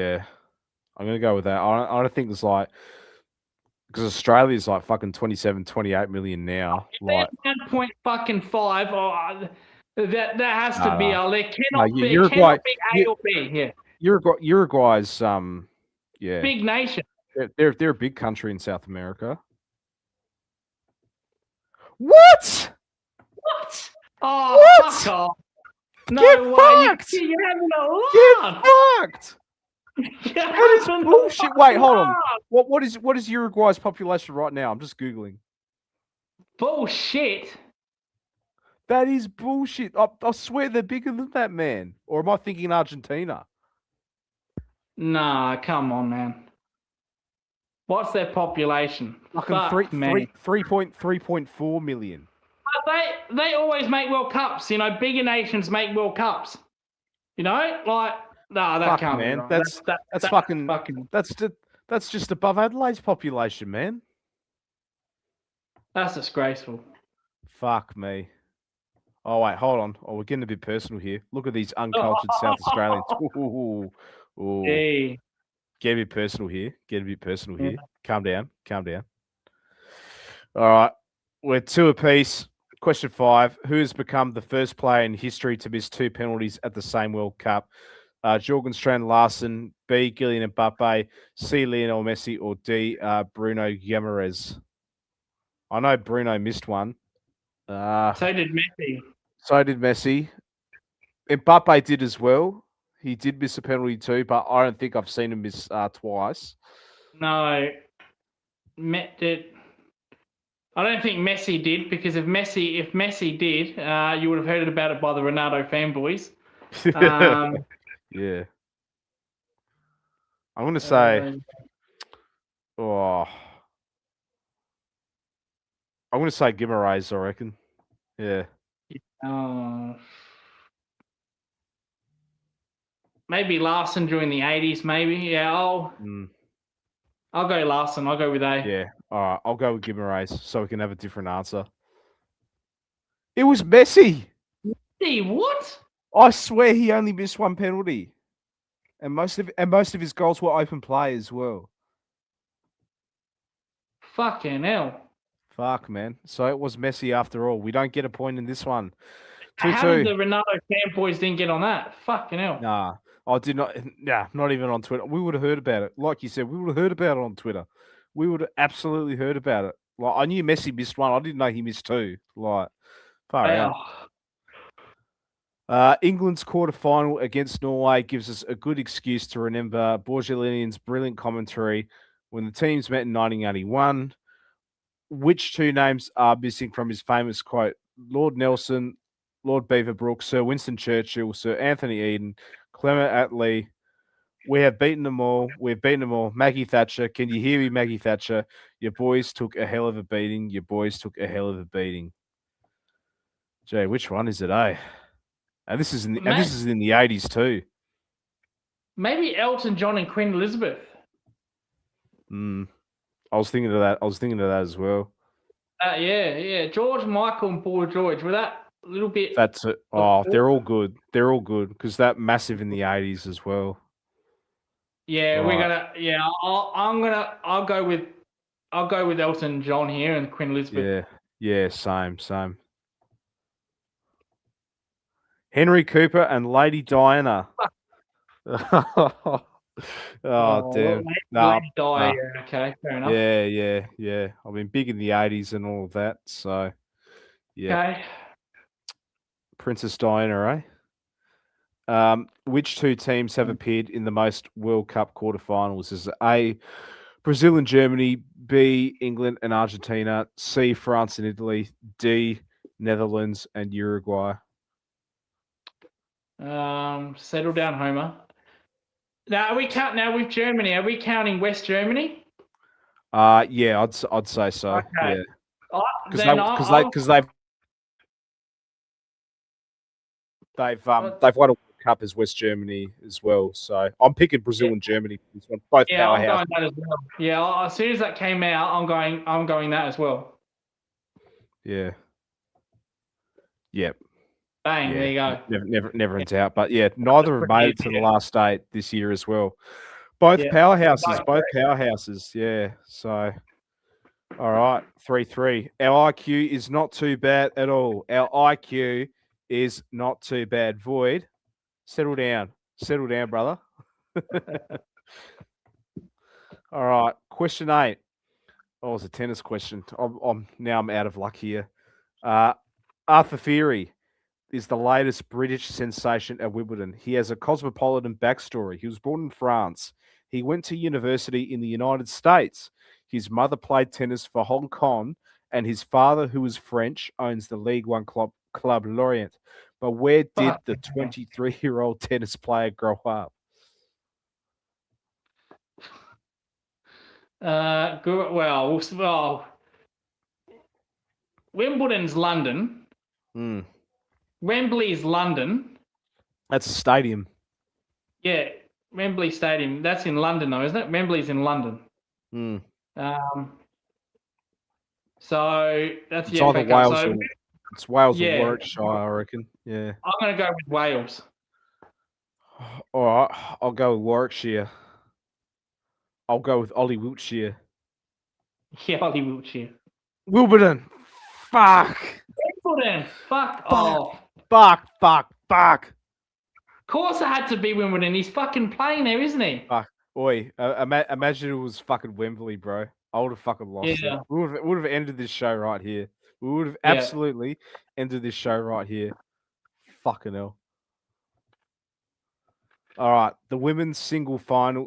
gonna go with that. I don't think there's because Australia's like fucking 27, 28 million now. Like 1.5. That has to be. There cannot be A or B here. Uruguay's big nation. They're a big country in South America. What? Oh, what? fuck off. No way. Fucked. You're having a laugh. Get fucked. That is bullshit. Wait, hold on. What is Uruguay's population right now? I'm just Googling. Bullshit. That is bullshit. I swear they're bigger than that, man. Or am I thinking Argentina? Nah, come on, man. What's their population? Fucking Fuck me. 3.4 million. They always make World Cups. You know, bigger nations make World Cups. You know, like no, that Fuck, can't man. be right. That's fucking. That's just above Adelaide's population, man. That's disgraceful. Fuck me. Oh wait, hold on. Oh, we're getting a bit personal here. Look at these uncultured South Australians. Ooh. Hey. Get a bit personal here. Here. Calm down. All right. We're 2 apiece. Question 5. Who has become the first player in history to miss 2 penalties at the same World Cup? Jorgen Strand Larsen, B. Kylian Mbappe, C. Lionel Messi, or D. Bruno Guimaraes? I know Bruno missed one. So did Messi. Mbappe did as well. He did miss a penalty too, but I don't think I've seen him miss twice. No. I don't think Messi did, because if Messi did, you would have heard about it by the Ronaldo fanboys. Yeah. I'm going to say, I'm going to say Guimaraes, I reckon. Yeah. Maybe Larson during the 80s, maybe. Yeah, I'll go Larson. I'll go with A. Yeah. All right. I'll go with Guimaraes so we can have a different answer. It was Messi. Messi, what? I swear he only missed 1 penalty. And most of his goals were open play as well. Fucking hell. Fuck, man. So it was Messi after all. We don't get a point in this one. 2-2. How did the Ronaldo fanboys didn't get on that? Fucking hell. Nah, I did not. Nah, not even on Twitter. We would have heard about it. Like you said, we would have heard about it on Twitter. We would have absolutely heard about it. Like, I knew Messi missed 1. I didn't know he missed 2. Like, far out. England's quarterfinal against Norway gives us a good excuse to remember Borgelinian's brilliant commentary when the teams met in 1981. Which 2 names are missing from his famous quote? Lord Nelson, Lord Beaverbrook, Sir Winston Churchill, Sir Anthony Eden, Clement Attlee. We have beaten them all. We've beaten them all. Maggie Thatcher. Can you hear me, Maggie Thatcher? Your boys took a hell of a beating. Gee, which one is it, eh? And this is in the 80s too. Maybe Elton John and Queen Elizabeth. I was thinking of that as well. Yeah. George Michael and Boy George. Were that a little bit? That's it. Oh, they're all good. Because that massive in the 80s as well. Yeah, right. We're gonna. Yeah, I'll go with Elton John here and Queen Elizabeth. Yeah. Same. Henry Cooper and Lady Diana. Damn. Lady Di. Okay, fair enough. Yeah. I've been big in the 80s and all of that. So, yeah. Okay. Princess Diana, eh? Which 2 teams have appeared in the most World Cup quarterfinals? Is it A, Brazil and Germany, B, England and Argentina, C, France and Italy, D, Netherlands and Uruguay? Settle down, Homer. Now, with Germany? Are we counting West Germany? Yeah, I'd say so. Okay. Yeah. Because they've won a World Cup as West Germany as well. So I'm picking Brazil and Germany. Both powerhouse. I'm going that as well. Yeah, as soon as that came out, I'm going that as well. Yeah. Yep. Bang, yeah. There you go. Never in doubt. But yeah, neither have made it to the last 8 this year as well. Both powerhouses. Yeah. So, all right, 3-3. Our IQ is not too bad at all. Our IQ is not too bad. Void, settle down, brother. All right, question 8. Oh, it's a tennis question. I'm out of luck here. Arthur Theory. is the latest British sensation at Wimbledon. He has a cosmopolitan backstory. He was born in France. He went to university in the United States. His mother played tennis for Hong Kong, and his father, who is French, owns the League One club Lorient. But where did the 23-year-old tennis player grow up? Well, Wimbledon's London. Mm. Wembley's London. That's a stadium. Yeah, Wembley Stadium. That's in London, though, isn't it? Wembley's in London. Mm. So that's It's the either FA Cup. Wales So, or it's Wales yeah. or Warwickshire, I reckon. Yeah. I'm going to go with Wales. All right, I'll go with Warwickshire. I'll go with Ollie Wiltshire. Yeah, Ollie Wiltshire. Wimbledon. Fuck. Wimbledon. Fuck off. Fuck. Of course it had to be Wimbledon. He's fucking playing there, isn't he? Fuck. Oi, imagine it was fucking Wembley, bro. I would have fucking lost Yeah. it. We would have ended this show right here. We would have Yeah. absolutely ended this show right here. Fucking hell. All right, the women's singles final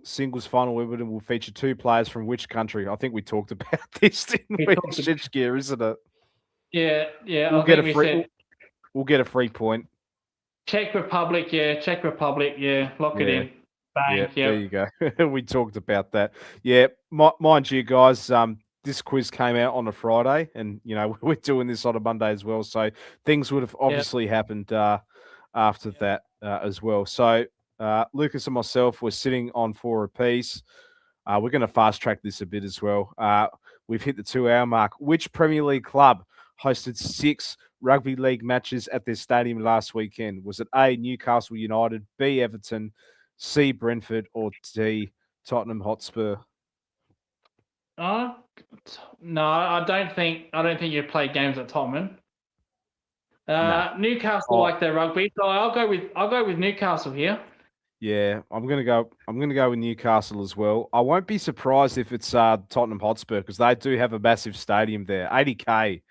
Wimbledon will feature 2 players from which country? I think we talked about this in Shitgear, isn't it? Yeah. We'll get a free point. Czech Republic, lock it in. Bang, yeah, there you go. We talked about that. Yeah, mind you, guys. This quiz came out on a Friday, and we're doing this on a Monday as well. So things would have obviously happened after that as well. So Lucas and myself were sitting on 4 apiece. We're going to fast track this a bit as well. We've hit the 2-hour mark. Which Premier League club hosted 6 rugby league matches at their stadium last weekend? Was it A, Newcastle United, B, Everton, C, Brentford, or D, Tottenham Hotspur? No, I don't think you play games at Tottenham. Newcastle like their rugby, so I'll go with Newcastle here. Yeah, I'm gonna go with Newcastle as well. I won't be surprised if it's Tottenham Hotspur, because they do have a massive stadium there, 80k,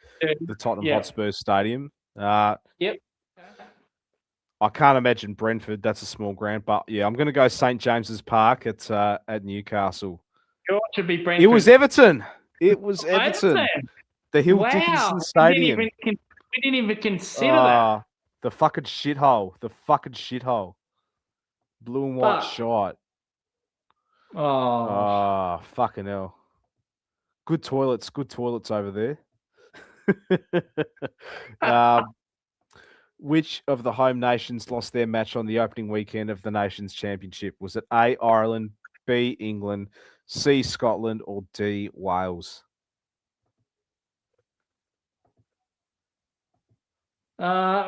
the Tottenham Hotspur Stadium. Yep. I can't imagine Brentford. That's a small ground, but yeah, I'm gonna go St James's Park at Newcastle. It should be Brentford. It was Everton. The Hill Dickinson Stadium. We didn't even consider that. The fucking shithole. Blue and white shot. Oh, fucking hell. Good toilets over there. Which of the home nations lost their match on the opening weekend of the Nations Championship? Was it A, Ireland, B, England, C, Scotland, or D, Wales?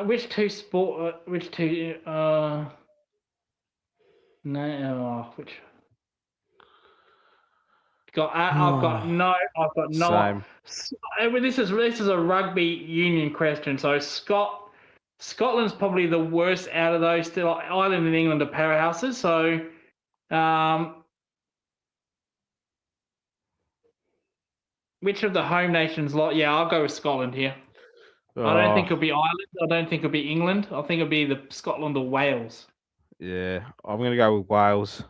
Which two? Which? I've got no. Same. This is a rugby union question. So Scotland's probably the worst out of those. Still, Ireland and England are powerhouses. So, which of the home nations? Yeah, I'll go with Scotland here. I don't think it'll be Ireland. I don't think it'll be England. I think it'll be the Scotland or Wales. Yeah, I'm going to go with Wales.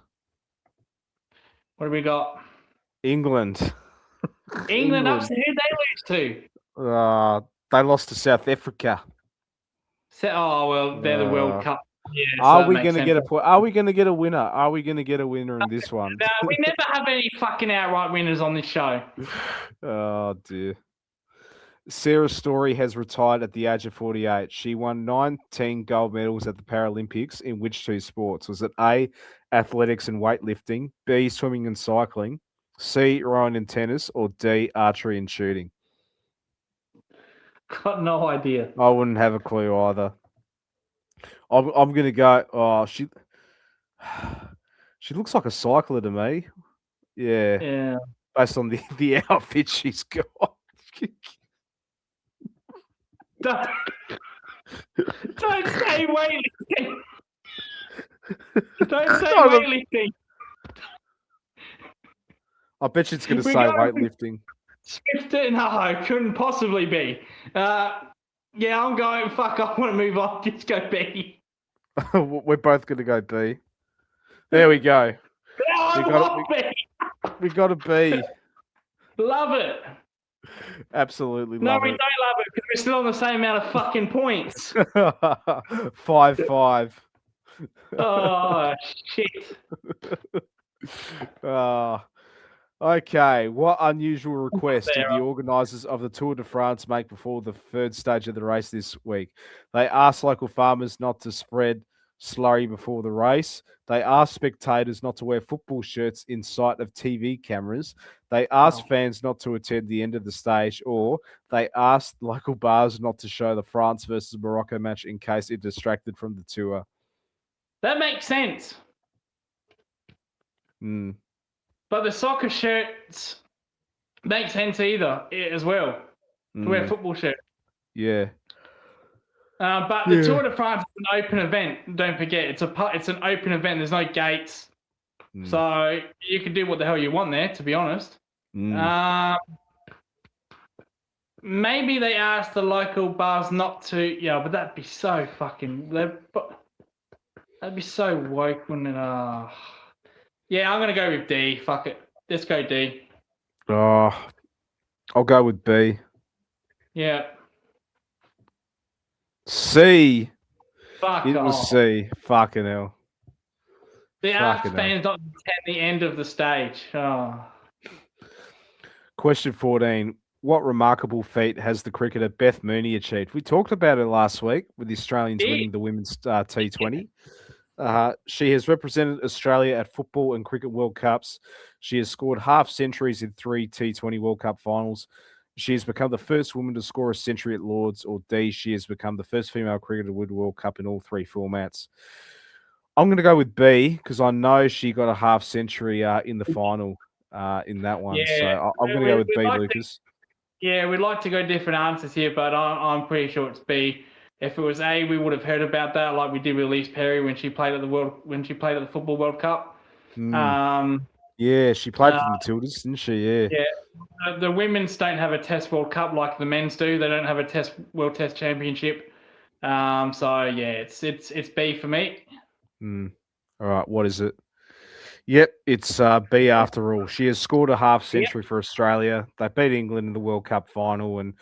What do we got? England. England. Who did they lose to? They lost to South Africa. They're the World Cup. Yeah, Are we going to get a point? Are we going to get a winner? Are we going to get a winner in this one? No, we never have any fucking outright winners on this show. Oh dear. Sarah Story has retired at the age of 48. She won 19 gold medals at the Paralympics in which 2 sports? Was it A, athletics and weightlifting, B, swimming and cycling, C, rowing and tennis, or D, archery and shooting? Got no idea. I wouldn't have a clue either. I'm going to go, she looks like a cycler to me. Yeah. Based on the outfit she's got. Don't say weightlifting. Don't say weightlifting. I bet you it's going to say weightlifting. No, couldn't possibly be. Yeah, I'm going. Fuck, I want to move on. Just go B. We're both going to go B. There we go. I love B. We got a B. Love it. Absolutely No, love we it. don't love it because we're still on the same amount of fucking points. 5-5. Oh, shit. Okay. What unusual request did the Sarah. organisers of the Tour de France make before the third stage of the race this week? They asked local farmers not to spread slurry before the race. They asked spectators not to wear football shirts in sight of TV cameras. They asked fans not to attend the end of the stage, or they asked local bars not to show the France versus Morocco match in case it distracted from the tour. That makes sense. Hmm. But the soccer shirts make sense either as well. To wear a football shirt. Yeah. But the Tour de France is an open event. Don't forget, it's an open event. There's no gates, so you can do what the hell you want there. To be honest, maybe they asked the local bars not to. Yeah, but that'd be so fucking. That'd be so woke, wouldn't it? Yeah, I'm gonna go with D. Fuck it. Let's go D. Oh, I'll go with B. Yeah. C. Fuck It off. was C. Fucking hell. They asked Fucking fans not to attend the end of the stage. Oh. Question 14. What remarkable feat has the cricketer Beth Mooney achieved? We talked about it last week with the Australians winning the women's T20. She has represented Australia at football and cricket World Cups. She has scored half centuries in 3 T20 World Cup finals. She has become the first woman to score a century at Lords, or D, she has become the first female cricketer to win the World Cup in all 3 formats. I'm going to go with B because I know she got a half century in the final in that one. Yeah, so I'm going to go with B, Lucas. We'd like to go different answers here, but I'm pretty sure it's B. If it was A, we would have heard about that, like we did with Elise Perry when she played at the Football World Cup. Yeah, she played for the Matildas, didn't she? Yeah. Yeah. The women's don't have a Test World Cup like the men's do. They don't have a World Test Championship. So yeah, it's B for me. All right, what is it? Yep, it's B after all. She has scored a half century for Australia. They beat England in the World Cup final and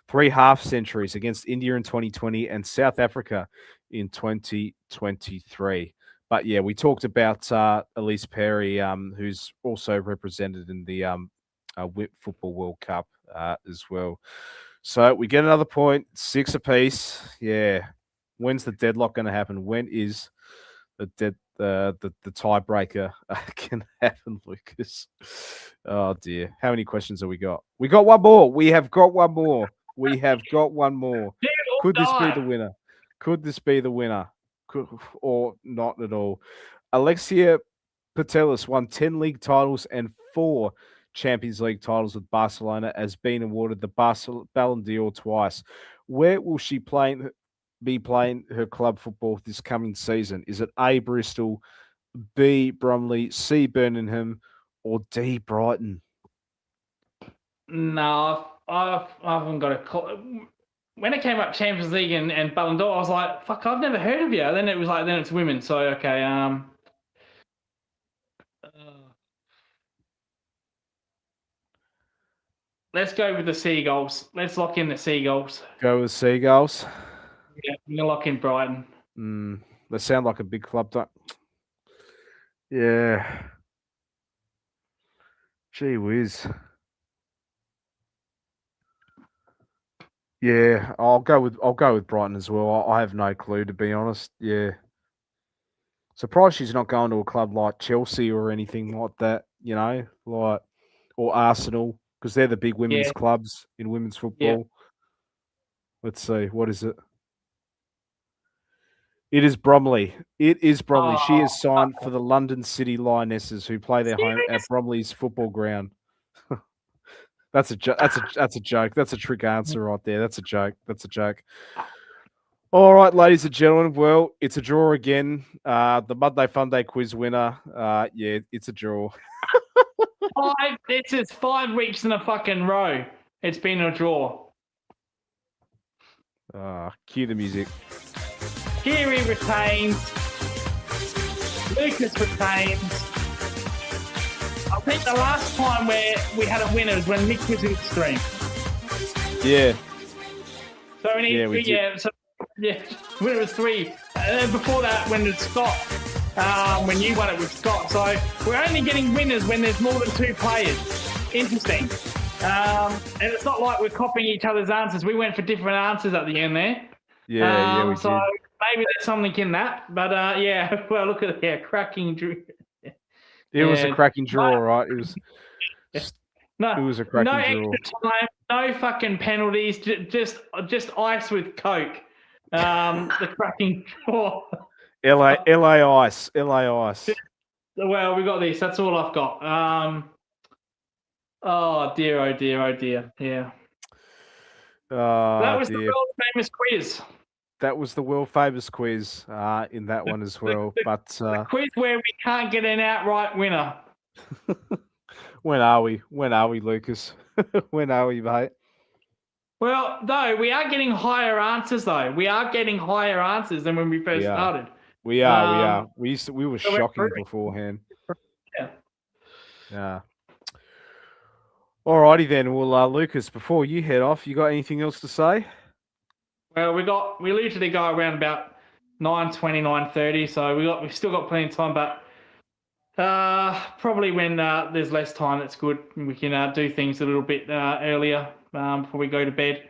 3 half centuries against India in 2020 and South Africa in 2023. But yeah, we talked about Elise Perry, who's also represented in the Football World Cup as well. So we get another point, 6 apiece. Yeah. When's the deadlock going to happen? When is the tiebreaker can happen, Lucas? Oh dear. How many questions have we got? We got one more. We have got one more. We have got one more. Could this be the winner? Could this be the winner? Or not at all? Alexia Putellas won 10 league titles and 4 Champions League titles with Barcelona, has been awarded the Ballon d'Or twice. Where will she be playing her club football this coming season? Is it A, Bristol, B, Bromley, C, Birmingham, or D, Brighton? No, I haven't got a call. When it came up Champions League and Ballon d'Or, I was like, fuck, I've never heard of you. Then it was like, then it's women. So, okay. Let's go with the Seagulls. Let's lock in the Seagulls. Go with Seagulls. Yeah, we're gonna lock in Brighton. They sound like a big club, don't? Yeah. Gee whiz. Yeah, I'll go with Brighton as well. I have no clue, to be honest. Yeah. Surprised she's not going to a club like Chelsea or anything like that, or Arsenal, because they're the big women's clubs in women's football. Yeah. Let's see, what is it? It is Bromley. It is Bromley. She is signed for the London City Lionesses, who play their home at Bromley's football ground. That's a joke. That's a trick answer right there. That's a joke. All right, ladies and gentlemen. Well, it's a draw again. The Monday FUNDAY quiz winner. Yeah, it's a draw. This is 5 weeks in a fucking row. It's been a draw. Cue the music. Geary retains. Lucas retains. I think the last time where we had a winner was when Nick was in Extreme. Yeah. So we need we did. when it was 3. And then before that, when it was Scott, when you won it with Scott. So we're only getting winners when there's more than 2 players. Interesting. And it's not like we're copying each other's answers. We went for different answers at the end there. Yeah, we so did. maybe there's something in that. But well, look at it. Cracking drew. It was a cracking draw, right? It was. No, it was a cracking no draw. extra time, no fucking penalties, just ice with Coke. The cracking draw. LA Ice. Well, we got this. That's all I've got. Oh dear, oh dear, oh dear. Yeah. That was the world famous quiz. That was the world famous quiz in that one as well. The quiz where we can't get an outright winner. When are we, Lucas? When are we, mate? Well, though, we are getting higher answers, though. We are getting higher answers than when we first started. We are. We were shocking beforehand. Yeah. Alrighty then. Well, Lucas, before you head off, you got anything else to say? Well, we usually go around about 9:20, 9:30, so we've still got plenty of time, but probably when there's less time, it's good. We can do things a little bit earlier before we go to bed.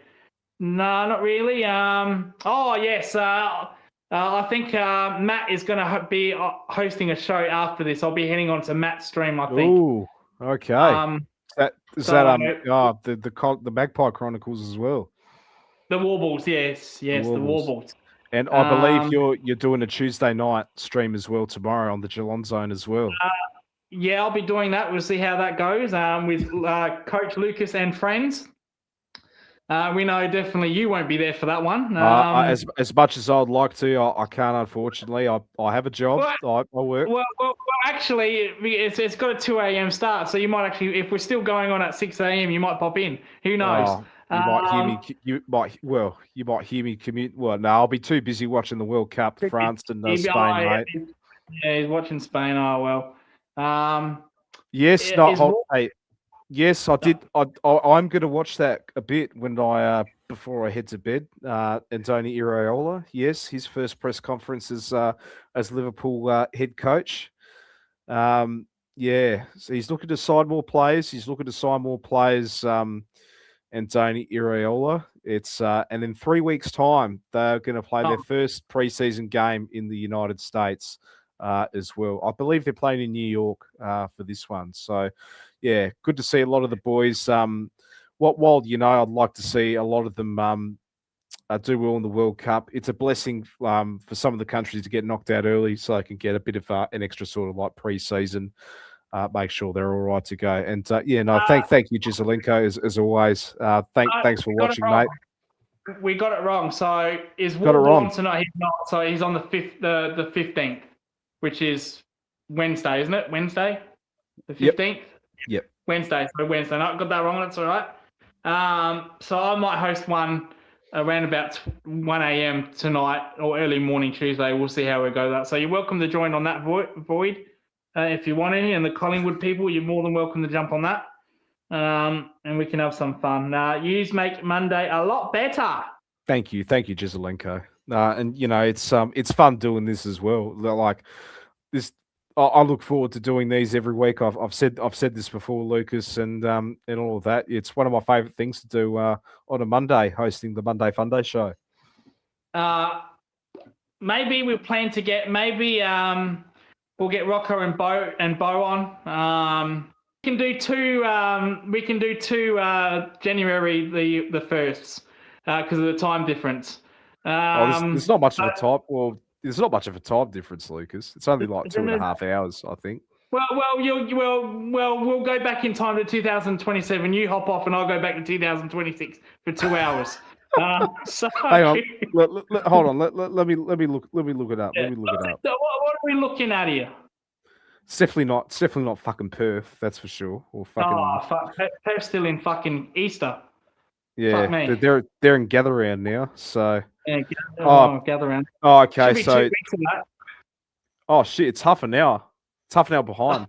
No, not really. Oh yes, I think Matt is going to be hosting a show after this. I'll be heading on to Matt's stream, I think. Ooh, okay. The Magpie Chronicles as well? The Warbles, yes, the Warbles. And I believe you're doing a Tuesday night stream as well tomorrow on the Geelong Zone as well. Yeah, I'll be doing that. We'll see how that goes with Coach Lucas and friends. We know definitely you won't be there for that one. As much as I'd like to, I can't, unfortunately. I have a job. I work. Well, actually, it's got a 2 a.m. start, so you might actually, if we're still going on at 6 a.m., you might pop in. Who knows? You might hear me. You might hear me commute. Well, no, I'll be too busy watching the World Cup, France and Spain, mate. Yeah, he's watching Spain. Oh well. Yes, yes, I did. I'm going to watch that a bit when before I head to bed. Andoni Iraola, yes, his first press conference as Liverpool head coach. Yeah, so he's looking to sign more players. Andoni Iraola. It's and in 3 weeks' time, they're going to play their first preseason game in the United States as well. I believe they're playing in New York for this one. So, yeah, good to see a lot of the boys. While I'd like to see a lot of them do well in the World Cup. It's a blessing for some of the countries to get knocked out early, so they can get a bit of an extra sort of like pre-season. Make sure they're all right to go. And thank you, Gizelenko, as always. Thanks for watching, mate. We got it wrong. So is Warble on tonight? He's not. So he's on the 15th, which is Wednesday, isn't it? Wednesday, the 15th. Yep. Wednesday. So Wednesday. No, I got that wrong. That's all right. So I might host one around about 1 a.m. tonight or early morning Tuesday. We'll see how we go with that. So you're welcome to join on that void. If you want to, and the Collingwood people, you're more than welcome to jump on that, and we can have some fun. Yous make Monday a lot better. Thank you, Gizelenko. And it's fun doing this as well. Like this, I look forward to doing these every week. I've said this before, Lucas, and all of that. It's one of my favourite things to do on a Monday, hosting the Monday Funday show. Maybe we plan to get we'll get Rocco and Bo on. We can do two. January the 1st because of the time difference. There's not much of a time. Well, there's not much of a time difference, Lucas. It's only like 2.5 hours, I think. Well, we'll go back in time to 2027. You hop off, and I'll go back to 2026 for 2 hours. So hang on, hold on. Let me look it up. Let me look it up. What are we looking at here? It's definitely not fucking Perth. That's for sure. Or fucking. Perth's still in fucking Easter. Yeah, me. they're in gather round now. So Yeah, gather round. oh, okay. Should be 2 So weeks of that. oh shit, it's half an hour. It's half an hour behind.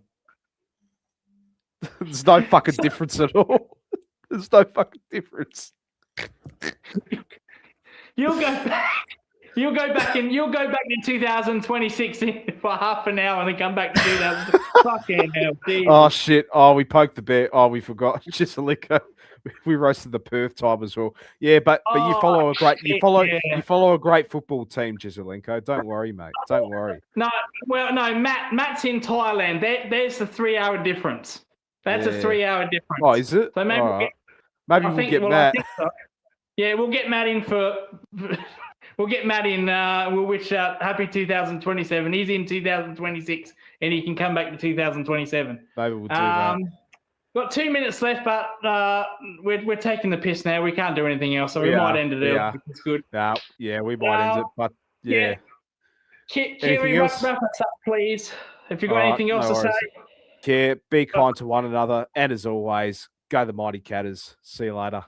There's no fucking difference at all. There's no fucking difference. You'll go back. You'll go back in 2026 for half an hour and then come back to 2000. Fucking hell, Jesus. Oh shit! Oh, we poked the bear. Oh, we forgot. Giselico. We roasted the Perth time as well. Yeah, but you follow a great you follow a great football team, Giselico. Don't worry, mate. Don't worry. No, Matt's in Thailand. There's the 3 hour difference. That's a 3 hour difference. Oh, is it? So maybe we'll get Matt. I think so. Yeah, we'll get Matt in for. We'll get Matt in. We'll wish happy 2027. He's in 2026, and he can come back to 2027. Maybe we'll do that. Got 2 minutes left, but we're taking the piss now. We can't do anything else, so we might end it early. It's good. Yeah, we might end it, but yeah. Kiri, wrap us up, please. If you've got anything else to say. Yeah, be kind to one another, and as always, go the Mighty Catters. See you later.